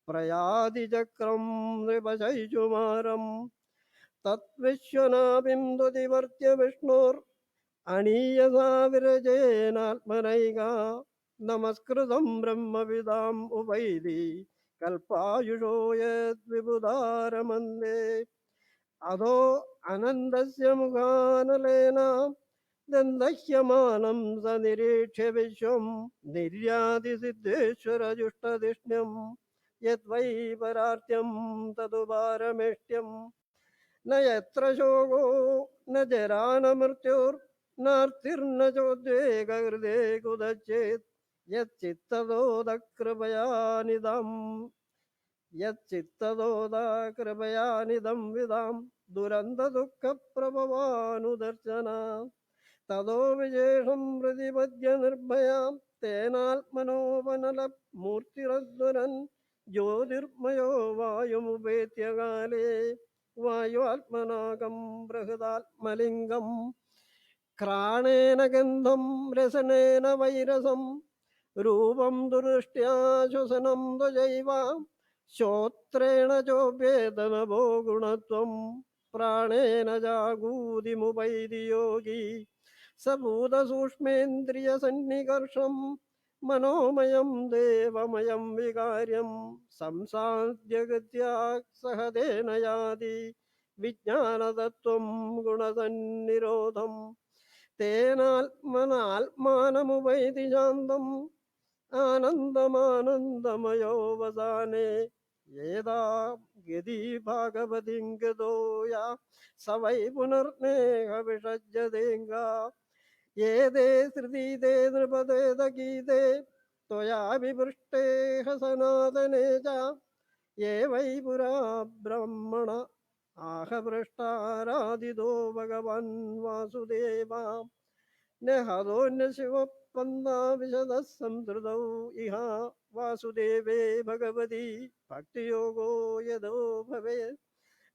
പ്രയാതി ചക്രം നൃപശൈചുമാരം തദ്വിശ്വനാഭിം ത്വതിവർത്തിയ വിഷ്ണോർ അണീയസാ വിരജേനാത്മനൈക നമസ്കൃതം ബ്രഹ്മവിദാം ഉപൈതി കൽപ്പായുഷോ യദ്വിബുധാരമന്ദേ അധോ അനന്തസ്യ മുഖാനലേന ദന്തഹ്യമാനം സ നിരീക്ഷ്യ വിശ്വം നിർയാതിസിദ്ധേശ്വരജുഷ്ടധിഷ്ണ്യം യദ്വൈ പരാർത്ഥ്യം തതുപാരമേഷ്ട്യം ന യത്ര ശോകോ ന ജരാ ന മൃത്യുർനാർത്തിർന ചോദ്വേഗഹൃദേ കുതചേത് യച്ചിത്തതോദകൃപയാനിദം യച്ചിത്തതോദകൃപയാനിദം വിദാം ദുരന്തദുഃഖപ്രഭവാനുദർശന തതോ വിശേഷം പ്രതിപദ്യ നിർഭയാം തേനാത്മനോപനല മൂർത്തിരദ്വരൻ ജ്യോതിർമയോ വായുമുപേത്യകാലേ വായുആത്മനാകം ബൃഹദാത്മലിംഗം ഘ്രാണേന ഗന്ധം രസനേന വൈരസം രൂപം ദുർഷ്ട്യാ ശ്വസനം ത്വജൈവ ശ്രോത്രേണ ചോഭ്യേതനഭോ ഗുണത്വം പ്രാണേന ജാഗൂതിമുപൈതി യോഗി സഭൂതസൂക്ഷ്മേന്ദ്രിയ സന്നികർഷം മനോമയം ദേവമയം വികാര്യം സംസാദ്യഗത്യാ സഹതേന യാതി വിജ്ഞാനതത്വം ഗുണസന്നിരോധം തേനാത്മനാത്മാനമുപൈതി ശാന്തം ആനന്ദമാനന്ദമയോവസാനേ യേതാ ഗതി ഭാഗവതിം ഗതോ യാ സ വൈ പുനർനേഹ വിഷജ്യതേംഗ ഏതേ ശ്രുതീതേ നൃപതേത ഗീതേ ത്വയാ വിപൃഷ്ടേഹ സനാതനേ ച യേ വൈ പുരാ ബ്രഹ്മണ ആഹപൃഷ്ടാരാധിതോ ഭഗവാൻ വാസുദേവ ന ഹതോന്യ ശിവപന്ഥാ വിശദഃ സംധൃതൗ ഇഹ വാസുദേവേ ഭഗവതി ഭക്തിയോഗോ യദോ ഭവേത്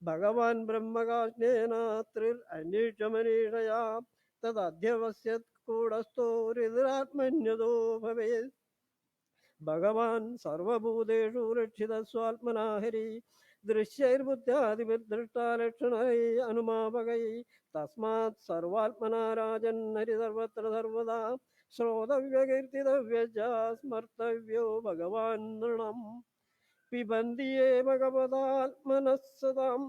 ഭഗവാൻ ബ്രഹ്മകാജ്ഞേനാത്രിർ അന്വേഷമനീഷയാ തദ്ധ്യവസ്യത് കൂടസ്ഥോരിതിരാത്മന്യതോ ഭവേത് ഭഗവാൻ സർവഭൂതേഷു രക്ഷിതസ്വാത്മനാ ഹരി ദൃശ്യൈർബുദ്ധ്യാദിഭിർദൃഷ്ടാലക്ഷണൈ അനുമാപകൈ തസ്മാത് സർവാത്മനാ രാജൻ ഹരി സർവത്ര സർവദാ ശ്രോതവ്യകീർത്തിതവ്യജ സ്മർത്തവ്യോ ഭഗവാൻ നൃണം പിബന്തി യേ ഭഗവതാത്മനഃ സദാം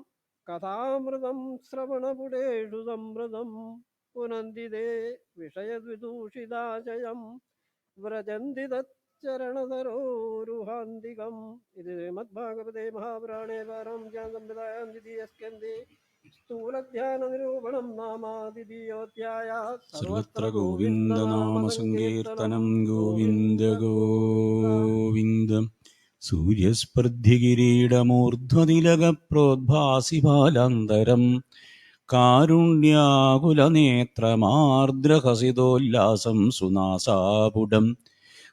കഥാമൃതം ശ്രവണപുടേഷു സംവൃതം പുനന്തി തേ വിഷയദ്വിദൂഷിതാശയം വ്രജന്തി തച്ചരണധരോരുഹാന്തികം. ഇത് ശ്രീമദ്ഭാഗവതേ മഹാപുരാണേ പാരമഹംസ്യാം സംഹിതായാം ദ്വിതീയസ്കന്ധേ സ്ഥൂലധ്യാനനിരൂപണം നാമാദ്വിതീയോധ്യായഃ. സർവത്ര ഗോവിന്ദനാമസങ്കീർത്തനം ഗോവിന്ദ ഗോവിന്ദ. സൂര്യസ്പർദ്ധികിരീടമൂർധ്വതിലകപ്രോദ്ഭാസി ബാലാന്തരം കാരുണ്യാകുലനേത്രമാർദ്രഹസിതോല്ലാസം സുനാസാപുടം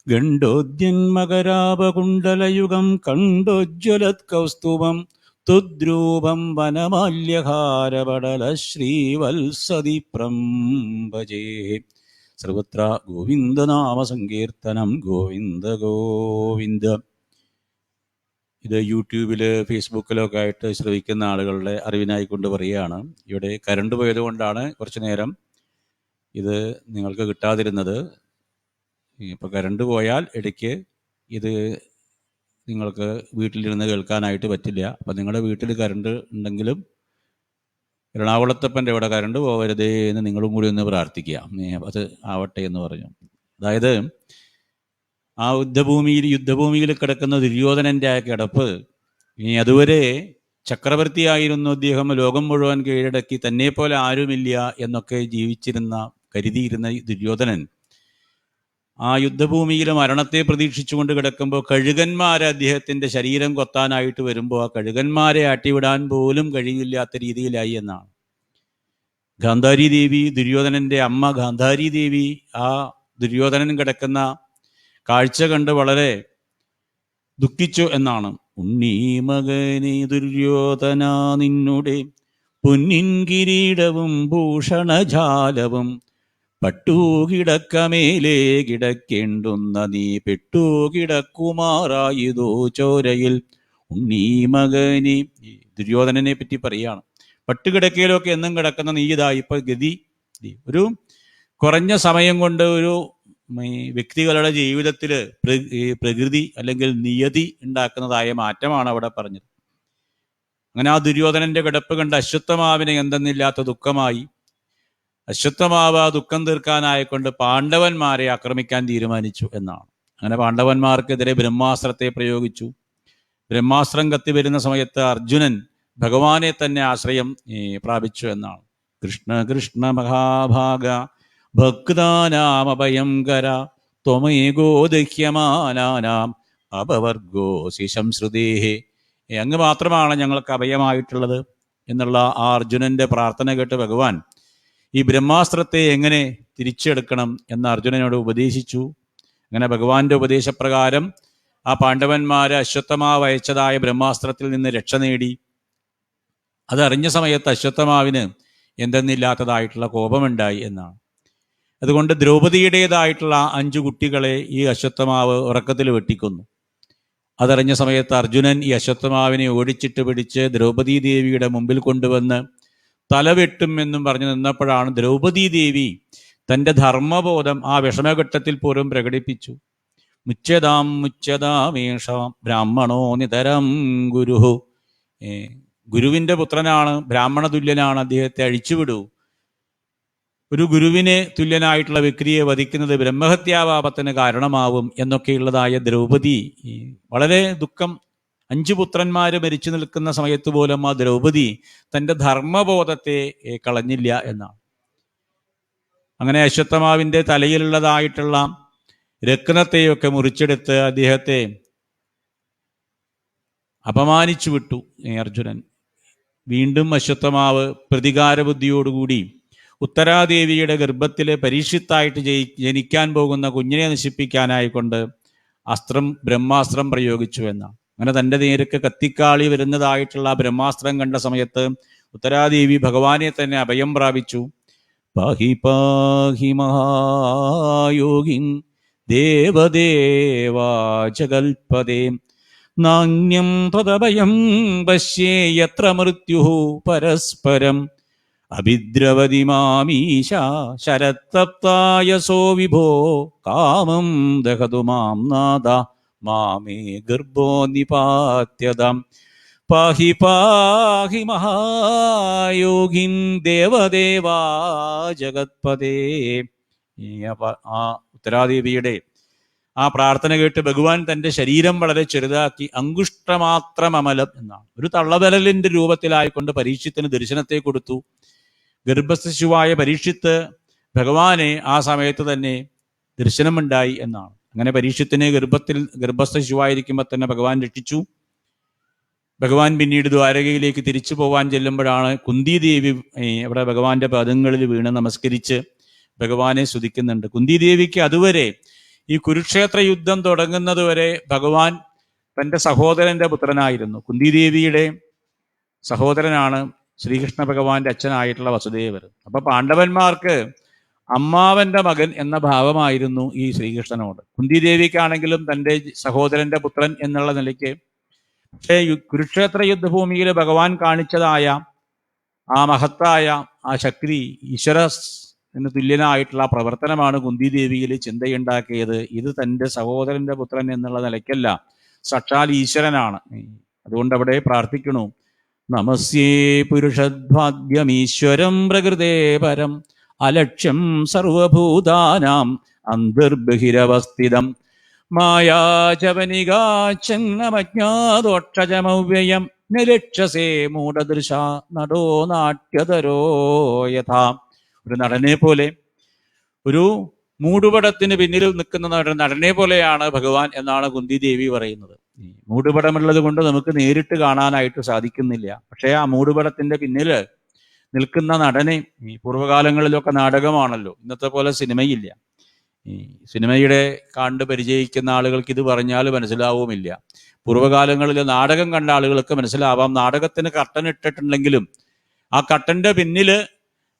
ഗണ്ഡോദ്യന്മകരാപകുണ്ടലയുഗം കണ്ടോജ്വലത്കൗസ്തുഭം തുദ്രൂപം വനമാല്യഹാരപടല ശ്രീവത്സദീപ്രം ഭജേ. സർവത്ര ഗോവിന്ദനാമസങ്കീർത്തനം ഗോവിന്ദ ഗോവിന്ദ. ഇത് യൂട്യൂബിൽ ഫേസ്ബുക്കിലൊക്കെ ആയിട്ട് ശ്രവിക്കുന്ന ആളുകളുടെ അറിവിനായിക്കൊണ്ട് പറയുകയാണ്. ഇവിടെ കറണ്ട് പോയതുകൊണ്ടാണ് കുറച്ച് നേരം ഇത് നിങ്ങൾക്ക് കിട്ടാതിരുന്നത്. ഇപ്പോൾ കറണ്ട് പോയാൽ ഇടയ്ക്ക് ഇത് നിങ്ങൾക്ക് വീട്ടിലിരുന്ന് കേൾക്കാനായിട്ട് പറ്റില്ല. അപ്പം നിങ്ങളുടെ വീട്ടിൽ കറണ്ട് ഉണ്ടെങ്കിലും എറണാകുളത്തപ്പൻ്റെ ഇവിടെ കറണ്ട് പോകരുതേ എന്ന് നിങ്ങളും കൂടി ഒന്ന് പ്രാർത്ഥിക്കുക. അത് ആവട്ടെ എന്ന് പറഞ്ഞു. അതായത് ആ യുദ്ധഭൂമിയിൽ കിടക്കുന്ന ദുര്യോധനൻ്റെ ആ കിടപ്പ്, ഇനി അതുവരെ ചക്രവർത്തിയായിരുന്നു അദ്ദേഹം, ലോകം മുഴുവൻ കീഴടക്കി തന്നെപ്പോലെ ആരുമില്ല എന്നൊക്കെ കരുതിയിരുന്ന ദുര്യോധനൻ ആ യുദ്ധഭൂമിയിൽ മരണത്തെ പ്രതീക്ഷിച്ചുകൊണ്ട് കിടക്കുമ്പോൾ കഴുകന്മാരെ അദ്ദേഹത്തിൻ്റെ ശരീരം കൊത്താനായിട്ട് വരുമ്പോൾ ആ കഴുകന്മാരെ ആട്ടിവിടാൻ പോലും കഴിയില്ലാത്ത രീതിയിലായി എന്നാണ്. ഗാന്ധാരി ദേവി, ദുര്യോധനൻ്റെ അമ്മ ഗാന്ധാരി ദേവി, ആ ദുര്യോധനൻ കിടക്കുന്ന കാഴ്ച കണ്ട് വളരെ ദുഃഖിച്ചു എന്നാണ്. ഉണ്ണീ മകനെ ദുര്യോധന, നിന്നുടെ പൊന്നിൻ കിരീടവും ഭൂഷണജാലവും പട്ടൂകിടക്കമേലേ കിടക്കേണ്ടുന്ന നീ പെട്ടൂകിടക്കുമാറായതോ ചോരയിൽ ഉണ്ണീ മകനെ. ദുര്യോധനനെ പറ്റി പറയാണ്. പട്ടുകിടക്കയിലൊക്കെ എന്നും കിടക്കുന്ന നീ ഇതാ ഇപ്പൊ ഗതി. ഒരു കുറഞ്ഞ സമയം കൊണ്ട് ഒരു വ്യക്തികളുടെ ജീവിതത്തിൽ പ്രകൃതി അല്ലെങ്കിൽ നിയതി ഉണ്ടാക്കുന്നതായ മാറ്റമാണ് അവിടെ പറഞ്ഞത്. അങ്ങനെ ആ ദുര്യോധനന്റെ കിടപ്പ് കണ്ട് അശ്വത്ഥമാവിനെ എന്തെന്നില്ലാത്ത ദുഃഖമായി. അശ്വത്ഥമാവ് ആ ദുഃഖം തീർക്കാനായിക്കൊണ്ട് പാണ്ഡവന്മാരെ ആക്രമിക്കാൻ തീരുമാനിച്ചു എന്നാണ്. അങ്ങനെ പാണ്ഡവന്മാർക്കെതിരെ ബ്രഹ്മാസ്ത്രത്തെ പ്രയോഗിച്ചു. ബ്രഹ്മാസ്ത്രം കത്തി വരുന്ന സമയത്ത് അർജുനൻ ഭഗവാനെ തന്നെ ആശ്രയം പ്രാപിച്ചു എന്നാണ്. കൃഷ്ണ കൃഷ്ണ മഹാഭാഗ ഭക്താനാമഭയങ്കര ത്വമേകോ ദഹ്യമാനാനാം അപവർഗോസി സംശ്രുതേഹേ. അങ്ങ് മാത്രമാണ് ഞങ്ങൾക്ക് അഭയമായിട്ടുള്ളത് എന്നുള്ള ആ അർജുനന്റെ പ്രാർത്ഥന കേട്ട് ഭഗവാൻ ഈ ബ്രഹ്മാസ്ത്രത്തെ എങ്ങനെ തിരിച്ചെടുക്കണം എന്ന് അർജുനനോട് ഉപദേശിച്ചു. അങ്ങനെ ഭഗവാന്റെ ഉപദേശപ്രകാരം ആ പാണ്ഡവന്മാര് അശ്വത്ഥമാവ് അയച്ചതായ ബ്രഹ്മാസ്ത്രത്തിൽ നിന്ന് രക്ഷ നേടി. അതറിഞ്ഞ സമയത്ത് അശ്വത്ഥമാവിന് എന്തെന്നില്ലാത്തതായിട്ടുള്ള കോപമുണ്ടായി എന്നാണ്. അതുകൊണ്ട് ദ്രൗപദിയുടേതായിട്ടുള്ള 5 കുട്ടികളെ ഈ അശ്വത്ഥമാവ് ഉറക്കത്തിൽ വെട്ടിക്കൊന്നു. അതറിഞ്ഞ സമയത്ത് അർജുനൻ ഈ അശ്വത്ഥമാവിനെ ഓടിച്ചിട്ട് പിടിച്ച് ദ്രൗപദീ ദേവിയുടെ മുമ്പിൽ കൊണ്ടുവന്ന് തലവെട്ടും എന്നും പറഞ്ഞു നിന്നപ്പോഴാണ് ദ്രൗപദീ ദേവി തൻ്റെ ധർമ്മബോധം ആ വിഷമഘട്ടത്തിൽ പോലും പ്രകടിപ്പിച്ചു. മുച്യതാമേഷാം ബ്രാഹ്മണോ നിതരം ഗുരുഹു. ഗുരുവിൻ്റെ പുത്രനാണ്, ബ്രാഹ്മണ തുല്യനാണ്, അദ്ദേഹത്തെ അഴിച്ചുവിടൂ. ഒരു ഗുരുവിനെ തുല്യനായിട്ടുള്ള വ്യക്തിയെ വധിക്കുന്നത് ബ്രഹ്മഹത്യാപാപത്തിന് കാരണമാവും എന്നൊക്കെയുള്ളതായ ദ്രൗപദി വളരെ ദുഃഖം. 5 പുത്രന്മാര് മരിച്ചു നിൽക്കുന്ന സമയത്ത് പോലും ആ ദ്രൗപദി തൻ്റെ ധർമ്മബോധത്തെ കളഞ്ഞില്ല എന്നാണ്. അങ്ങനെ അശ്വത്ഥമാവിൻ്റെ തലയിലുള്ളതായിട്ടുള്ള രത്നത്തെയൊക്കെ മുറിച്ചെടുത്ത് അദ്ദേഹത്തെ അപമാനിച്ചു വിട്ടു അർജുനൻ. വീണ്ടും അശ്വത്ഥമാവ് പ്രതികാര ബുദ്ധിയോടുകൂടി ഉത്തരാദേവിയുടെ ഗർഭത്തിൽ പരീക്ഷിത്തായിട്ട് ജനിക്കാൻ പോകുന്ന കുഞ്ഞിനെ നശിപ്പിക്കാനായിക്കൊണ്ട് ബ്രഹ്മാസ്ത്രം പ്രയോഗിച്ചു എന്നാണ്. അങ്ങനെ തൻ്റെ നേർക്ക് കത്തിക്കാളി വരുന്നതായിട്ടുള്ള ബ്രഹ്മാസ്ത്രം കണ്ട സമയത്ത് ഉത്തരാദേവി ഭഗവാനെ തന്നെ അഭയം പ്രാപിച്ചു. പാഹി പാഹി മഹായോഗിൻ ദേവദേവാ ജഗൽപദേ നാന്യം തദഭയം പശ്യേയത്ര മൃത്യുഃ പരസ്പരം അഭിദ്രവതി മാമീശ ശരത്തപ്തായസോ വിഭോ കാമം ദഹതു മാം നാദ മാമേ ഗർഭോ നിപാത്യതാം. പാഹി പാഹി മഹായോഗിൻ ദേവദേവാ ജഗത്പദേ. ആ ഉത്തരാദേവിയുടെ ആ പ്രാർത്ഥന കേട്ട് ഭഗവാൻ തൻ്റെ ശരീരം വളരെ ചെറുതാക്കി അങ്കുഷ്ടമാത്രം അമലം എന്നാണ്, ഒരു തള്ളവിരലിൻ്റെ രൂപത്തിലായിക്കൊണ്ട് പരീക്ഷത്തിന് ദർശനത്തെ കൊടുത്തു. ഗർഭസ്ഥ ശിശുവായ പരീക്ഷിത്ത് ഭഗവാനെ ആ സമയത്ത് തന്നെ ദർശനമുണ്ടായി എന്നാണ്. അങ്ങനെ പരീക്ഷത്തിന് ഗർഭസ്ഥ ശിശുവായിരിക്കുമ്പോൾ തന്നെ ഭഗവാൻ രക്ഷിച്ചു. ഭഗവാൻ പിന്നീട് ദ്വാരകയിലേക്ക് തിരിച്ചു പോവാൻ ചെല്ലുമ്പോഴാണ് കുന്തിദേവി അവിടെ ഭഗവാന്റെ പദങ്ങളിൽ വീണ് നമസ്കരിച്ച് ഭഗവാനെ സ്തുതിക്കുന്നുണ്ട്. കുന്തിദേവിക്ക് അതുവരെ ഈ കുരുക്ഷേത്ര യുദ്ധം തുടങ്ങുന്നത് വരെ ഭഗവാൻ തൻ്റെ സഹോദരന്റെ പുത്രനായിരുന്നു. കുന്തിദേവിയുടെ സഹോദരനാണ് ശ്രീകൃഷ്ണ ഭഗവാന്റെ അച്ഛനായിട്ടുള്ള വസുദേവർ. അപ്പൊ പാണ്ഡവന്മാർക്ക് അമ്മാവന്റെ മകൻ എന്ന ഭാവമായിരുന്നു ഈ ശ്രീകൃഷ്ണനോട്. കുന്തിദേവിക്കാണെങ്കിലും തൻ്റെ സഹോദരന്റെ പുത്രൻ എന്നുള്ള നിലയ്ക്ക്. പക്ഷേ കുരുക്ഷേത്ര യുദ്ധഭൂമിയിൽ ഭഗവാൻ കാണിച്ചതായ ആ മഹത്തായ ആ ശക്തി, ഈശ്വര എന്ന് തുല്യനായിട്ടുള്ള പ്രവർത്തനമാണ് കുന്തിദേവിയിൽ ചിന്തയുണ്ടാക്കിയത്. ഇത് തൻ്റെ സഹോദരന്റെ പുത്രൻ എന്നുള്ള നിലയ്ക്കല്ല, സാക്ഷാൽ ഈശ്വരനാണ്. അതുകൊണ്ട് അവിടെ പ്രാർത്ഥിക്കണു, നമസ്യേ പുരുഷദ്ഭാഗ്യമീശ്വരം പ്രകൃതേ പരം അലക്ഷ്യം സർവഭൂതാനാം അന്തർബഹിരവസ്ഥിതം മായാചവനികാച്ചന്നമജ്ഞാതോക്ഷജമവ്യയം നിരക്ഷസേ മൂഢദൃശ നടോ നാട്യതരോ യഥാ. ഒരു നടനെ പോലെ, ഒരു മൂടുപടത്തിന് പിന്നിൽ നിൽക്കുന്ന നടനെ പോലെയാണ് ഭഗവാൻ എന്നാണ് കുന്തിദേവി പറയുന്നത്. മൂടുപടമുള്ളത് കൊണ്ട് നമുക്ക് നേരിട്ട് കാണാനായിട്ട് സാധിക്കുന്നില്ല. പക്ഷേ ആ മൂടുപടത്തിന്റെ പിന്നിൽ നിൽക്കുന്ന നടനെ, ഈ പൂർവ്വകാലങ്ങളിലൊക്കെ നാടകമാണല്ലോ, ഇന്നത്തെ പോലെ സിനിമയില്ല. ഈ സിനിമയുടെ കണ്ട് പരിചയിക്കുന്ന ആളുകൾക്ക് ഇത് പറഞ്ഞാൽ മനസ്സിലാവുമില്ല. പൂർവ്വകാലങ്ങളിൽ നാടകം കണ്ട ആളുകൾക്ക് മനസ്സിലാവാം. നാടകത്തിന് കർട്ടൻ ഇട്ടിട്ടുണ്ടെങ്കിലും ആ കർട്ടന്റെ പിന്നിൽ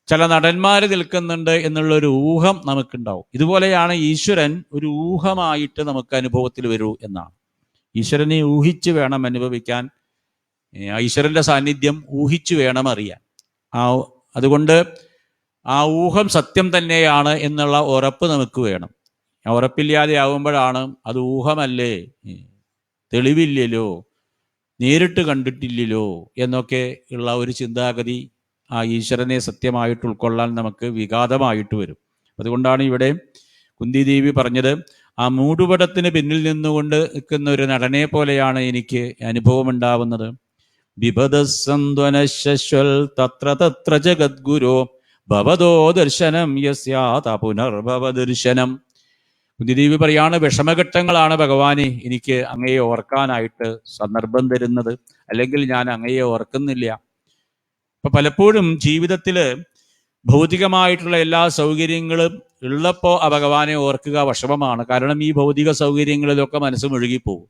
ചില നടന്മാർ നിൽക്കുന്നുണ്ട് എന്നുള്ളൊരു ഊഹം നമുക്കുണ്ടാവും. ഇതുപോലെയാണ് ഈശ്വരൻ ഒരു ഊഹമായിട്ട് നമുക്ക് അനുഭവത്തിൽ വരൂ എന്നാണ്. ഈശ്വരനെ ഊഹിച്ച് വേണം അനുഭവിക്കാൻ. ഈശ്വരന്റെ സാന്നിധ്യം ഊഹിച്ചു വേണം അറിയാൻ. അതുകൊണ്ട് ആ ഊഹം സത്യം തന്നെയാണ് എന്നുള്ള ഉറപ്പ് നമുക്ക് വേണം. ആ ഉറപ്പില്ലാതെ ആവുമ്പോഴാണ് അത് ഊഹമല്ലേ, തെളിവില്ലല്ലോ, നേരിട്ട് കണ്ടിട്ടില്ലല്ലോ എന്നൊക്കെ ഉള്ള ഒരു ചിന്താഗതി ആ ഈശ്വരനെ സത്യമായിട്ട് ഉൾക്കൊള്ളാൻ നമുക്ക് വിഘാതമായിട്ട് വരും. അതുകൊണ്ടാണ് ഇവിടെ കുന്തിദേവി പറഞ്ഞത്, ആ മൂടുപടത്തിന് പിന്നിൽ നിന്നുകൊണ്ട് നിൽക്കുന്ന ഒരു നടനെ പോലെയാണ് എനിക്ക് അനുഭവം ഉണ്ടാവുന്നത്. ബിഭദസ്സന്ത്വനശ്വൽ തത്ര തത്ര ജഗദ്ഗുരോ ഭവതോ ദർശനം യസ്യാത പുനർഭവ ദർശനം. കുന്തിദേവി പറയാണ്, വിഷമഘട്ടങ്ങളാണ് ഭഗവാനെ എനിക്ക് അങ്ങയെ ഓർക്കാനായിട്ട് സന്ദർഭം തരുന്നത്, അല്ലെങ്കിൽ ഞാൻ അങ്ങയെ ഓർക്കുന്നില്ല. അപ്പൊ പലപ്പോഴും ജീവിതത്തിൽ ഭൗതികമായിട്ടുള്ള എല്ലാ സൗകര്യങ്ങളും ഉള്ളപ്പോൾ ആ ഭഗവാനെ ഓർക്കുക വിഷമമാണ്. കാരണം ഈ ഭൗതിക സൗകര്യങ്ങളിലൊക്കെ മനസ്സ് മുഴുകിപ്പോകും.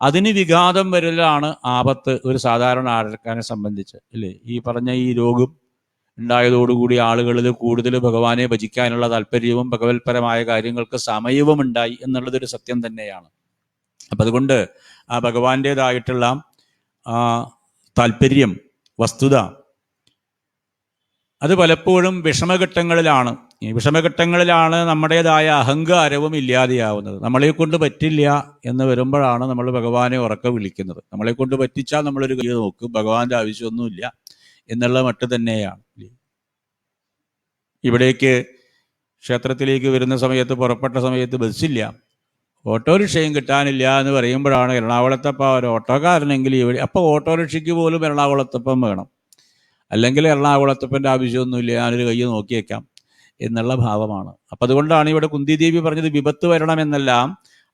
അതിന് വിഘാതം വരലാണ് ആപത്ത് ഒരു സാധാരണ ആൾക്കാരെ സംബന്ധിച്ച്, അല്ലേ? ഈ പറഞ്ഞ ഈ രോഗം ഉണ്ടായതോടുകൂടി ആളുകളിൽ കൂടുതൽ ഭഗവാനെ ഭജിക്കാനുള്ള താല്പര്യവും ഭഗവത്പരമായ കാര്യങ്ങൾക്ക് സമയവും ഉണ്ടായി എന്നുള്ളതൊരു സത്യം തന്നെയാണ്. അപ്പം അതുകൊണ്ട് ആ ഭഗവാന്റേതായിട്ടുള്ള ആ താല്പര്യം, വസ്തുത, അത് പലപ്പോഴും വിഷമഘട്ടങ്ങളിലാണ്. ഈ വിഷമഘട്ടങ്ങളിലാണ് നമ്മുടേതായ അഹങ്കാരവും ഇല്ലാതെയാവുന്നത്. നമ്മളെ കൊണ്ട് പറ്റില്ല എന്ന് വരുമ്പോഴാണ് നമ്മൾ ഭഗവാനെ ഉറക്കെ വിളിക്കുന്നത്. നമ്മളെ കൊണ്ട് പറ്റിച്ചാൽ നമ്മളൊരു കൈ നോക്കും, ഭഗവാന്റെ ആവശ്യമൊന്നുമില്ല എന്നുള്ള മട്ട് തന്നെയാണ്. ഇവിടേക്ക് ക്ഷേത്രത്തിലേക്ക് വരുന്ന സമയത്ത്, പുറപ്പെട്ട സമയത്ത് ബസ്സില്ല, ഓട്ടോറിക്ഷയും കിട്ടാനില്ല എന്ന് പറയുമ്പോഴാണ് എറണാകുളത്തപ്പം ഒരു ഓട്ടോക്കാരനെങ്കിൽ ഇവിടെ, അപ്പോൾ ഓട്ടോറിക്ഷയ്ക്ക് പോലും എറണാകുളത്തപ്പം വേണം, അല്ലെങ്കിൽ എറണാകുളത്തപ്പൻ്റെ ആവശ്യമൊന്നുമില്ല, ഞാനൊരു കൈ നോക്കിയേക്കാം എന്നുള്ള ഭാവമാണ്. അപ്പം അതുകൊണ്ടാണ് ഇവിടെ കുന്തിദേവി പറഞ്ഞത്, വിപത്ത് വരണമെന്നല്ല,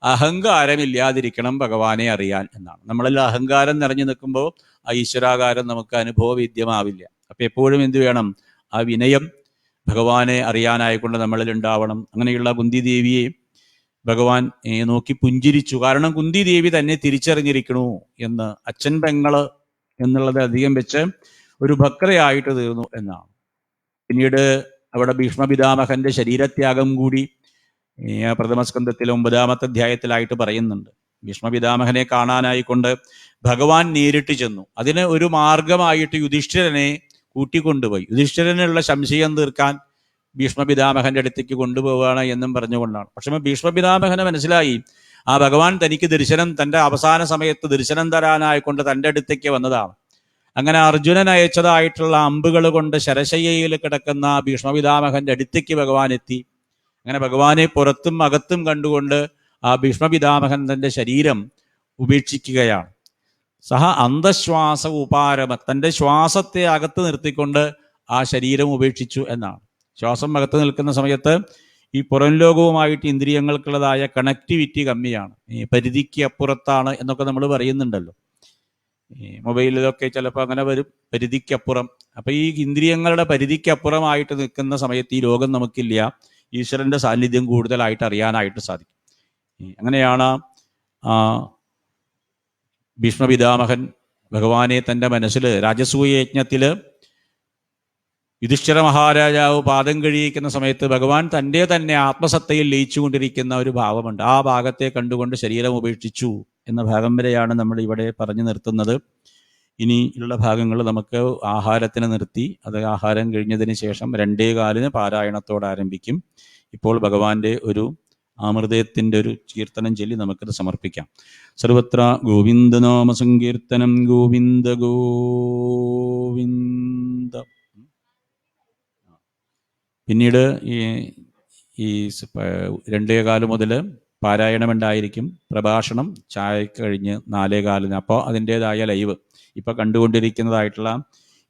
അഹങ്കാരമില്ലാതിരിക്കണം ഭഗവാനെ അറിയാൻ എന്നാണ്. നമ്മളെല്ലാം അഹങ്കാരം നിറഞ്ഞു നിൽക്കുമ്പോൾ ആ ഈശ്വരാകാരം നമുക്ക് അനുഭവവേദ്യമാവില്ല. അപ്പം എപ്പോഴും എന്ത് വേണം? ആ വിനയം ഭഗവാനെ അറിയാനായിക്കൊണ്ട് നമ്മളിൽ ഉണ്ടാവണം. അങ്ങനെയുള്ള കുന്തിദേവിയെ ഭഗവാൻ നോക്കി പുഞ്ചിരിച്ചു. കാരണം കുന്തിദേവി തന്നെ തിരിച്ചറിഞ്ഞിരിക്കണു എന്ന്. അച്ഛൻ പെങ്ങള് എന്നുള്ളത് അധികം വെച്ച് ഒരു ഭക്തയായിട്ട് തീർന്നു എന്നാണ്. പിന്നീട് അവിടെ ഭീഷ്മപിതാമഹന്റെ ശരീരത്യാഗം കൂടി പ്രഥമസ്കന്ധത്തിലെ 9-ാമത്തെ അധ്യായത്തിലായിട്ട് പറയുന്നുണ്ട്. ഭീഷ്മപിതാമഹനെ കാണാനായിക്കൊണ്ട് ഭഗവാൻ നേരിട്ട് ചെന്നു. അതിന് ഒരു മാർഗമായിട്ട് യുധിഷ്ഠിരനെ കൂട്ടിക്കൊണ്ടുപോയി. യുധിഷ്ഠിരനുള്ള സംശയം തീർക്കാൻ ഭീഷ്മപിതാമഹന്റെ അടുത്തേക്ക് കൊണ്ടുപോവുകയാണ് എന്നും പറഞ്ഞുകൊണ്ടാണ്. പക്ഷെ ഭീഷ്മപിതാമഹന് മനസ്സിലായി, ആ ഭഗവാൻ തനിക്ക് ദർശനം, തൻ്റെ അവസാന സമയത്ത് ദർശനം തരാനായിക്കൊണ്ട് തൻ്റെ അടുത്തേക്ക് വന്നതാണ്. അങ്ങനെ അർജുനൻ അയച്ചതായിട്ടുള്ള അമ്പുകൾ കൊണ്ട് ശരശയ്യയിൽ കിടക്കുന്ന ഭീഷ്മപിതാമഹന്റെ അടുത്തേക്ക് ഭഗവാൻ എത്തി. അങ്ങനെ ഭഗവാനെ പുറത്തും അകത്തും കണ്ടുകൊണ്ട് ആ ഭീഷ്മപിതാമഹൻ തൻ്റെ ശരീരം ഉപേക്ഷിക്കുകയാണ്. സഹ അന്തശ്വാസ ഉപാരമ, തൻ്റെ ശ്വാസത്തെ അകത്ത് നിർത്തിക്കൊണ്ട് ആ ശരീരം ഉപേക്ഷിച്ചു എന്നാണ്. ശ്വാസം അകത്ത് നിൽക്കുന്ന സമയത്ത് ഈ പുറം ലോകവുമായിട്ട് ഇന്ദ്രിയങ്ങൾക്കുള്ളതായ കണക്ടിവിറ്റി കമ്മിയാണ്, ഈ പരിധിക്ക് അപ്പുറത്താണ് എന്നൊക്കെ നമ്മൾ പറയുന്നുണ്ടല്ലോ. ഈ മൊബൈലിലൊക്കെ ചിലപ്പോൾ അങ്ങനെ വരും, പരിധിക്കപ്പുറം. അപ്പം ഈ ഇന്ദ്രിയങ്ങളുടെ പരിധിക്കപ്പുറമായിട്ട് നിൽക്കുന്ന സമയത്ത് ഈ ലോകം നമുക്കില്ല, ഈശ്വരൻ്റെ സാന്നിധ്യം കൂടുതലായിട്ട് അറിയാനായിട്ട് സാധിക്കും. അങ്ങനെയാണ് ഭീഷ്മപിതാമഹൻ ഭഗവാനെ തൻ്റെ മനസ്സിൽ രാജസൂയ യജ്ഞത്തിൽ യുധിഷ്ഠിര മഹാരാജാവ് പാദം കഴിയിക്കുന്ന സമയത്ത് ഭഗവാൻ തൻ്റെ തന്നെ ആത്മസത്തയിൽ ലയിച്ചുകൊണ്ടിരിക്കുന്ന ഒരു ഭാവമുണ്ട്. ആ ഭാഗത്തെ കണ്ടുകൊണ്ട് ശരീരം ഉപേക്ഷിച്ചു എന്ന ഭാഗം വരെയാണ് നമ്മൾ ഇവിടെ പറഞ്ഞു നിർത്തുന്നത്. ഇനി ഉള്ള ഭാഗങ്ങൾ നമുക്ക് ആഹാരത്തിന് നിർത്തി, അത് ആഹാരം കഴിഞ്ഞതിന് ശേഷം 2:15 പാരായണത്തോട് ആരംഭിക്കും. ഇപ്പോൾ ഭഗവാന്റെ ഒരു അമൃതത്തിൻ്റെ ഒരു കീർത്തനം ചൊല്ലി നമുക്കത് സമർപ്പിക്കാം. സർവത്ര ഗോവിന്ദനാമ സങ്കീർത്തനം, ഗോവിന്ദ ഗോവിന്ദ. പിന്നീട് ഈ 2:15 മുതൽ പാരായണമുണ്ടായിരിക്കും. പ്രഭാഷണം ചായക്ക് കഴിഞ്ഞ് 4:15. അപ്പോൾ അതിൻ്റേതായ ലൈവ് ഇപ്പോൾ കണ്ടുകൊണ്ടിരിക്കുന്നതായിട്ടുള്ള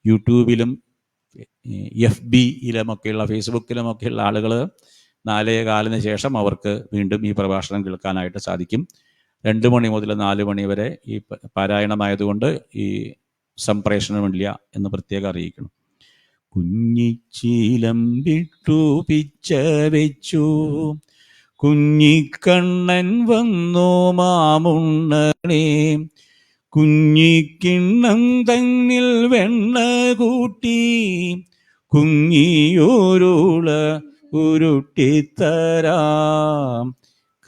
യൂട്യൂബിലും FBയിലുമൊക്കെയുള്ള, ഫേസ്ബുക്കിലുമൊക്കെയുള്ള ആളുകൾ 4:15 ശേഷം അവർക്ക് വീണ്ടും ഈ പ്രഭാഷണം കേൾക്കാനായിട്ട് സാധിക്കും. 2 മണി മുതൽ 4 മണി വരെ ഈ പാരായണമായതുകൊണ്ട് ഈ സംപ്രേഷണമില്ല എന്ന് പ്രത്യേകം അറിയിക്കണം. കുഞ്ഞിച്ചീലം വിട്ടു പിച്ച വെച്ചു, കുഞ്ഞിക്കണ്ണൻ വന്നു മാമുണ്ണണേ, കുഞ്ഞിക്കിണ്ണം തന്നിൽ വെണ്ണ കൂട്ടി, കുഞ്ഞിയോരുള ഉരുട്ടിത്തരാം,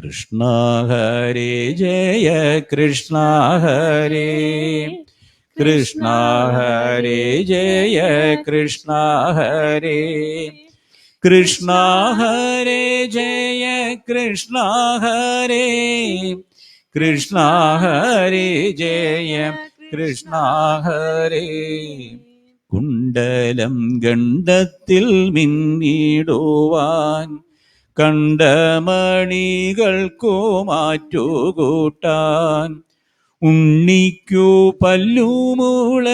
കൃഷ്ണ ഹരേ ജയ കൃഷ്ണ ഹരേ കൃഷ്ണ ഹരേ ജയ കൃഷ്ണ ഹരേ കൃഷ്ണ ഹരേ ജയ കൃഷ്ണ ഹരേ കൃഷ്ണ ഹരേ ജയ കൃഷ്ണ ഹരേ കുണ്ടലം ഗണ്ഡത്തിൽ മിന്നിടുവാൻ കണ്ടമണികൾക്കു മാറ്റുകൂട്ടാൻ ഉണ്ണിക്കു പല്ലു മുളച്ചിടുവാൻ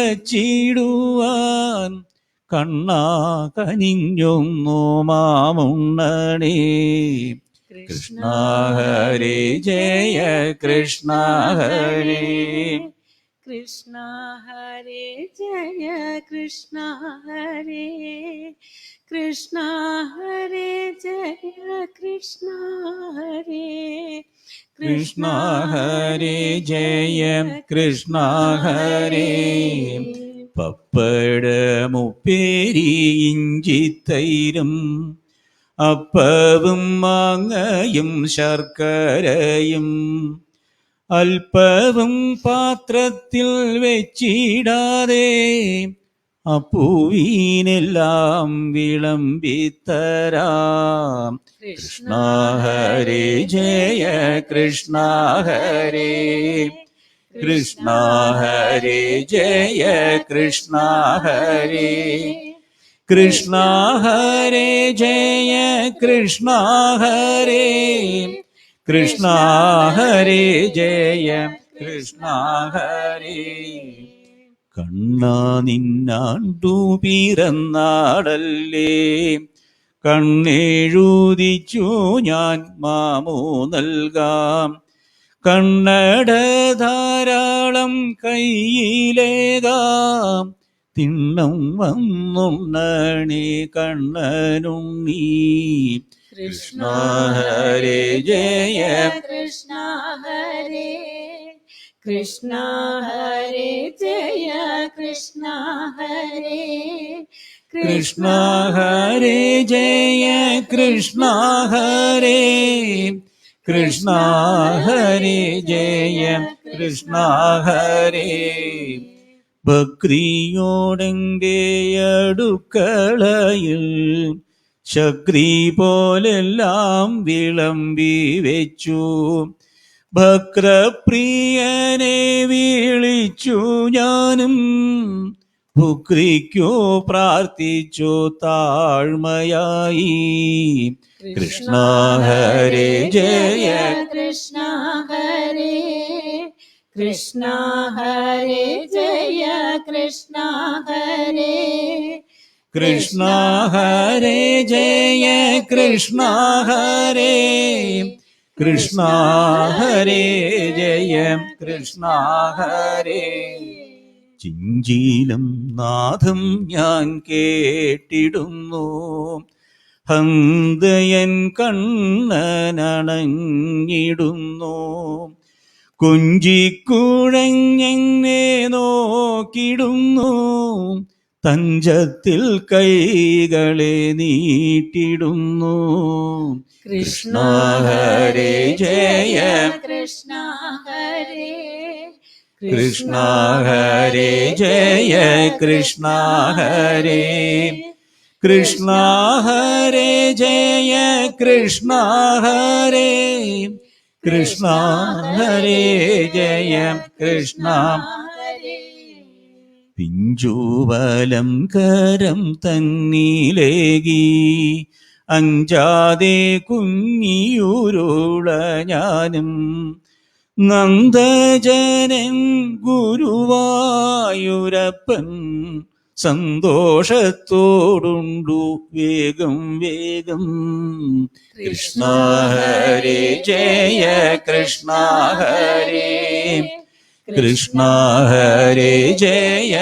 കണ്ണാ കനിഞ്ഞൊന്നു മാമുണ്ണണേ കൃഷ്ണ ഹരേ ജയ കൃഷ്ണ ഹരേ കൃഷ്ണ ഹരേ ജയ കൃഷ്ണ ഹരേ കൃഷ്ണ ഹരേ ജയ കൃഷ്ണ ഹരേ കൃഷ്ണ ഹരേ ജയ കൃഷ്ണ ഹരേ പപ്പടമുപ്പേരി ഇഞ്ചിത്തൈരും അപ്പവും മാങ്ങയും ശർക്കരയും അല്പവും പാത്രത്തിൽ വെച്ചിടാതെ അപ്പൂവിനെല്ലാം വിളമ്പിത്തരാം കൃഷ്ണ ഹരേ ജയ കൃഷ്ണ ഹരേ കൃഷ്ണ ഹരേ ജയ കൃഷ്ണ ഹരേ കൃഷ്ണ ഹരേ ജയ കൃഷ്ണ ഹരേ കൃഷ്ണ ഹരേ ജയ കൃഷ്ണ ഹരേ കണ്ണാ നിന്നാണ്ടു പിറന്നാടല്ലേ കണ്ണെഴുതിച്ചു ഞാൻ മാമു നൽകാം കണ്ണട ധാരാളം കയ്യിലേകാം തിണ്ണം വന്നുണ്ണണി കണ്ണനുണ്ണി കൃഷ്ണ ഹരേ ജയ കൃഷ്ണ ഹരേ കൃഷ്ണ ഹരേ ജയ കൃഷ്ണ ഹരേ കൃഷ്ണ ഹരേ ജയ കൃഷ്ണ ഹരേ കൃഷ്ണ ഹരേ ജയ കൃഷ്ണ ഹരേ ഭക്തിയോടെന്റെ അടുക്കളയിൽ ശക്തി പോലെല്ലാം വിളമ്പി വെച്ചു ഭക്തപ്രിയനെ വിളിച്ചു ഞാനും ഭുക്രിക്കു പ്രാർത്ഥിച്ചു താഴ്മയായി കൃഷ്ണ ഹരേ ജയ കൃഷ്ണ ഹരേ കൃഷ്ണ ഹരേ ജയ കൃഷ്ണ ഹരേ കൃഷ്ണ ഹരേ ജയ കൃഷ്ണ ഹരേ കൃഷ്ണ ഹരേ ജയ കൃഷ്ണ ഹരേ ചിഞ്ചീലം നാദം ഞാൻ കേട്ടിടുന്നു ഹന്തയൻ കണ്ണനണഞ്ഞിടുന്നു കൊഞ്ചിക്കുഴഞ്ഞെന്നെ നോക്കിടുന്നു തഞ്ചത്തിൽ കൈകളെ നീട്ടിടുന്നു കൃഷ്ണ ഹരേ ജയ കൃഷ്ണ ഹരേ കൃഷ്ണ ഹരേ ജയ കൃഷ്ണ ഹരേ കൃഷ്ണ ഹരേ ജയ കൃഷ്ണ ഹരേ കൃഷ്ണ ഹരേ ജയ കൃഷ്ണ പിഞ്ചുവലം കരം തന്നിലേകി അഞ്ചാതെ കുഞ്ഞിയൂരുള ഞാനും നന്ദജനൻ ഗുരുവായൂരപ്പൻ സന്തോഷത്തോടുണ്ടു വേഗം വേഗം കൃഷ്ണ ഹരേ ജയ കൃഷ്ണ ഹരേ കൃഷ്ണ ഹരേ ജയ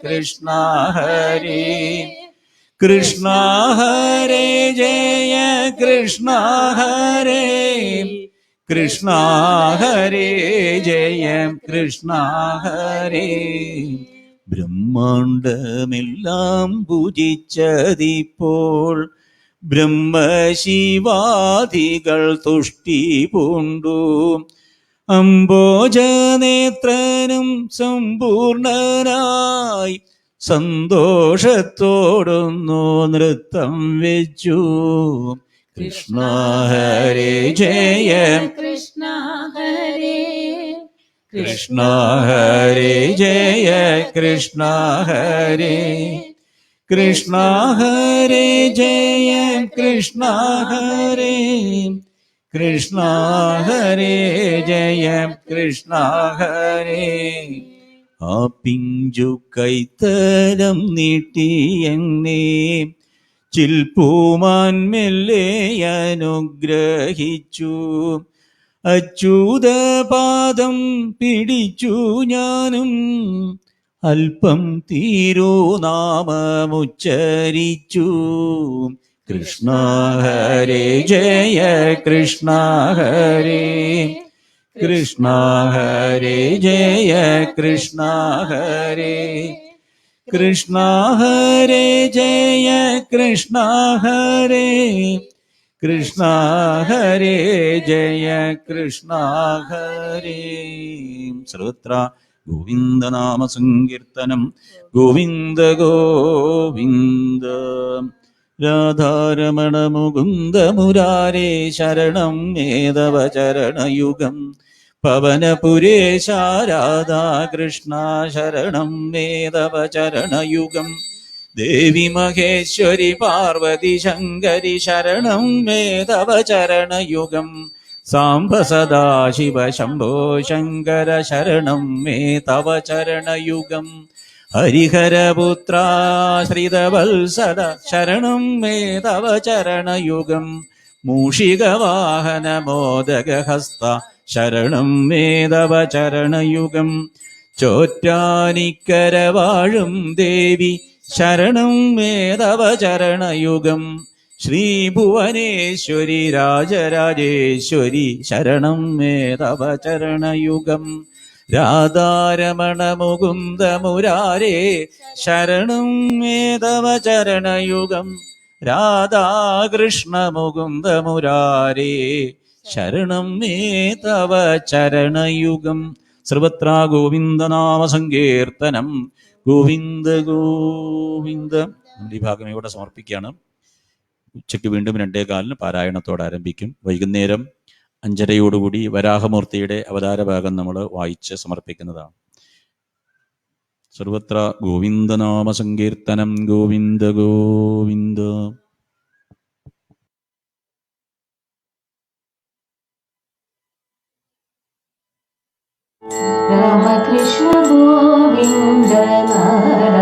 കൃഷ്ണ ഹരേ കൃഷ്ണ ഹരേ ജയ കൃഷ്ണ ഹരേ കൃഷ്ണ ഹരേ ജയ കൃഷ്ണ ഹരേ ബ്രഹ്മാണ്ടമെല്ലാം പൂജിച്ചതിപ്പോൾ ബ്രഹ്മശിവാദികൾ തുഷ്ടി പൂണ്ടു അംബോജനേത്രനും സമ്പൂർണനായി സന്തോഷത്തോടൊന്നു നൃത്തം വെച്ചു. കൃഷ്ണ ഹരേ ജയ കൃഷ്ണ ഹരേ കൃഷ്ണ ഹരേ ജയ കൃഷ്ണ ഹരേ കൃഷ്ണ ഹരേ ജയ കൃഷ്ണ ഹരേ കൃഷ്ണ ഹരേ ജയ കൃഷ്ണ ഹരേ. ആ പിഞ്ചു കൈത്തലം നീട്ടി എന്നെ ചിൽപ്പൂമാൻ മെല്ലെ അനുഗ്രഹിച്ചു. അച്യുതപാദം പിടിച്ചു ഞാനും അല്പം തിരുനാമമുച്ചരിച്ചു. കൃഷ്ണ ഹരേ ജയ കൃഷ്ണ ഹരേ കൃഷ്ണ ഹരേ ജയ കൃഷ്ണ ഹരേ കൃഷ്ണ ഹരേ ജയ കൃഷ്ണ ഹരേ കൃഷ്ണ ഹരേ ജയ കൃഷ്ണ ഹരേ. സർവത്ര ഗോവിന്ദനാമ സങ്കീർത്തനം. ഗോവിന്ദ ഗോവിന്ദ. രാധാരമണ മുകുന്ദ മുരാരേ ശരണം മേധവ ചരണയുഗം. പവനപുരേശ രാധാകൃഷ്ണ ശരണം മേധവ ചരണയുഗം. ദേവി മഹേശ്വരി പാർവതി ശങ്കരി ശരണം മേധവ ചരണയുഗം. സാംബ സദാശിവ ശംഭോ ശങ്കര ശരണം മേ തവ ചരണയുഗം. ഹരിഹരപുത്രാശ്രിതവത്സല ശരണം മേ തവ ചരണയുഗം. മൂഷികവാഹന മോദകഹസ്ത ശരണം മേ തവ ചരണയുഗം. ചോറ്റാനിക്കര വാഴും ദേവി ശരണം മേ തവ ചരണയുഗം. ശ്രീഭുവനേശ്വരി രാജരാജേശ്വരി ശരണം മേ തവ ചരണയുഗം. രാധാരമണ മുകുന്ദ മുരാരേ ശരണം മേ തവ ചരണയുഗം. രാധാകൃഷ്ണ മുകുന്ദ മുരാരേ ശരണം മേ തവ ചരണയുഗം. സർവത്ര ഗോവിന്ദനാമ സങ്കീർത്തനം. ഗോവിന്ദ ഗോവിന്ദ. നമ്മൾ ഈ ഭാഗം ഇവിടെ സമർപ്പിക്കുകയാണ്. ഉച്ചയ്ക്ക് വീണ്ടും 2:15 പാരായണത്തോടെ ആരംഭിക്കും. വൈകുന്നേരം 5:30 വരാഹമൂർത്തിയുടെ അവതാര ഭാഗം നമ്മൾ വായിച്ച് സമർപ്പിക്കുന്നതാണ്. സർവത്ര ഗോവിന്ദനാമ സങ്കീർത്തനം. ഗോവിന്ദ ഗോവിന്ദ. രാമകൃഷ്ണ ഗോവിന്ദ നാരായണ